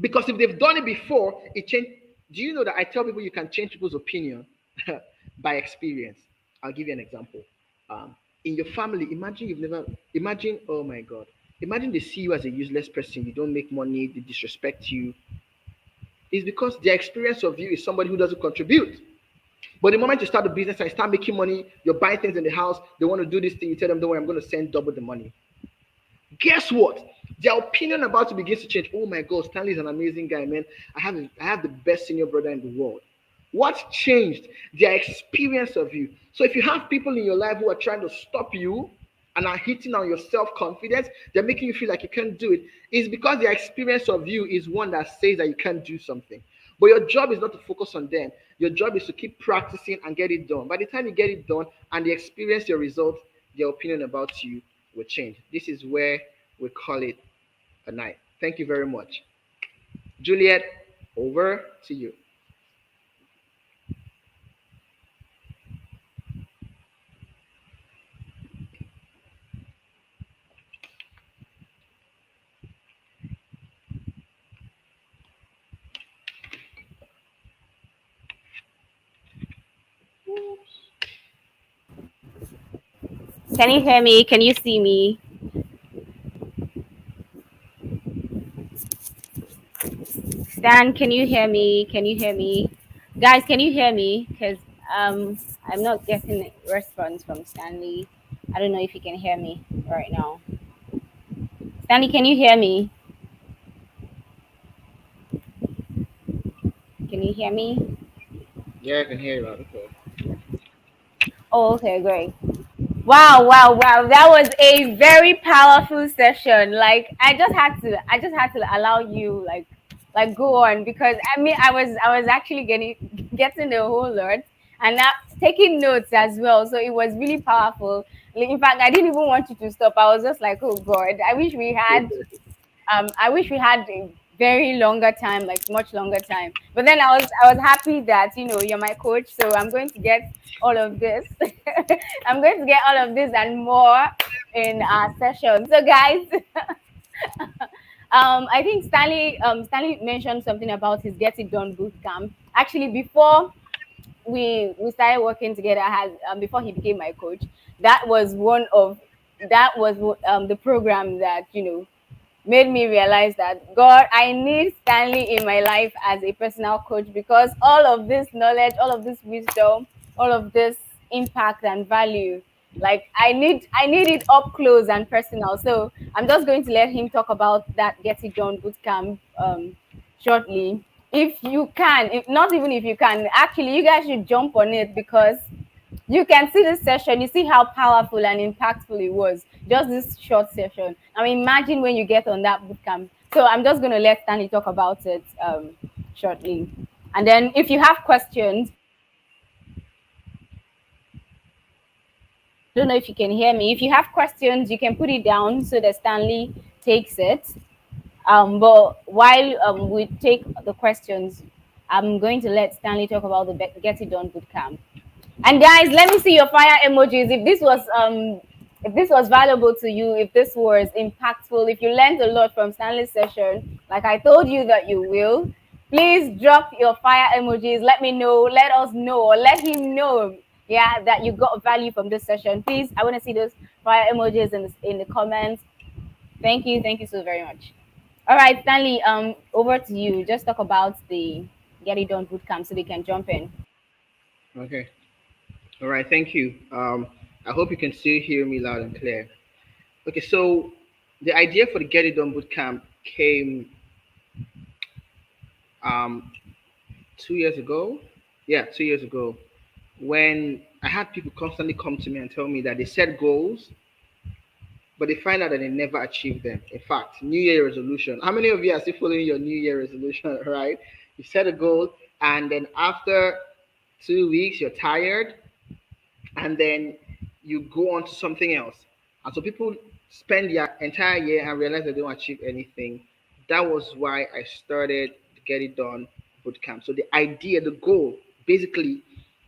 Because if they've done it before, it changed. Do you know that I tell people you can change people's opinion by experience? I'll give you an example. In your family, imagine you've never, imagine, oh my God, imagine they see you as a useless person, you don't make money, they disrespect you. It's because their experience of you is somebody who doesn't contribute. But the moment you start the business and you start making money, you're buying things in the house, they want to do this thing, you tell them, don't worry, I'm going to send double the money. Guess what? Their opinion about you begins to change. Oh my God, Stanley is an amazing guy, man. I have the best senior brother in the world. What changed? Their experience of you. So if you have people in your life who are trying to stop you and are hitting on your self-confidence, they're making you feel like you can't do it. It's because their experience of you is one that says that you can't do something. But your job is not to focus on them. Your job is to keep practicing and get it done. By the time you get it done and they experience your results, their opinion about you will change. This is where we call it a night. Thank you very much. Juliet, over to you. Can you hear me? Can you see me? Dan, can you hear me? Can you hear me? Guys, can you hear me? Because I'm not getting a response from Stanley. I don't know if you can hear me right now. Stanley, can you hear me? Can you hear me? Yeah, I can hear you loud and clear. Oh, okay, great. Wow, wow, wow. That was a very powerful session. Like I just had to allow you like go on because I mean I was actually getting a whole lot and now taking notes as well. So it was really powerful. Like, in fact, I didn't even want you to stop. I was just like, oh God, I wish we had a very longer time, like much longer time. But then I was happy that you're my coach, so I'm going to get all of this. I'm going to get all of this and more in our session. So guys, I think Stanley mentioned something about his Get It Done boot camp. Actually, before we started working together, before he became my coach, that was the program that made me realize that God, I need Stanley in my life as a personal coach because all of this knowledge, all of this wisdom, all of this impact and value, like I need it up close and personal. So I'm just going to let him talk about that Get It Done bootcamp shortly. If you can, if not even if you can, actually you guys should jump on it because you can see this session, you see how powerful and impactful it was. Just this short session. I mean, imagine when you get on that bootcamp. So I'm just going to let Stanley talk about it shortly. And then if you have questions, I don't know if you can hear me. If you have questions, you can put it down so that Stanley takes it. But while we take the questions, I'm going to let Stanley talk about the Get It Done bootcamp. And guys, let me see your fire emojis. If this was valuable to you, if this was impactful, if you learned a lot from Stanley's session, like I told you that you will, please drop your fire emojis. Let me know, let us know, or let him know, yeah, that you got value from this session. Please, I want to see those fire emojis in the comments. Thank you so very much. All right, Stanley, over to you. Just talk about the Get It Done bootcamp so we can jump in. Okay. All right. Thank you. I hope you can still hear me loud and clear. Okay. So the idea for the Get It Done bootcamp came um 2 years ago. Yeah, 2 years ago when I had people constantly come to me and tell me that they set goals, but they find out that they never achieve them. In fact, New Year resolution. How many of you are still following your New Year resolution, right? You set a goal, and then after 2 weeks, you're tired, and then you go on to something else. And so people spend their entire year and realize they don't achieve anything. That was why I started the Get It Done bootcamp. So the idea, the goal, basically,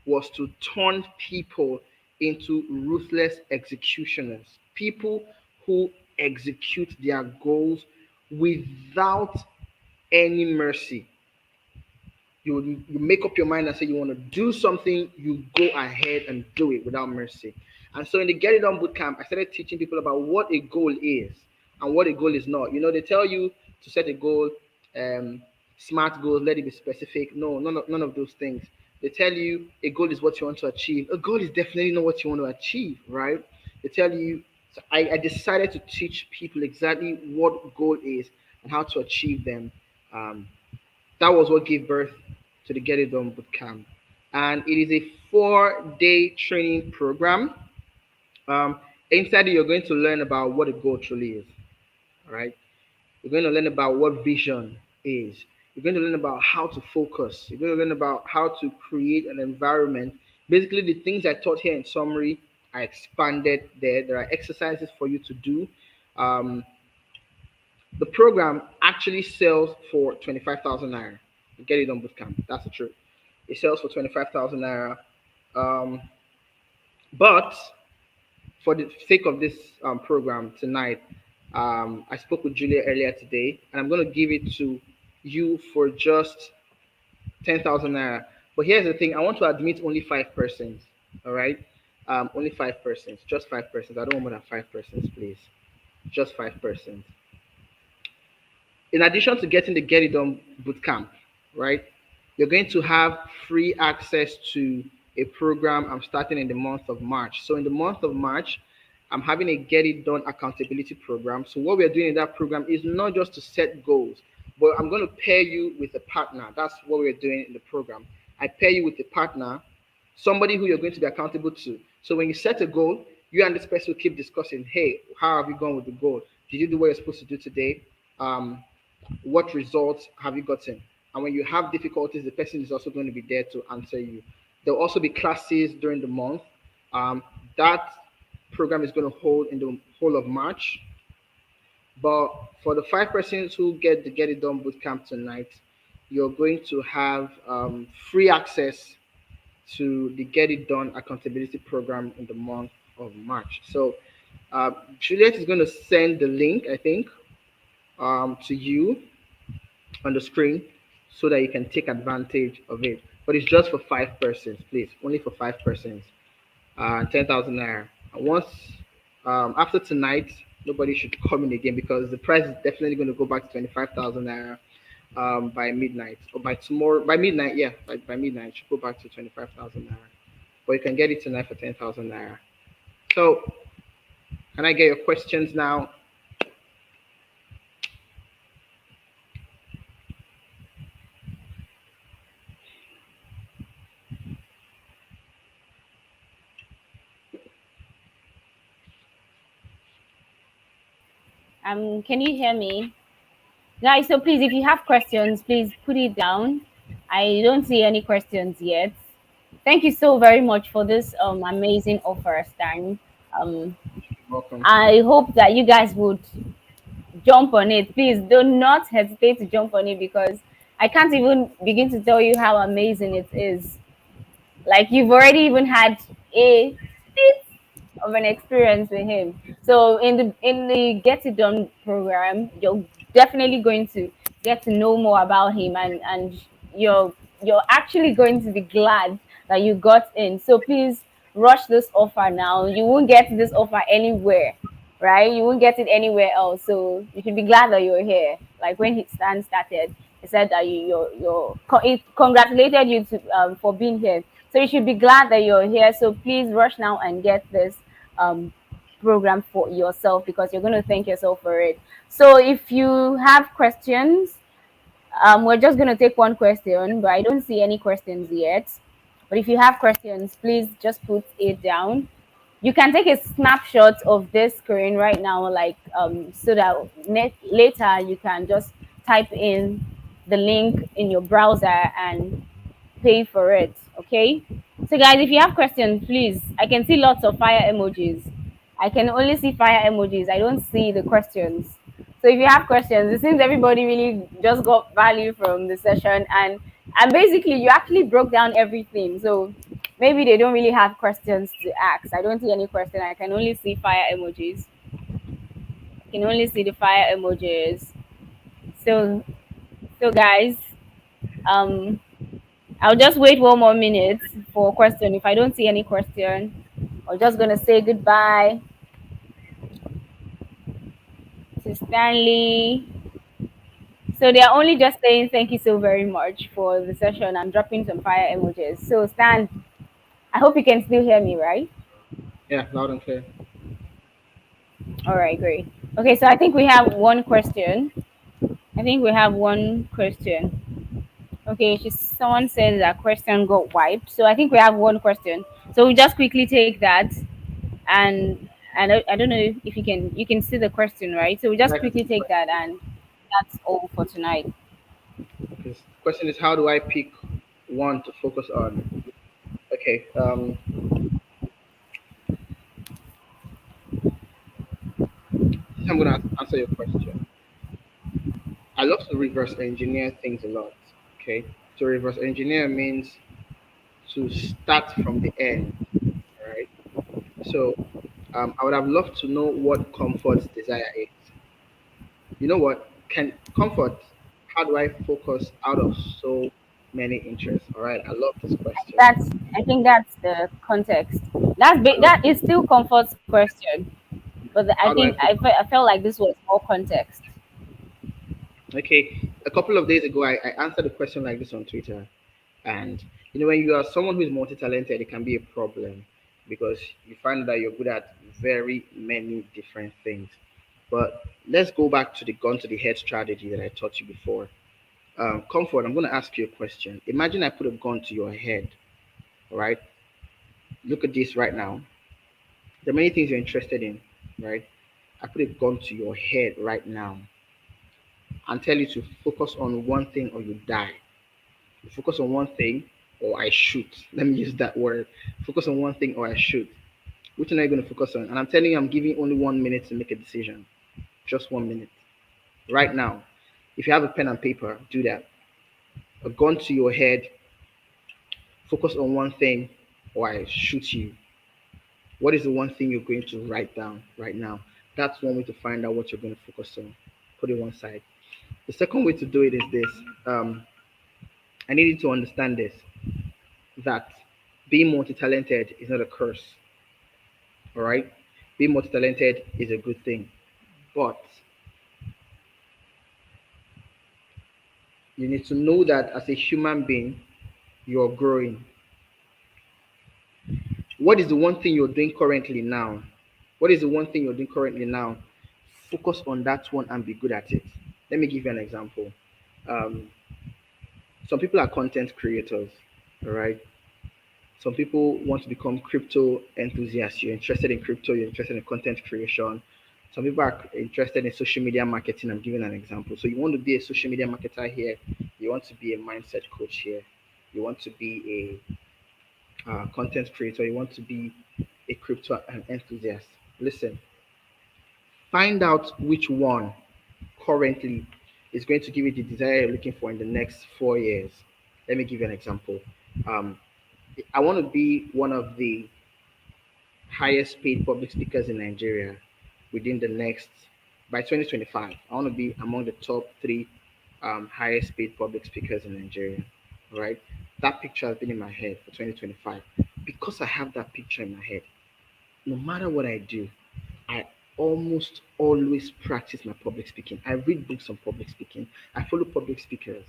was to turn people into ruthless executioners, people who execute their goals without any mercy. You make up your mind and say you want to do something, you go ahead and do it without mercy. And so in the Get It Done bootcamp, I started teaching people about what a goal is and what a goal is not. They tell you to set a goal, um, smart goals, let it be specific. No, none of those things. They tell you a goal is what you want to achieve. A goal is definitely not what you want to achieve, right? They tell you. So I decided to teach people exactly what goal is and how to achieve them. Um, that was what gave birth to the Get It Done Bootcamp. And it is a 4-day training program. Inside it, you're going to learn about what a goal truly is. All right. You're going to learn about what vision is. You're going to learn about how to focus. You're going to learn about how to create an environment. Basically, the things I taught here in summary, I expanded there. There are exercises for you to do. Um, the program actually sells for 25,000 naira. Get It Done Bootcamp. That's the truth. It sells for 25,000 naira. Um, but for the sake of this program tonight, I spoke with Julia earlier today, and I'm going to give it to you for just 10,000 naira. But here's the thing: I want to admit only 5 persons. All right, only 5 persons, just 5 persons. I don't want more than 5 persons, please. Just 5 persons. In addition to getting the Get It Done bootcamp, right, you're going to have free access to a program I'm starting in the month of March. So in the month of March, I'm having a Get It Done accountability program. So what we're doing in that program is not just to set goals, but I'm going to pair you with a partner. That's what we're doing in the program. I pair you with a partner, somebody who you're going to be accountable to. So when you set a goal, you and this person will keep discussing, hey, how have you gone with the goal? Did you do what you're supposed to do today? What results have you gotten? And when you have difficulties, the person is also going to be there to answer you. There'll also be classes during the month. That program is going to hold in the whole of March. But for the 5 persons who get the Get It Done bootcamp tonight, you're going to have free access to the Get It Done accountability program in the month of March. So Juliet is going to send the link, I think, to you on the screen so that you can take advantage of it. But it's just for 5 persons, please. Only for 5 persons. 10,000 naira. Once after tonight, nobody should come in again because the price is definitely going to go back to 25,000 naira by midnight or by tomorrow. By midnight, yeah, by midnight, it should go back to 25,000 naira. But you can get it tonight for 10,000 naira. So, can I get your questions now? Can you hear me? Guys, so please, if you have questions, please put it down. I don't see any questions yet. Thank you so very much for this amazing offer, Stan. Um, Welcome. I hope that you guys would jump on it. Please do not hesitate to jump on it because I can't even begin to tell you how amazing it is. Like you've already even had a bit of an experience with him. So in the Get It Done program, you're definitely going to get to know more about him, and you're actually going to be glad that you got in. So please rush this offer now. You won't get this offer anywhere, right? You won't get it anywhere else. So you should be glad that you're here. Like when Stan started, he said that he congratulated you for being here. So you should be glad that you're here. So please rush now and get this um, program for yourself because you're going to thank yourself for it. So if you have questions, we're just going to take one question, but I don't see any questions yet. But if you have questions, please just put it down. You can take a snapshot of this screen right now, like so that later you can just type in the link in your browser and pay for it. Okay. So guys, if you have questions, please. I can see lots of fire emojis. I can only see fire emojis. I don't see the questions. So if you have questions, it seems everybody really just got value from the session, and basically you actually broke down everything. So maybe they don't really have questions to ask. I don't see any question. I can only see fire emojis. I can only see the fire emojis. So guys, um I'll just wait 1 more minute for a question. If I don't see any question, I'm just gonna say goodbye to Stanley. So they are only just saying thank you so very much for the session and dropping some fire emojis. So Stan, I hope you can still hear me, right? Yeah, loud and clear. All right, great. Okay, so I think we have one question. I think we have one question. Okay, someone said that question got wiped. So I think we have one question. So we just quickly take that, and I don't know if you can see the question, right? So we Yeah, just I can see quickly the take question. that, and that's all for tonight. Okay. The question is, how do I pick one to focus on? Okay. I'm gonna answer your question. I love to reverse engineer things a lot. Okay. To reverse engineer means to start from the end. All right. So I would have loved to know what comfort's desire is. You know what? Can comfort? How do I focus out of so many interests? All right. I love this question. That's I think that's the context. I love. That is still comfort's question, but I How do think I focus? I felt like this was more context. Okay. A couple of days ago, I answered a question like this on Twitter. And when you are someone who is multi-talented, it can be a problem because you find that you're good at very many different things. But let's go back to the gun to the head strategy that I taught you before. Comfort, I'm going to ask you a question. Imagine I put a gun to your head, all right? Look at this right now. There are many things you're interested in, right? I put a gun to your head right now and tell you to focus on one thing or you die. You focus on one thing or I shoot. Let me use that word. Focus on one thing or I shoot. Which one are you going to focus on? And I'm telling you, I'm giving you only 1 minute to make a decision. Just 1 minute. Right now. If you have a pen and paper, do that. A gun to your head, focus on one thing or I shoot you. What is the one thing you're going to write down right now? That's one way to find out what you're going to focus on. Put it one side. The second way to do it is this. I need you to understand this, that being multi-talented is not a curse. All right, being multi-talented is a good thing, but you need to know that as a human being, you're growing. What is the one thing you're doing currently now? What is the one thing you're doing currently now? Focus on that one and be good at it. Let me give you an example. Um, some people are content creators, all right? Some people want to become crypto enthusiasts. You're interested in crypto, you're interested in content creation. Some people are interested in social media marketing. I'm giving an example. So you want to be a social media marketer here, you want to be a mindset coach here, you want to be a content creator, you want to be a crypto enthusiast. Listen, find out which one currently is going to give you the desire you're looking for in the next 4 years. Let me give you an example. Um, I want to be one of the highest paid public speakers in Nigeria within the next by 2025. I want to be among the top three highest paid public speakers in Nigeria. Right? That picture has been in my head for 2025. Because I have that picture in my head, no matter what I do, I almost always practice my public speaking. I read books on public speaking. I follow public speakers.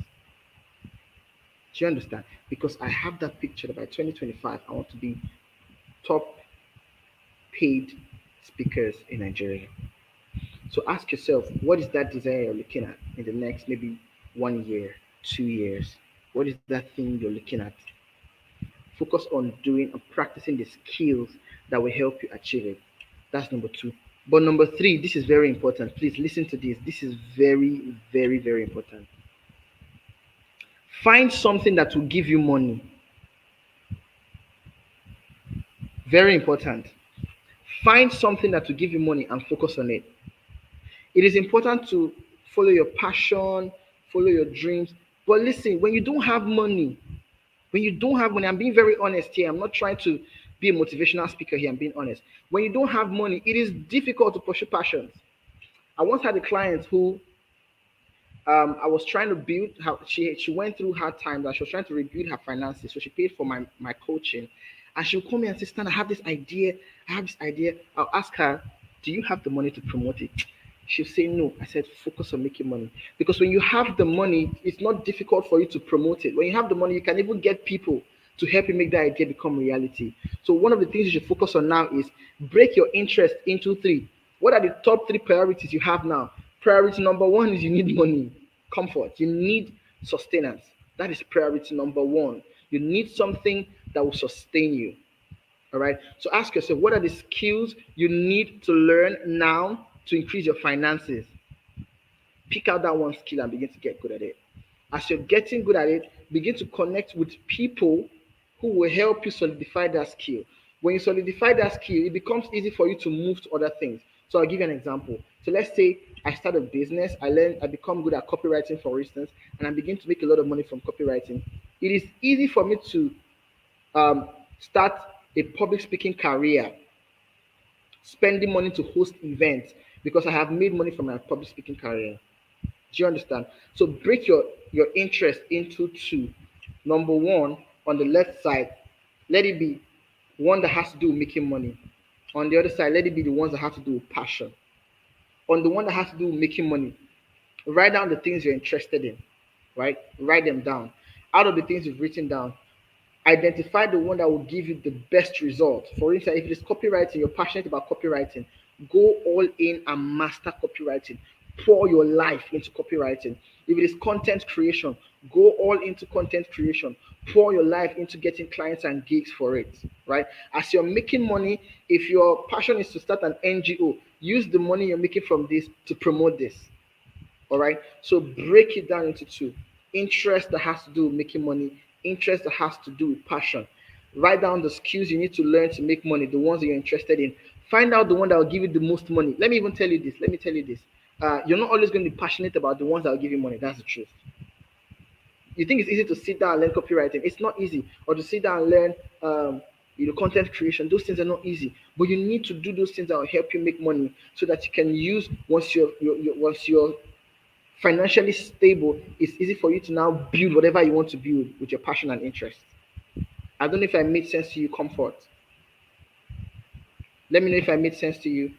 Do you understand? Because I have that picture that by 2025, I want to be top paid speakers in Nigeria. So ask yourself, what is that desire you're looking at in the next maybe 1 year, 2 years? What is that thing you're looking at? Focus on doing and practicing the skills that will help you achieve it. That's number two. But number three, this is very important. Please listen to this. This is very, very, very important. Find something that will give you money. Very important. Find something that will give you money and focus on it. It is important to follow your passion, follow your dreams. But listen, when you don't have money, I'm being very honest here. I'm not trying to be a motivational speaker here. I'm being honest. When you don't have money, it is difficult to pursue passions. I once had a client who I was trying to build how she went through hard times and she was trying to rebuild her finances. So she paid for my coaching. And she'll call me and say, Stan, I have this idea. I have this idea. I'll ask her, do you have the money to promote it? She'll say no. I said, focus on making money. Because when you have the money, it's not difficult for you to promote it. When you have the money, you can even get people to help you make that idea become reality. So one of the things you should focus on now is break your interest into three. What are the top three priorities you have now? Priority number one is you need money, comfort. You need sustenance. That is priority number one. You need something that will sustain you. All right. So ask yourself, what are the skills you need to learn now to increase your finances? Pick out that one skill and begin to get good at it. As you're getting good at it, begin to connect with people who will help you solidify that skill. When you solidify that skill, it becomes easy for you to move to other things. So I'll give you an example. So let's say I start a business, I become good at copywriting, for instance, and I begin to make a lot of money from copywriting. It is easy for me to start a public speaking career, spending money to host events because I have made money from my public speaking career. Do you understand? So break your interest into two. Number one, on the left side, let it be one that has to do with making money. On the other side, let it be the ones that have to do with passion. On the one that has to do with making money, write down the things you're interested in, right? Write them down. Out of the things you've written down, identify the one that will give you the best result. For instance, if it is copywriting, you're passionate about copywriting, go all in and master copywriting. Pour your life into copywriting. If it is content creation, go all into content creation. Pour your life into getting clients and gigs for it, right? As you're making money, if your passion is to start an NGO, use the money you're making from this to promote this. All right. So break it down into two: interest that has to do with making money, interest that has to do with passion. Write down the skills you need to learn to make money, the ones that you're interested in. Find out the one that will give you the most money. Let me even tell you this. Let me tell you this. You're not always going to be passionate about the ones that will give you money. That's the truth. You think it's easy to sit down and learn copywriting? It's not easy. Or to sit down and learn, content creation. Those things are not easy. But you need to do those things that will help you make money, so that you can use once you're financially stable, it's easy for you to now build whatever you want to build with your passion and interest. I don't know if I made sense to you, Comfort. Let me know if I made sense to you.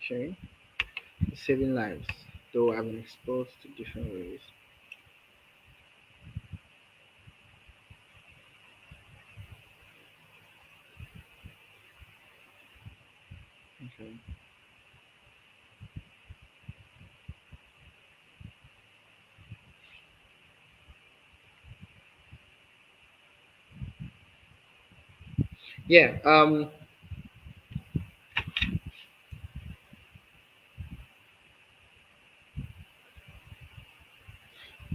Okay. Saving lives, though I've been exposed to different ways. Okay. Yeah.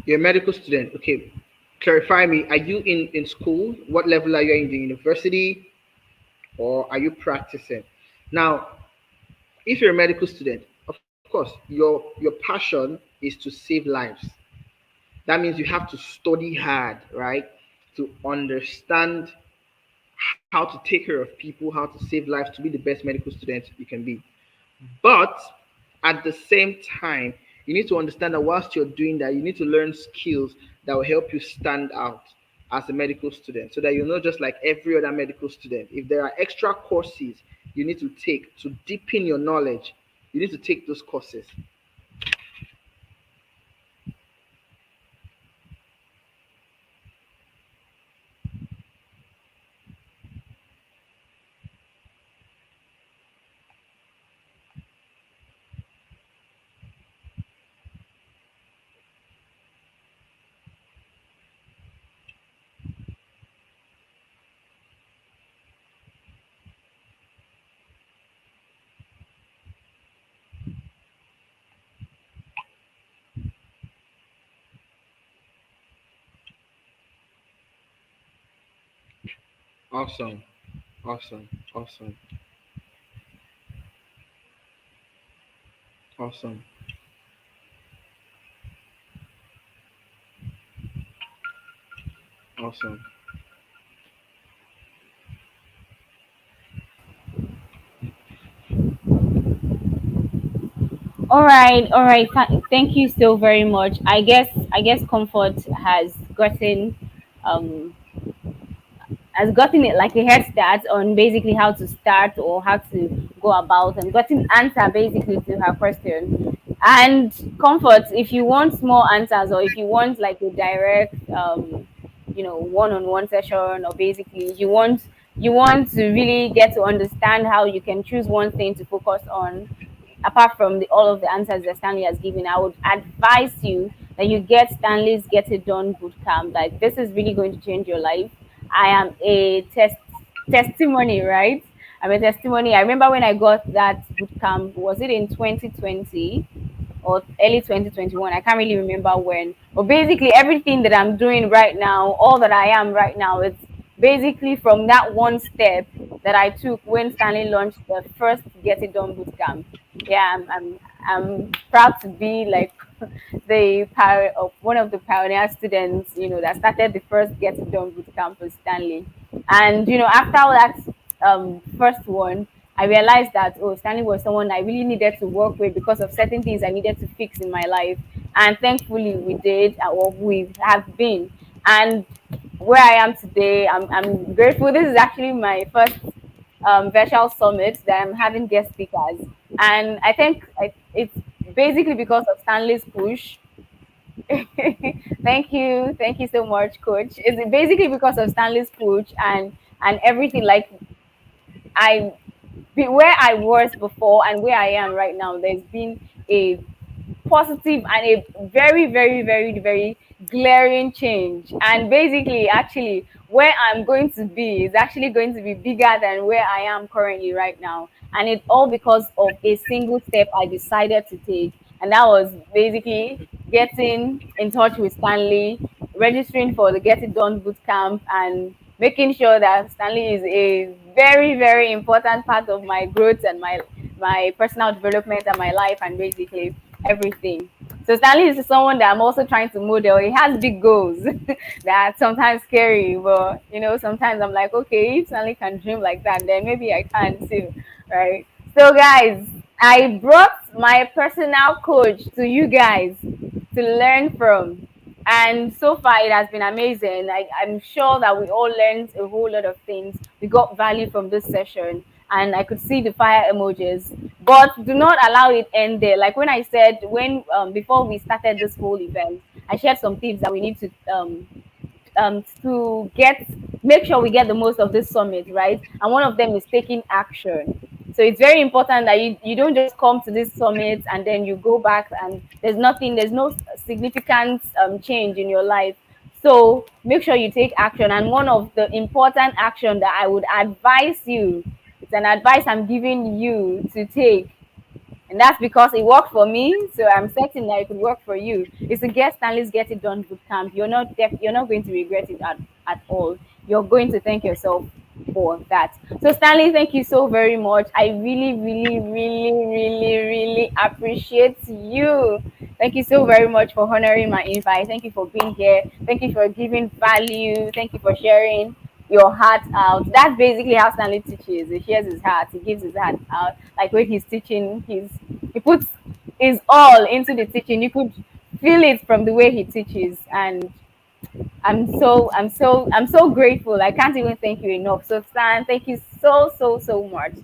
You're a medical student. Okay. Clarify me. Are you in school? What level are you in the university, or are you practicing? Now, if you're a medical student, of course, your passion is to save lives. That means you have to study hard, right? To understand how to take care of people, how to save lives, to be the best medical student you can be. But at the same time, you need to understand that whilst you're doing that, you need to learn skills that will help you stand out as a medical student so that you're not just like every other medical student. If there are extra courses you need to take to deepen your knowledge, you need to take those courses. Awesome. Awesome. Awesome. Awesome. Awesome. All right, all right. Thank you so very much. I guess Comfort um has gotten it like a head start on basically how to start or how to go about and gotten answer basically to her question. And Comfort, if you want more answers or if you want like a direct one-on-one session, or basically you want to really get to understand how you can choose one thing to focus on apart from all of the answers that Stanley has given, I would advise you that you get Stanley's Get It Done bootcamp. Like this is really going to change your life. I am a testimony, right? I'm a testimony. I remember when I got that bootcamp. Was it in 2020? Or early 2021. I can't really remember when. But basically, everything that I'm doing right now, all that I am right now, it's basically from that one step that I took when Stanley launched the first Get It Done bootcamp. Yeah, I'm proud to be like the power of one of the pioneer students, that started the first Get It Done bootcamp with Stanley. And after all that first one, I realized that Stanley was someone I really needed to work with because of certain things I needed to fix in my life. And thankfully we did, or we have been. And where I am today, I'm grateful. This is actually my first virtual summit that I'm having guest speakers. And I think it's basically because of Stanley's push. Thank you so much, Coach. It's basically because of Stanley's push and everything. Like I where I was before and where I am right now, there's been a positive and a very, very, very, very glaring change. And basically, actually, where I'm going to be is actually going to be bigger than where I am currently right now. And it's all because of a single step I decided to take. And that was basically getting in touch with Stanley, registering for the Get It Done bootcamp, and making sure that Stanley is a very, very important part of my growth and my personal development and my life and basically everything. So Stanley is someone that I'm also trying to model. He has big goals that sometimes scary, but sometimes I'm like, okay, if Stanley can dream like that, then maybe I can too, right? So guys, I brought my personal coach to you guys to learn from. And so far, it has been amazing. I'm sure that we all learned a whole lot of things. We got value from this session, and I could see the fire emojis. But do not allow it end there. Like when I said, when before we started this whole event, I shared some tips that we need to make sure we get the most of this summit, right? And one of them is taking action. So it's very important that you don't just come to this summit and then you go back and there's no significant change in your life. So make sure you take action. And one of the important action that I would advise you, it's an advice I'm giving you to take, and that's because it worked for me. So I'm certain that it could work for you. It's to get Stanley's Get It Done bootcamp. You're not going to regret it at all. You're going to thank yourself for that. So Stanley, thank you so very much. I really, really, really, really, really appreciate you. Thank you so very much for honoring my invite. Thank you for being here. Thank you for giving value. Thank you for sharing your heart out. That's basically how Stanley teaches. He shares his heart. He gives his heart out. Like when he's teaching, he puts his all into the teaching. You could feel it from the way he teaches, and I'm so grateful. I can't even thank you enough. So Stan, thank you so much.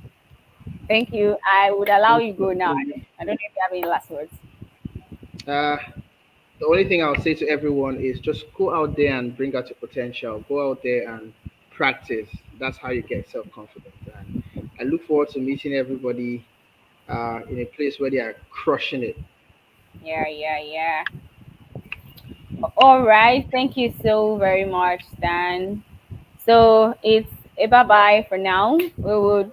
Thank you. I would allow Thank you you go now. so much. I don't know if you have any last words. Uh, the only thing I'll say to everyone is just go out there and bring out your potential. Go out there and practice. That's how you get self confidence. And I look forward to meeting everybody in a place where they are crushing it. Yeah. All right. Thank you so very much, Stan. So it's a bye bye for now. We'll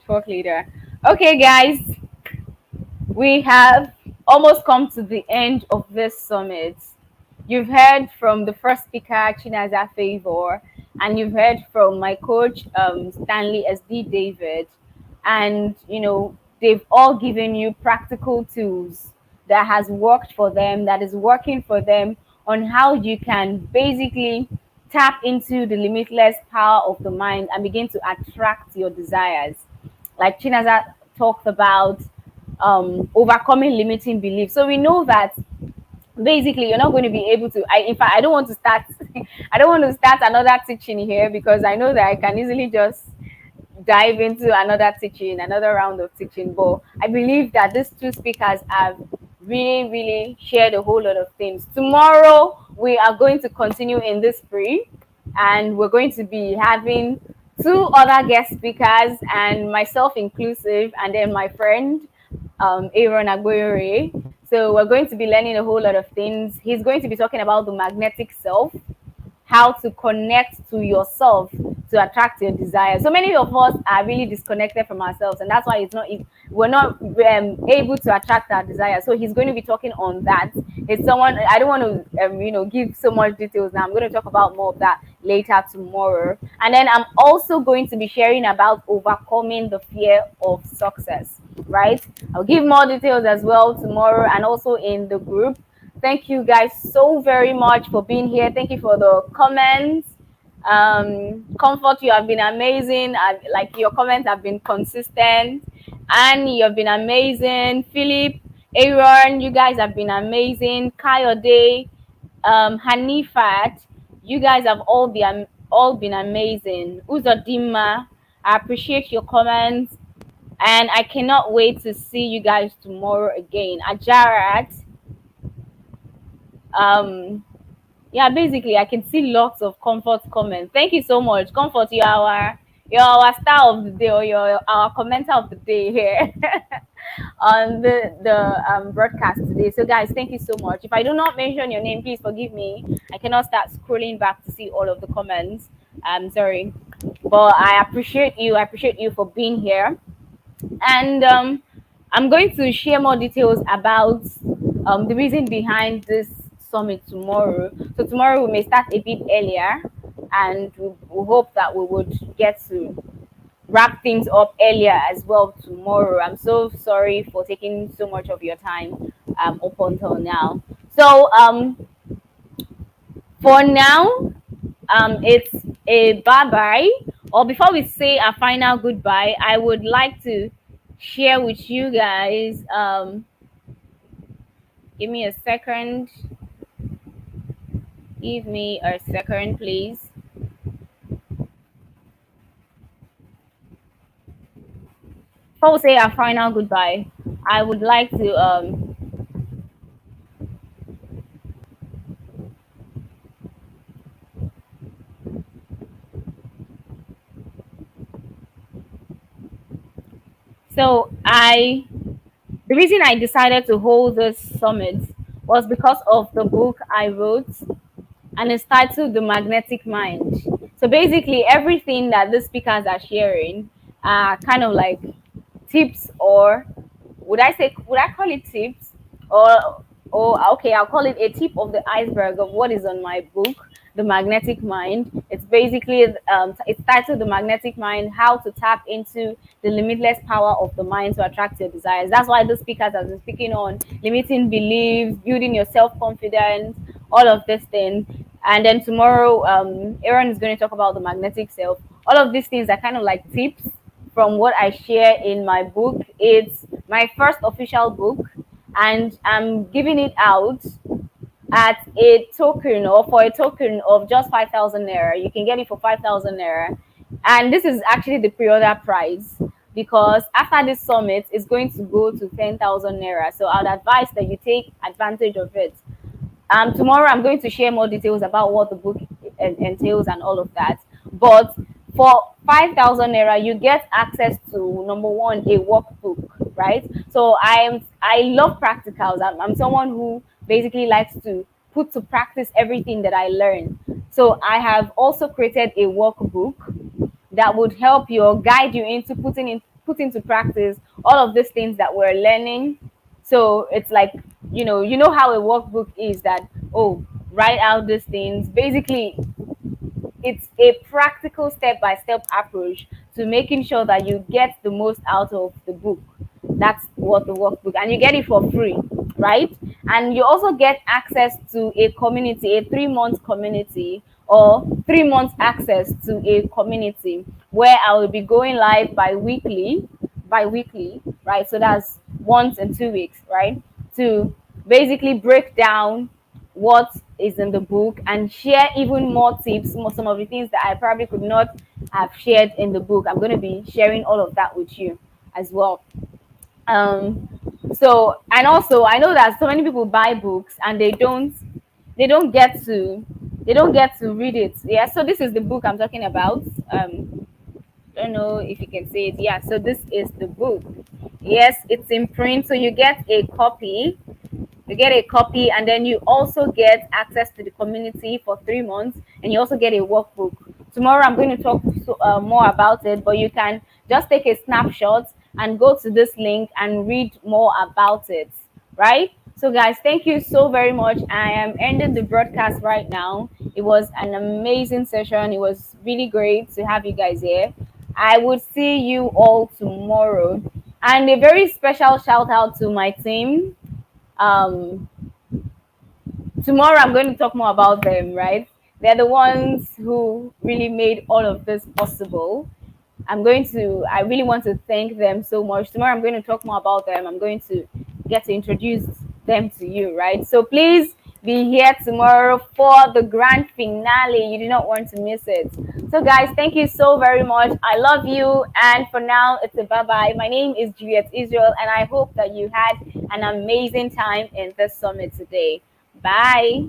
talk later. Okay, guys, we have almost come to the end of this summit. You've heard from the first speaker, Chinaza Favor, and you've heard from my coach, Stanley SD David. And, they've all given you practical tools that has worked for them, that is working for them on how you can basically tap into the limitless power of the mind and begin to attract your desires. Like Chinaza talked about, overcoming limiting beliefs. So we know that basically you're not going to be able to, in fact, I don't want to start I don't want to start another teaching here, because I know that I can easily just dive into another teaching, another round of teaching. But I believe that these two speakers have really shared a whole lot of things. Tomorrow we are going to continue in this spree, and we're going to be having two other guest speakers, and myself inclusive, and then my friend, Aaron Agboyore. So we're going to be learning a whole lot of things. He's going to be talking about the magnetic self, how to connect to yourself to attract your desires. So many of us are really disconnected from ourselves, and that's why we're not able to attract our desires. So he's going to be talking on that. It's someone I don't want to give so much details now. I'm going to talk about more of that later tomorrow, and then I'm also going to be sharing about overcoming the fear of success. Right? I'll give more details as well tomorrow, and also in the group. Thank you guys so very much for being here. Thank you for the comments. Comfort, you have been amazing. Like your comments have been consistent, and you have been amazing. Philip, Aaron, you guys have been amazing. Kayode, Hanifat, you guys have all been amazing. Uzodima, I appreciate your comments, and I cannot wait to see you guys tomorrow again. Ajarat, um yeah, basically I can see lots of comfort comments. Thank you so much, Comfort. You're our star of the day, or you're our commenter of the day here on the broadcast today. So guys, thank you so much. If I do not mention your name, please forgive me. I cannot start scrolling back to see all of the comments. I'm sorry, but I appreciate you for being here. And I'm going to share more details about the reason behind this summit tomorrow. So tomorrow we may start a bit earlier, and we hope that we would get to wrap things up earlier as well tomorrow. I'm so sorry for taking so much of your time up until now. So for now, it's a bye bye. Or before we say our final goodbye, I would like to share with you guys. Give me a second. Give me a second, please. Before we say our final goodbye, I would like to the reason I decided to hold this summit was because of the book I wrote, and it's titled The Magnetic Mind. So basically, everything that the speakers are sharing are kind of like tips, or would I call it tips, or okay, I'll call it a tip of the iceberg of what is on my book, The Magnetic Mind. It's basically it's titled The Magnetic Mind: How to Tap into the Limitless Power of the Mind to Attract Your Desires. That's why the speakers have been speaking on limiting beliefs, building your self confidence, all of these things. And then tomorrow, Aaron is going to talk about the magnetic self. All of these things are kind of like tips from what I share in my book. It's my first official book, and I'm giving it out at a token, or for a token of just 5,000 naira. You can get it for 5,000 naira. And this is actually the pre-order price, because after this summit, it's going to go to 10,000 naira. So I'd advise that you take advantage of it. Tomorrow I'm going to share more details about what the book entails and all of that. But for 5,000 naira, you get access to, number one, a workbook, right? So I love practicals. I'm someone who basically likes to put to practice everything that I learn. So I have also created a workbook that would help you or guide you into put into practice all of these things that we're learning. So it's like, you know how a workbook is, that, oh, write out these things. Basically, it's a practical step-by-step approach to making sure that you get the most out of the book. That's what the workbook, and you get it for free, right? And you also get access to a community, a 3 month community, or 3 months access to a community where I will be going live bi-weekly, right? So that's once in 2 weeks, right? To basically break down what is in the book and share even more tips, some of the things that I probably could not have shared in the book. I'm going to be sharing all of that with you as well. um so, and also, I know that so many people buy books and they don't get to read it. Yeah, so this is the book I'm talking about. Don't know if you can see it. Yeah, so this is the book. Yes, it's in print, so you get a copy. And then you also get access to the community for 3 months, and you also get a workbook. Tomorrow I'm going to talk more about it, but you can just take a snapshot and go to this link and read more about it, right? So guys, thank you so very much. I am ending the broadcast right now. It was an amazing session. It was really great to have you guys here. I would see you all tomorrow. And a very special shout out to my team. um Tomorrow I'm going to talk more about them, right? They're the ones who really made all of this possible. I really want to thank them so much. Tomorrow I'm going to talk more about them. I'm going to get to introduce them to you, right? So please be here tomorrow for the grand finale. You do not want to miss it. So guys, thank you so very much. I love you. And for now, it's a bye-bye. My name is Juliet Israel, and I hope that you had an amazing time in this summit today. Bye.